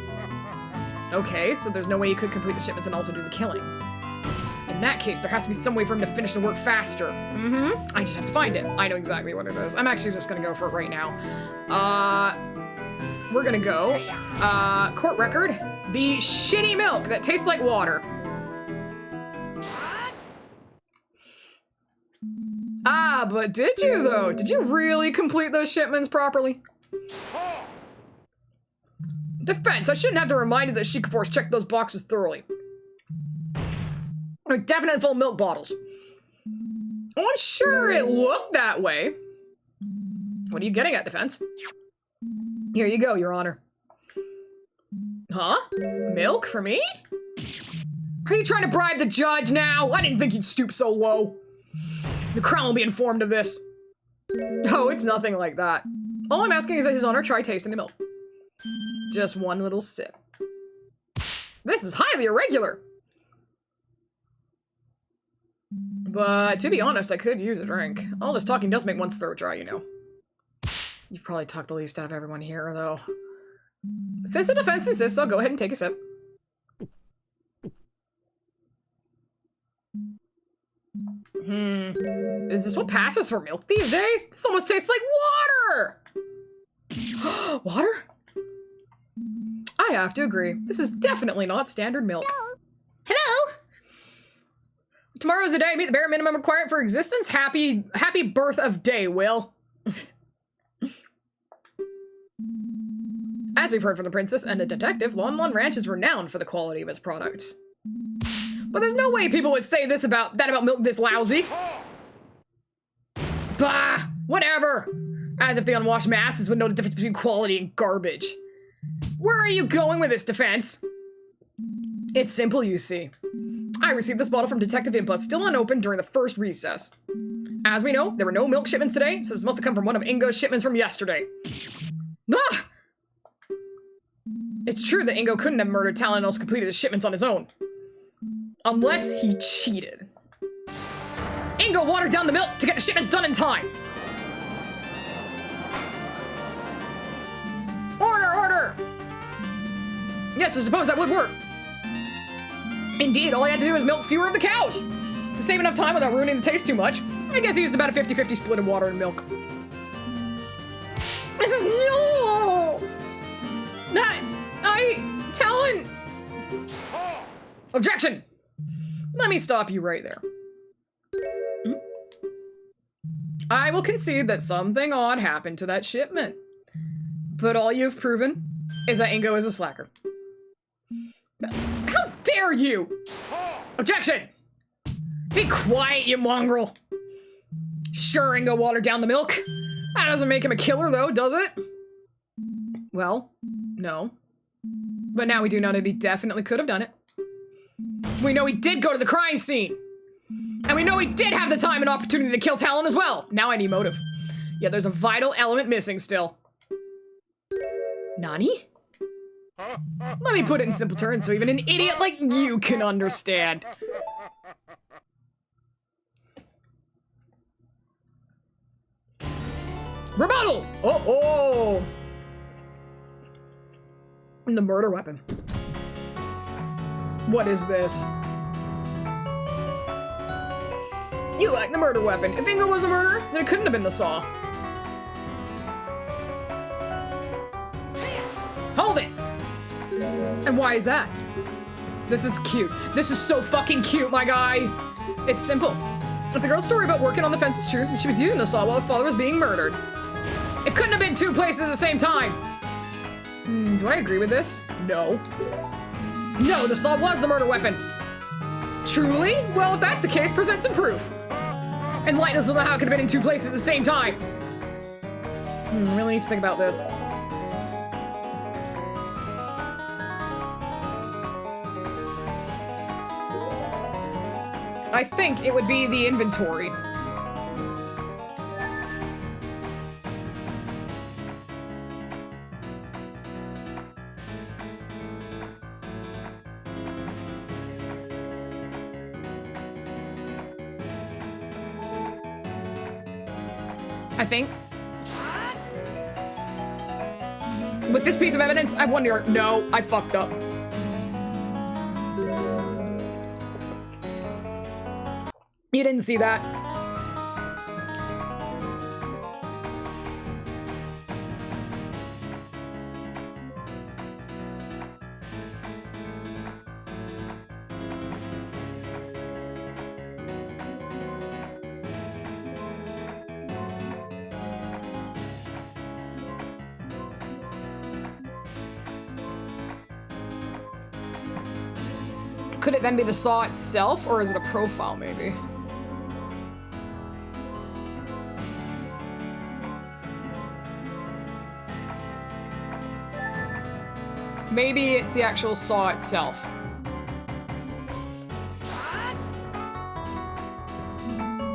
Okay, so there's no way you could complete the shipments and also do the killing. In that case, there has to be some way for him to finish the work faster. I just have to find it. I know exactly what it is. I'm actually just gonna go for it right now. We're gonna go, court record, the shitty milk that tastes like water. Ah, but did you though? Did you really complete those shipments properly? Defense, I shouldn't have to remind you that Sheikah Force checked those boxes thoroughly. They're definitely full of milk bottles. Oh, I'm sure it looked that way. What are you getting at, defense? Here you go, Your Honor. Huh? Milk for me? Are you trying to bribe the judge now? I didn't think you'd stoop so low. The Crown will be informed of this. Oh, it's nothing like that. All I'm asking is that His Honor try tasting the milk. Just one little sip. This is highly irregular. But to be honest, I could use a drink. All this talking does make one's throat dry, you know. You've probably talked the least out of everyone here, though. Since the defense insists, I'll go ahead and take a sip. Is this what passes for milk these days? This almost tastes like water! Water? I have to agree. This is definitely not standard milk. Hello? Tomorrow's the day I meet the bare minimum required for existence. Happy birth of day, Will. As we've heard from the princess and the detective, Lon Lon Ranch is renowned for the quality of its products. But there's no way people would say this about milk this lousy. Bah! Whatever! As if the unwashed masses would know the difference between quality and garbage. Where are you going with this, defense? It's simple, you see. I received this bottle from Detective Input, still unopened during the first recess. As we know, there were no milk shipments today, so this must have come from one of Ingo's shipments from yesterday. Ah! It's true that Ingo couldn't have murdered Talon and also completed the shipments on his own. Unless he cheated. Ingo watered down the milk to get the shipments done in time. Order, order! Yes, I suppose that would work. Indeed, all I had to do was milk fewer of the cows. To save enough time without ruining the taste too much, I guess he used about a 50-50 split of water and milk. This is no! Talon! Objection! Let me stop you right there. I will concede that something odd happened to that shipment. But all you've proven is that Ingo is a slacker. How dare you! Objection! Be quiet, you mongrel! Sure, Ingo watered down the milk. That doesn't make him a killer, though, does it? Well, no. But now we do know that he definitely could have done it. We know he did go to the crime scene. And we know he did have the time and opportunity to kill Talon as well. Now I need motive. Yeah, there's a vital element missing still. Nani? Let me put it in simple terms so even an idiot like you can understand. Rebuttal! Oh! The murder weapon. What is this? You like the murder weapon. If Ingo was a murderer, then it couldn't have been the saw. Hold it! And why is that? This is cute. This is so fucking cute, my guy. It's simple. If the girl's story about working on the fence is true, then she was using the saw while her father was being murdered. It couldn't have been two places at the same time. Do I agree with this? No. No, the saw was the murder weapon. Truly? Well, if that's the case, present some proof. Enlighten us with how it could have been in two places at the same time. Really need to think about this. I think it would be the inventory. I think. With this piece of evidence, I wonder, no, I fucked up. You didn't see that. Could it then be the saw itself, or is it a profile, maybe? Maybe it's the actual saw itself.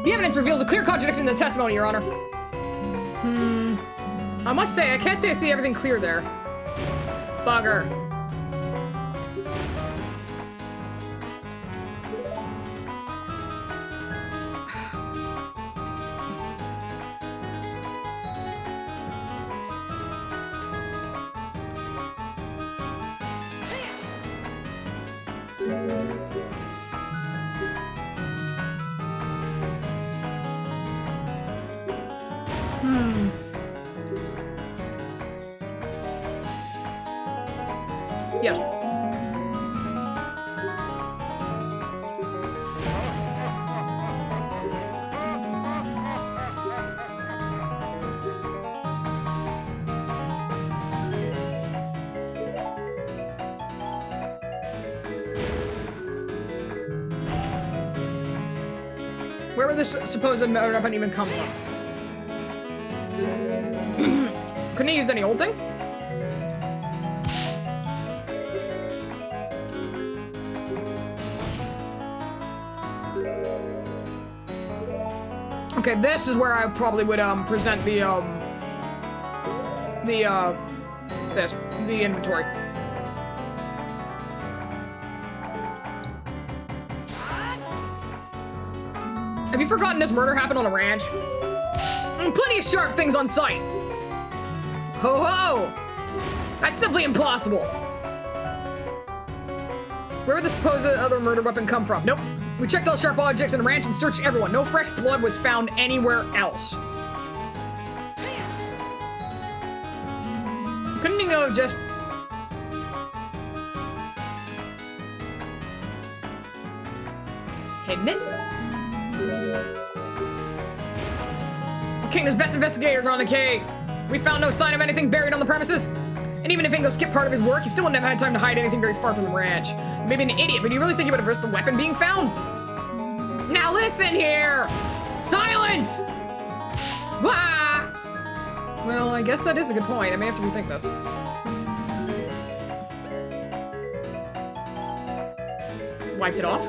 The evidence reveals a clear contradiction in the testimony, Your Honor. I must say, I can't say I see everything clear there. Bugger. Yes. Where would this supposed murder weapon even come from? Couldn't he use any old thing? Okay, this is where I probably would present the inventory. Have you forgotten this murder happened on a ranch? Plenty of sharp things on site. Ho ho! That's simply impossible. Where would the supposed other murder weapon come from? Nope. We checked all sharp objects in the ranch and searched everyone. No fresh blood was found anywhere else. Couldn't you go just... hidden it? Kingdom's best investigators are on the case. We found no sign of anything buried on the premises. And even if Ingo skipped part of his work, he still wouldn't have had time to hide anything very far from the ranch. Maybe an idiot, but do you really think he would have risked the weapon being found? Now listen here! Silence! Wah! Well, I guess that is a good point. I may have to rethink this. Wiped it off?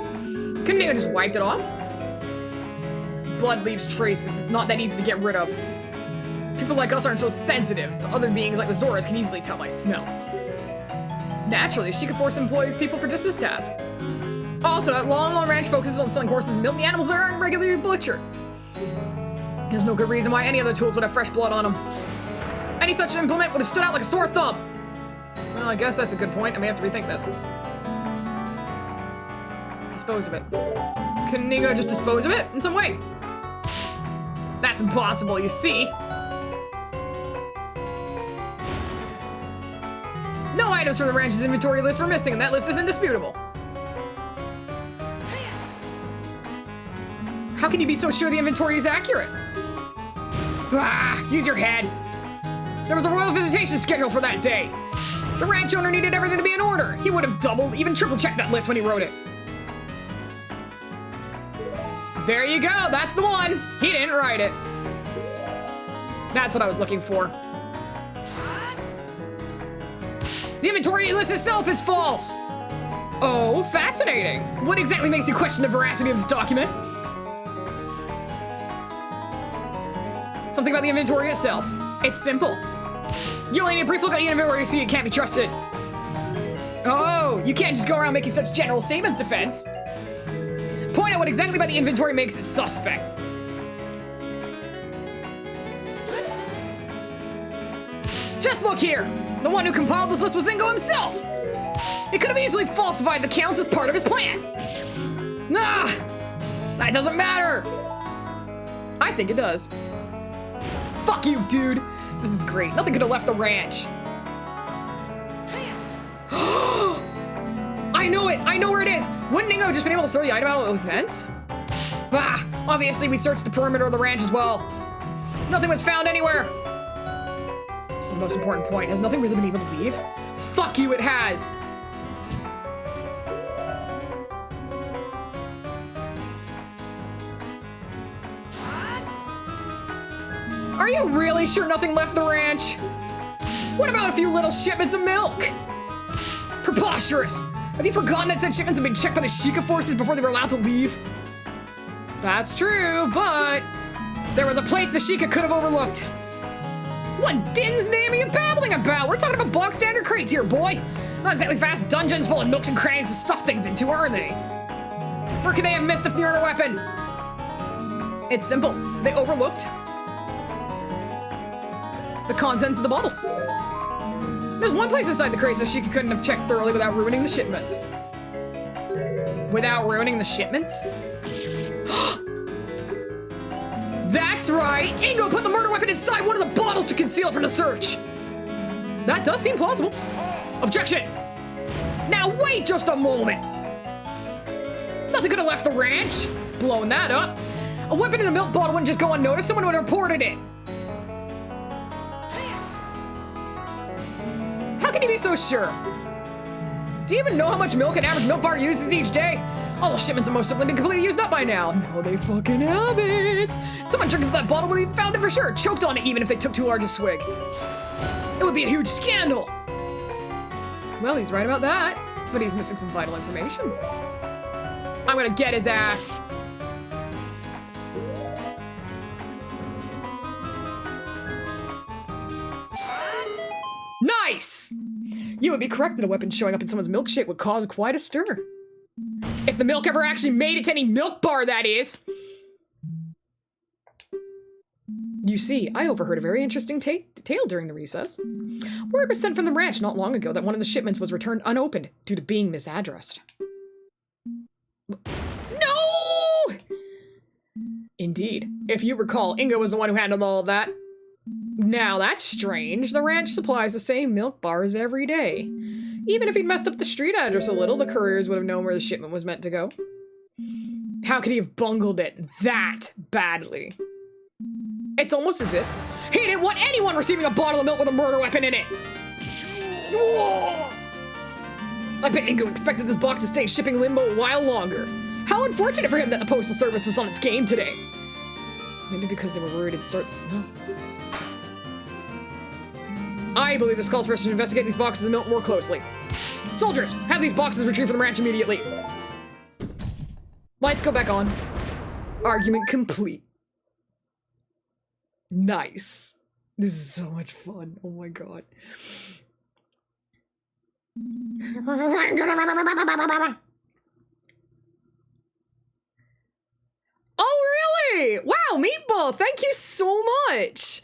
Couldn't you have just wiped it off? Blood leaves traces. It's not that easy to get rid of. People like us aren't so sensitive, but other beings like the Zoras can easily tell by smell. Naturally, Sheikah Force employs people for just this task. Also, at Long Ranch focuses on selling horses and milk. The animals there aren't regularly butchered. There's no good reason why any other tools would have fresh blood on them. Any such implement would have stood out like a sore thumb. Well, I guess that's a good point. I may have to rethink this. Disposed of it. Couldn't Ingo just dispose of it in some way? That's impossible, you see. No items from the ranch's inventory list were missing, and that list is indisputable. How can you be so sure the inventory is accurate? Ah, use your head. There was a royal visitation schedule for that day. The ranch owner needed everything to be in order. He would have doubled, even triple-checked that list when he wrote it. There you go, that's the one. He didn't write it. That's what I was looking for. The inventory list itself is false. Oh, fascinating. What exactly makes you question the veracity of this document? Something about the inventory itself. It's simple. You only need a brief look at the inventory to see it can't be trusted. Oh, you can't just go around making such general statements, defense. Point out what exactly about the inventory makes it suspect. Just look here. The one who compiled this list was Ingo himself. He could have easily falsified the counts as part of his plan. Nah, that doesn't matter. I think it does. Fuck you, dude. This is great. Nothing could have left the ranch. I know it. I know where it is. Wouldn't Ingo just been able to throw the item out of the fence? Ah, obviously we searched the perimeter of the ranch as well. Nothing was found anywhere. This is the most important point. Has nothing really been able to leave? Fuck you, it has. Are you really sure nothing left the ranch? What about a few little shipments of milk? Preposterous! Have you forgotten that said shipments have been checked by the Sheikah forces before they were allowed to leave? That's true, but there was a place the Sheikah could have overlooked. What din's name are you babbling about? We're talking about bog standard crates here, boy. Not exactly fast dungeons full of nooks and crannies to stuff things into, are they? Where could they have missed a murder weapon? It's simple. They overlooked the contents of the bottles. There's one place inside the crates that Sheikah couldn't have checked thoroughly without ruining the shipments. Without ruining the shipments? That's right! Ingo put the murder weapon inside one of the bottles to conceal it from the search! That does seem plausible. Objection! Now wait just a moment! Nothing could have left the ranch. Blowing that up. A weapon in the milk bottle wouldn't just go unnoticed, someone would have reported it. How can you be so sure? Do you even know how much milk an average milk bar uses each day? All those shipments have most certainly been completely used up by now. No, they fucking haven't. Someone drinking from that bottle would have found it for sure. Choked on it even if they took too large a swig. It would be a huge scandal. Well, he's right about that, but he's missing some vital information. I'm gonna get his ass. Nice! You would be correct that a weapon showing up in someone's milkshake would cause quite a stir. If the milk ever actually made it to any milk bar, that is. You see, I overheard a very interesting tale during the recess. Word was sent from the ranch not long ago that one of the shipments was returned unopened due to being misaddressed. No! Indeed. If you recall, Ingo was the one who handled all of that. Now that's strange. The ranch supplies the same milk bars every day. Even if he'd messed up the street address a little, the couriers would have known where the shipment was meant to go. How could he have bungled it that badly? It's almost as if he didn't want anyone receiving a bottle of milk with a murder weapon in it. Whoa! I bet Ingo expected this box to stay in shipping limbo a while longer. How unfortunate for him that the postal service was on its game today. Maybe because they were worried it'd start to smell. I believe this calls for us to investigate these boxes of milk more closely. Soldiers, have these boxes retrieved from the ranch immediately. Lights go back on. Argument complete. Nice. This is so much fun. Oh my god. Oh, really? Wow, Meatball, thank you so much.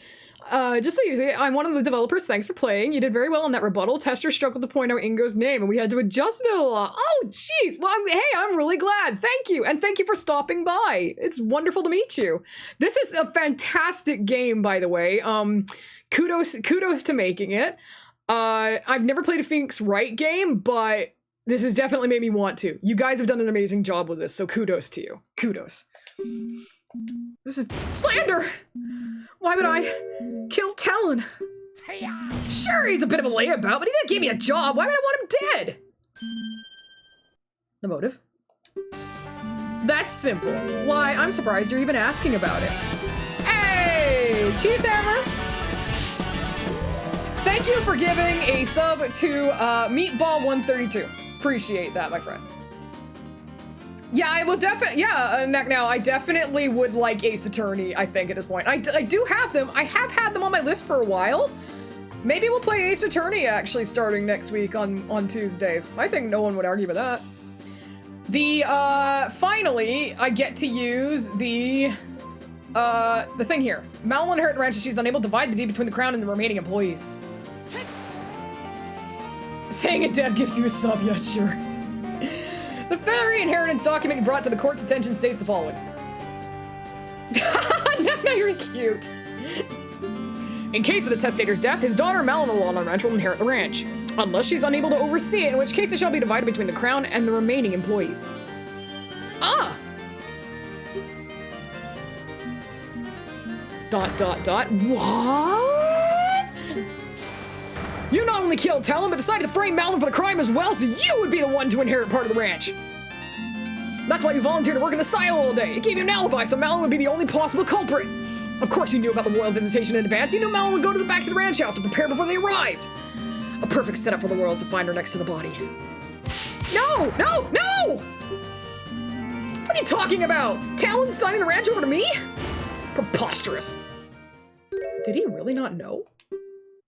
Just so you see, I'm one of the developers. Thanks for playing. You did very well on that rebuttal. Tester struggled to point out Ingo's name, and we had to adjust it a lot. Oh, jeez. Well, I'm really glad. Thank you. And thank you for stopping by. It's wonderful to meet you. This is a fantastic game, by the way. Kudos to making it. I've never played a Phoenix Wright game, but this has definitely made me want to. You guys have done an amazing job with this, so kudos to you. Kudos. This is slander! Why would I kill Talon? Sure, he's a bit of a layabout, but he didn't give me a job. Why would I want him dead? The motive? That's simple. Why, I'm surprised you're even asking about it. Hey! Cheese Hammer! Thank you for giving a sub to Meatball132. Appreciate that, my friend. Yeah, I will definitely, now, I definitely would like Ace Attorney, I think, at this point. I do have them. I have had them on my list for a while. Maybe we'll play Ace Attorney, actually, starting next week on Tuesdays. I think no one would argue with that. Finally, I get to use the thing here. Mal will inherit the ranch and she's unable to divide the deed between the crown and the remaining employees. Saying a dev gives you a sub, yeah, sure. The family inheritance document brought to the court's attention states the following. No, you're cute. In case of the testator's death, his daughter Malin Ranch will inherit the ranch, unless she's unable to oversee it, in which case it shall be divided between the crown and the remaining employees. Ah! ... What? You not only killed Talon, but decided to frame Malin for the crime as well, so you would be the one to inherit part of the ranch. That's why you volunteered to work in the silo all day. It gave you an alibi, so Malin would be the only possible culprit. Of course you knew about the royal visitation in advance. You knew Malin would go back to the ranch house to prepare before they arrived. A perfect setup for the royals to find her next to the body. No! No! No! What are you talking about? Talon signing the ranch over to me? Preposterous. Did he really not know?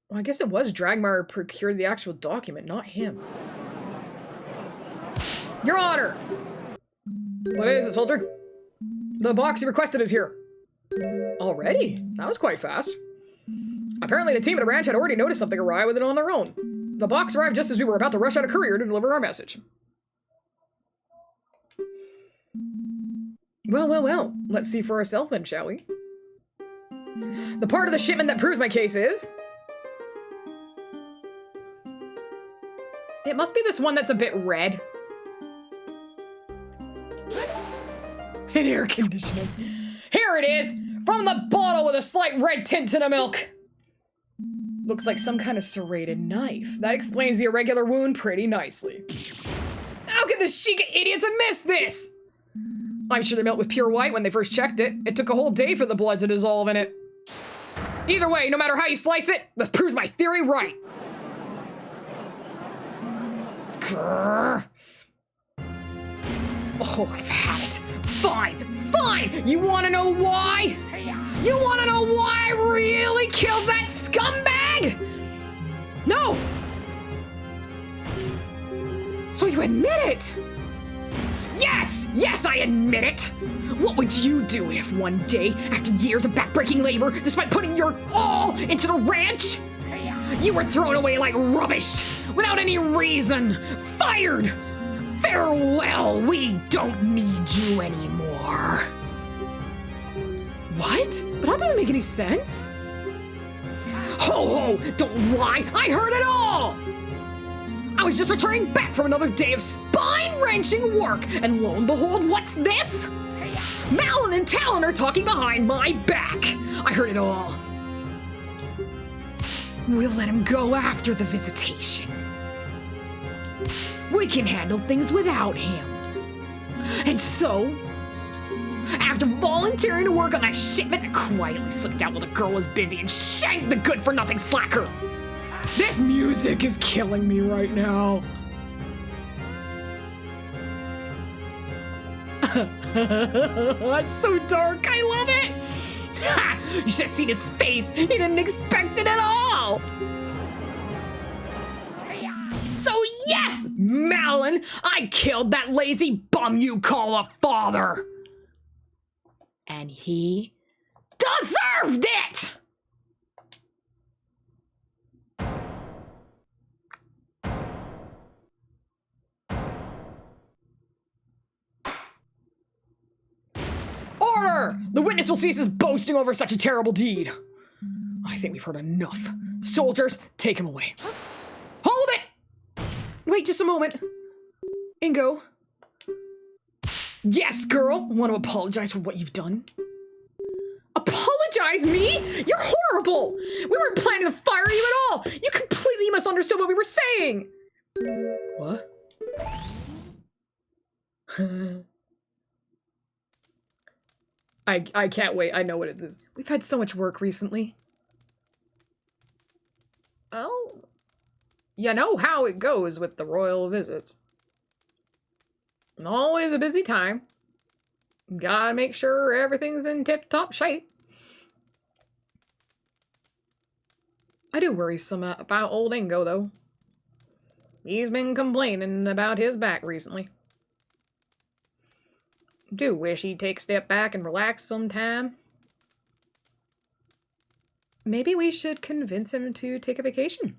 Well, I guess it was Dragmar procured the actual document, not him. Your Honor! What is it, soldier? The box you requested is here. Already? That was quite fast. Apparently the team at the ranch had already noticed something awry with it on their own. The box arrived just as we were about to rush out a courier to deliver our message. Well. Let's see for ourselves then, shall we? The part of the shipment that proves my case is... It must be this one that's a bit red. And air conditioning. Here it is! From the bottle with a slight red tint to the milk! Looks like some kind of serrated knife. That explains the irregular wound pretty nicely. How could the Sheikah idiots have missed this? I'm sure the milk was pure white when they first checked it. It took a whole day for the blood to dissolve in it. Either way, no matter how you slice it, this proves my theory right. Grrr. Oh, I've had it. Fine. You wanna know why? You wanna know why I really killed that scumbag? No! So you admit it? Yes, I admit it! What would you do if one day, after years of backbreaking labor, despite putting your all into the ranch, you were thrown away like rubbish, without any reason, fired? Farewell, we don't need you anymore. What? But that doesn't make any sense. Ho, don't lie, I heard it all! I was just returning back from another day of spine-wrenching work, and lo and behold, what's this? Malin and Talon are talking behind my back. I heard it all. We'll let him go after the visitation. We can handle things without him. And so, after volunteering to work on that shipment, I quietly slipped out while the girl was busy and shanked the good-for-nothing slacker. This music is killing me right now. That's so dark, I love it! Ha! You should have seen his face. He didn't expect it at all. So yes, Malin, I killed that lazy bum you call a father. And he deserved it! Order! The witness will cease his boasting over such a terrible deed. I think we've heard enough. Soldiers, take him away. Hold it! Wait just a moment. Ingo. Yes, girl. I want to apologize for what you've done. Apologize me? You're horrible! We weren't planning to fire you at all! You completely misunderstood what we were saying! What? I can't wait. I know what it is. We've had so much work recently. Oh. You know how it goes with the royal visits. Always a busy time. Gotta make sure everything's in tip-top shape. I do worry some about old Ingo, though. He's been complaining about his back recently. Do wish he'd take a step back and relax sometime. Maybe we should convince him to take a vacation.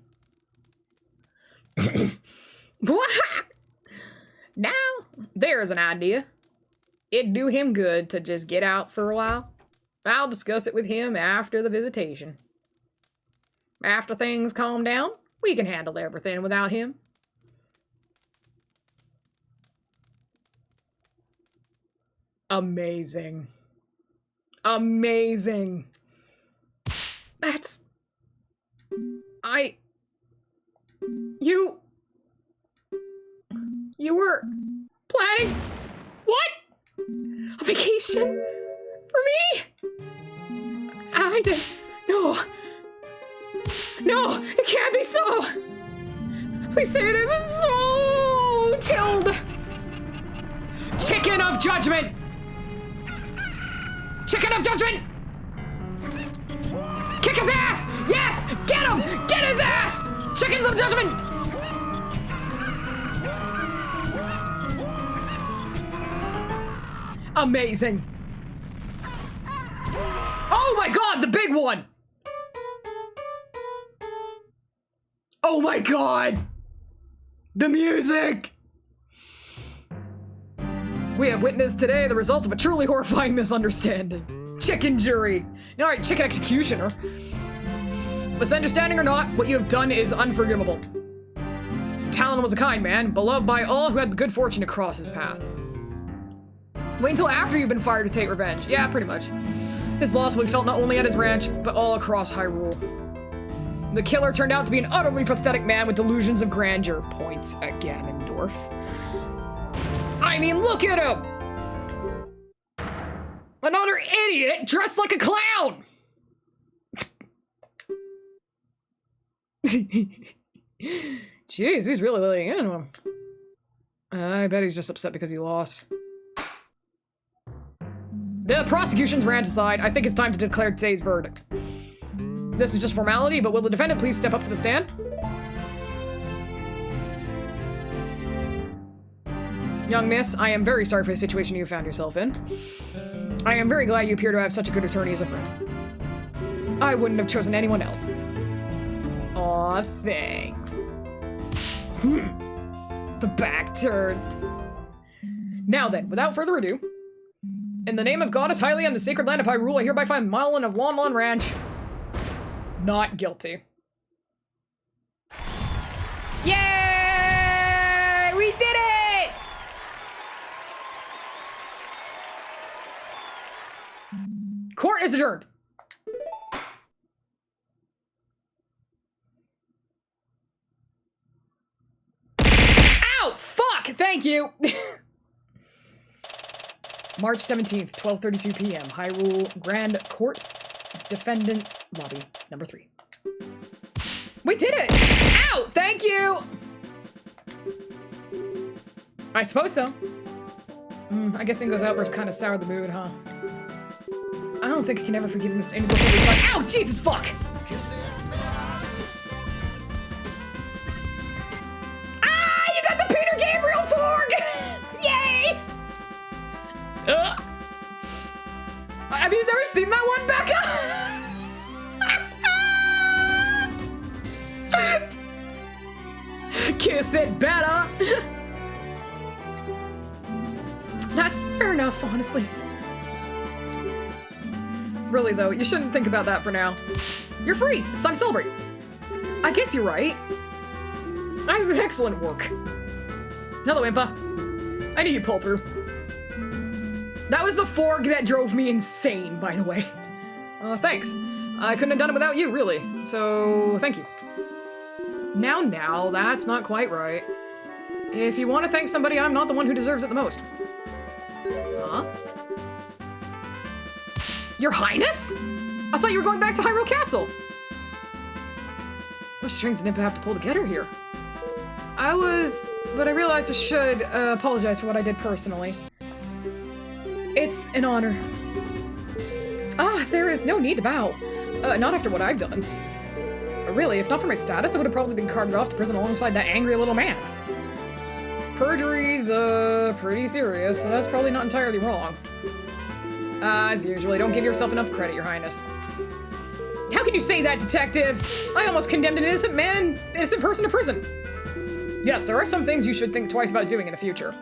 Now, there's an idea. It'd do him good to just get out for a while. I'll discuss it with him after the visitation. After things calm down, we can handle everything without him. Amazing. Amazing. That's... You were planning... What? A vacation? For me? I did... No. No, it can't be so. Please say it isn't so, Tilde. Chicken of judgment. Chicken of judgment. Kick his ass. Yes, get him. Get his ass. Chickens of judgment. Amazing. Oh my God, the big one. Oh my God! The music! We have witnessed today the results of a truly horrifying misunderstanding. Chicken jury! Alright, chicken executioner. Misunderstanding or not, what you have done is unforgivable. Talon was a kind man, beloved by all who had the good fortune to cross his path. Wait until after you've been fired to take revenge. Yeah, pretty much. His loss will be felt not only at his ranch, but all across Hyrule. The killer turned out to be an utterly pathetic man with delusions of grandeur. Points at Ganondorf. I mean, look at him! Another idiot dressed like a clown! Jeez, he's really laying into him. I bet he's just upset because he lost. The prosecution's rant aside, I think it's time to declare today's verdict. This is just formality, but will the defendant please step up to the stand? Young miss, I am very sorry for the situation you found yourself in. I am very glad you appear to have such a good attorney as a friend. I wouldn't have chosen anyone else. Aw, thanks. The back turn. Now then, without further ado, in the name of Goddess Hylia and the sacred land of Hyrule, I hereby find Malin of Lon Lon Ranch not guilty. Yay! We did it! Court is adjourned. Ow! Fuck! Thank you! March 17th, 12:32 p.m. Hyrule Grand Court. Defendant lobby number 3. We did it! Ow! Thank you! I suppose so. I guess Ingo's outburst kind of soured the mood, huh? I don't think I can ever forgive him any more for this time. Ow, Jesus, fuck! Ah, you got the Peter Gabriel Fork! Yay! Have you never seen that one, Becca? Kiss it better! That's fair enough, honestly. Really, though, you shouldn't think about that for now. You're free. It's time to celebrate. I guess you're right. I have excellent work. Hello, Impa. I knew you'd pull through. That was the fork that drove me insane, by the way. Thanks. I couldn't have done it without you, really. So, thank you. Now, that's not quite right. If you want to thank somebody, I'm not the one who deserves it the most. Huh? Your Highness? I thought you were going back to Hyrule Castle. What strings did Impa have to pull together here? But I realized I should apologize for what I did personally. It's an honor. There is no need to bow. Not after what I've done. Really, if not for my status, I would have probably been carted off to prison alongside that angry little man. Perjury's, pretty serious, so that's probably not entirely wrong. As usual, don't give yourself enough credit, Your Highness. How can you say that, Detective? I almost condemned an innocent person to prison. Yes, there are some things you should think twice about doing in the future.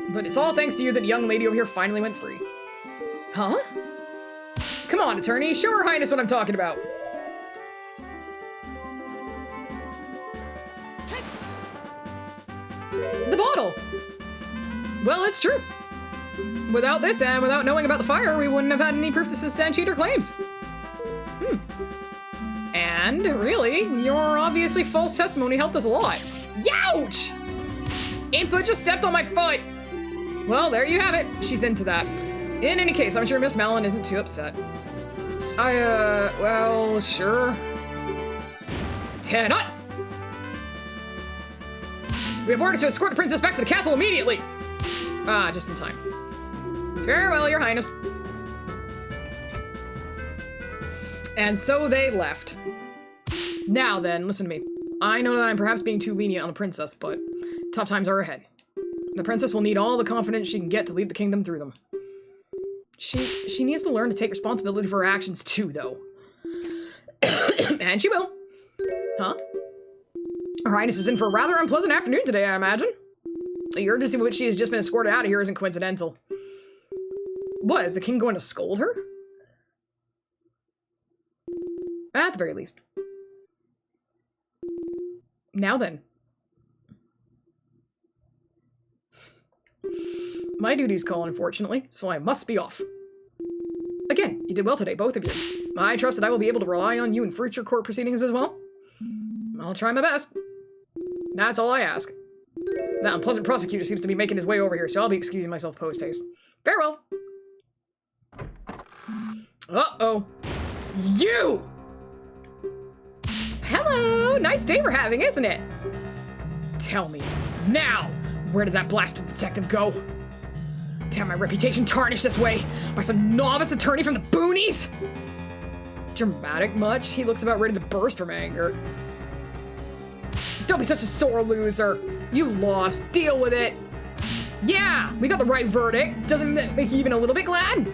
But it's all thanks to you that young lady over here finally went free. Huh? Come on, attorney, show Her Highness what I'm talking about. The bottle! Well, it's true. Without this, and without knowing about the fire, we wouldn't have had any proof to substantiate our claims. And, really, your obviously false testimony helped us a lot. Youch! Impa just stepped on my foot! Well, there you have it. She's into that. In any case, I'm sure Miss Malin isn't too upset. Well, sure. 10 up! We have orders to escort the princess back to the castle immediately! Just in time. Farewell, Your Highness. And so they left. Now then, listen to me. I know that I'm perhaps being too lenient on the princess, but tough times are ahead. The princess will need all the confidence she can get to lead the kingdom through them. She needs to learn to take responsibility for her actions too, though. And she will. Huh? Her Highness is in for a rather unpleasant afternoon today, I imagine. The urgency with which she has just been escorted out of here isn't coincidental. What, is the king going to scold her? At the very least. Now then. My duties call, unfortunately, so I must be off. Again, you did well today, both of you. I trust that I will be able to rely on you in future court proceedings as well. I'll try my best. That's all I ask. That unpleasant prosecutor seems to be making his way over here, so I'll be excusing myself post-haste. Farewell! Uh-oh. You! Hello! Nice day we're having, isn't it? Tell me, now, where did that blasted detective go? To have my reputation tarnished this way by some novice attorney from the boonies? Dramatic much? He looks about ready to burst from anger. Don't be such a sore loser. You lost. Deal with it. Yeah, we got the right verdict. Doesn't that make you even a little bit glad?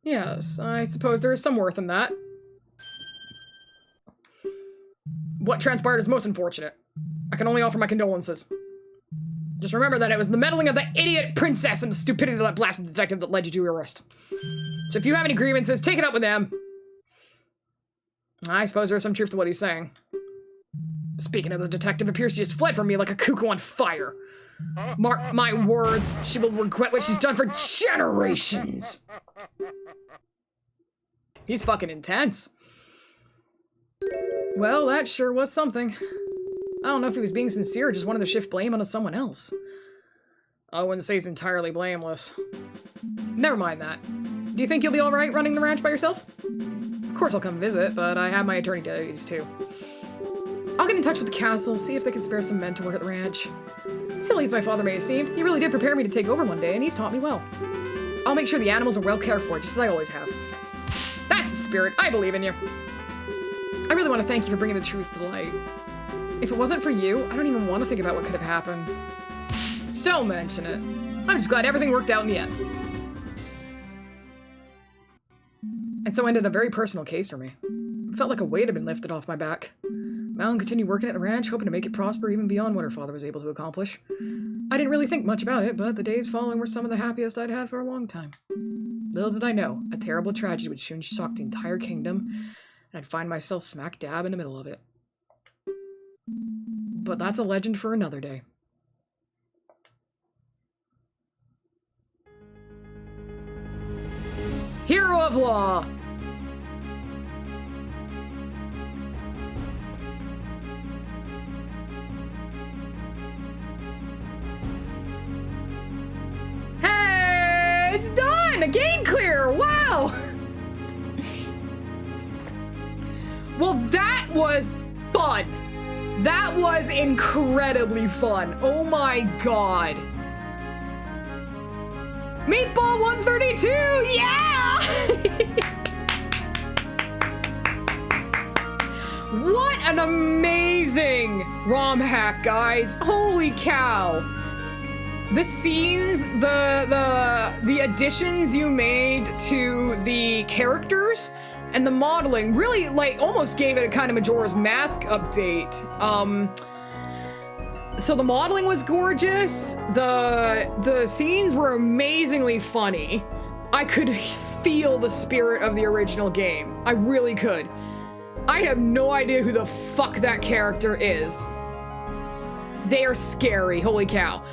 Yes, I suppose there is some worth in that. What transpired is most unfortunate. I can only offer my condolences. Just remember that it was the meddling of that idiot princess and the stupidity of that blasted detective that led you to your arrest. So if you have any grievances, take it up with them. I suppose there's some truth to what he's saying. Speaking of the detective, it appears she just fled from me like a cuckoo on fire. Mark my words, she will regret what she's done for generations. He's fucking intense. Well, that sure was something. I don't know if he was being sincere or just wanted to shift blame onto someone else. I wouldn't say he's entirely blameless. Never mind that. Do you think you'll be alright running the ranch by yourself? Of course I'll come visit, but I have my attorney duties too. I'll get in touch with the castle, see if they can spare some men to work at the ranch. Silly as my father may have seemed, he really did prepare me to take over one day, and he's taught me well. I'll make sure the animals are well cared for, just as I always have. That's the spirit. I believe in you. I really want to thank you for bringing the truth to light. If it wasn't for you, I don't even want to think about what could have happened. Don't mention it. I'm just glad everything worked out in the end. And so ended a very personal case for me. It felt like a weight had been lifted off my back. Malin continued working at the ranch, hoping to make it prosper even beyond what her father was able to accomplish. I didn't really think much about it, but the days following were some of the happiest I'd had for a long time. Little did I know, a terrible tragedy would soon shock the entire kingdom, and I'd find myself smack dab in the middle of it. But that's a legend for another day. Hero of Law! Hey! It's done! A game clear! Wow! Well, that was fun! That was incredibly fun. Oh my god. Meatball 132! Yeah! What an amazing ROM hack, guys. Holy cow. The scenes, the additions you made to the characters and the modeling really, like, almost gave it a kind of Majora's Mask update. So the modeling was gorgeous. The scenes were amazingly funny. I could feel the spirit of the original game. I really could. I have no idea who the fuck that character is. They are scary, holy cow.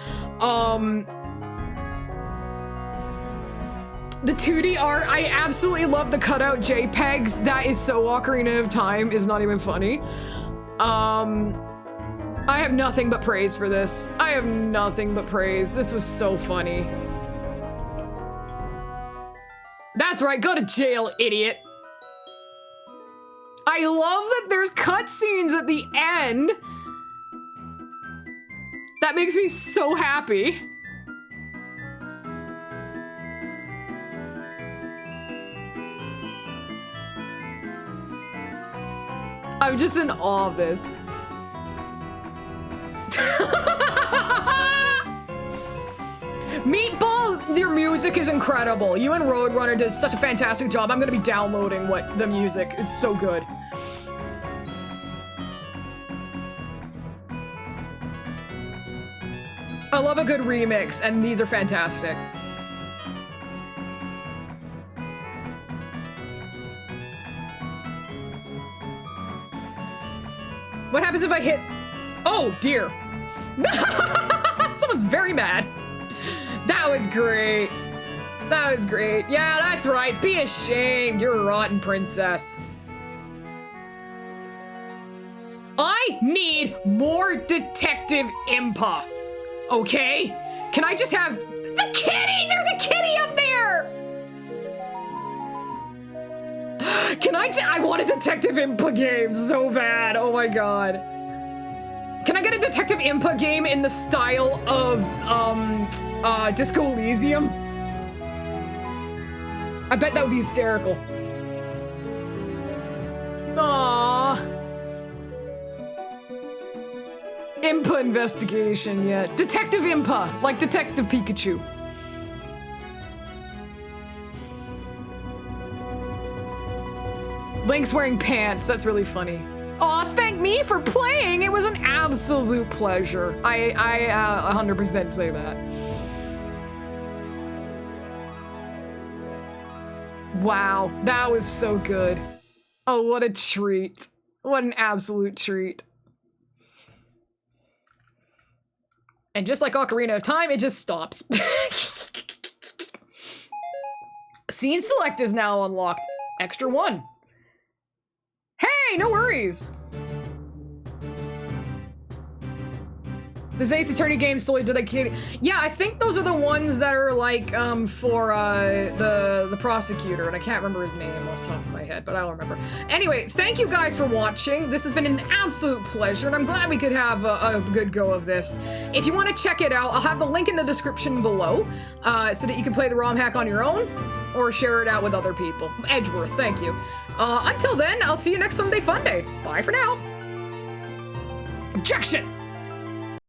The 2D art, I absolutely love the cutout JPEGs. That is so Ocarina of Time, is not even funny. I have nothing but praise for this. I have nothing but praise. This was so funny. That's right, go to jail, idiot. I love that there's cutscenes at the end. That makes me so happy. I'm just in awe of this. Meatball, your music is incredible. You and Roadrunner did such a fantastic job. I'm gonna be downloading the music. It's so good. I love a good remix, and these are fantastic. What happens if I hit... Oh, dear. Someone's very mad. That was great. That was great. Yeah, that's right. Be ashamed. You're a rotten princess. I need more Detective Impa. Okay? Can I just have... The kitty! There's a kitty up there! Can I want a Detective Impa game so bad. Oh my god. Can I get a Detective Impa game in the style of, Disco Elysium? I bet that would be hysterical. Aww. Impa investigation, yeah. Detective Impa, like Detective Pikachu. Link's wearing pants, that's really funny. Aw, thank me for playing! It was an absolute pleasure. I 100% say that. Wow, that was so good. Oh, what a treat. What an absolute treat. And just like Ocarina of Time, it just stops. Scene select is now unlocked. Extra 1. Hey, no worries. There's Ace Attorney games solely dedicated. Yeah, I think those are the ones that are like for the prosecutor, and I can't remember his name off the top of my head, but I'll remember. Anyway, thank you guys for watching. This has been an absolute pleasure, and I'm glad we could have a good go of this. If you want to check it out, I'll have the link in the description below, so that you can play the ROM hack on your own or share it out with other people. Edgeworth, thank you. Until then, I'll see you next Sunday Fun Day. Bye for now. Objection!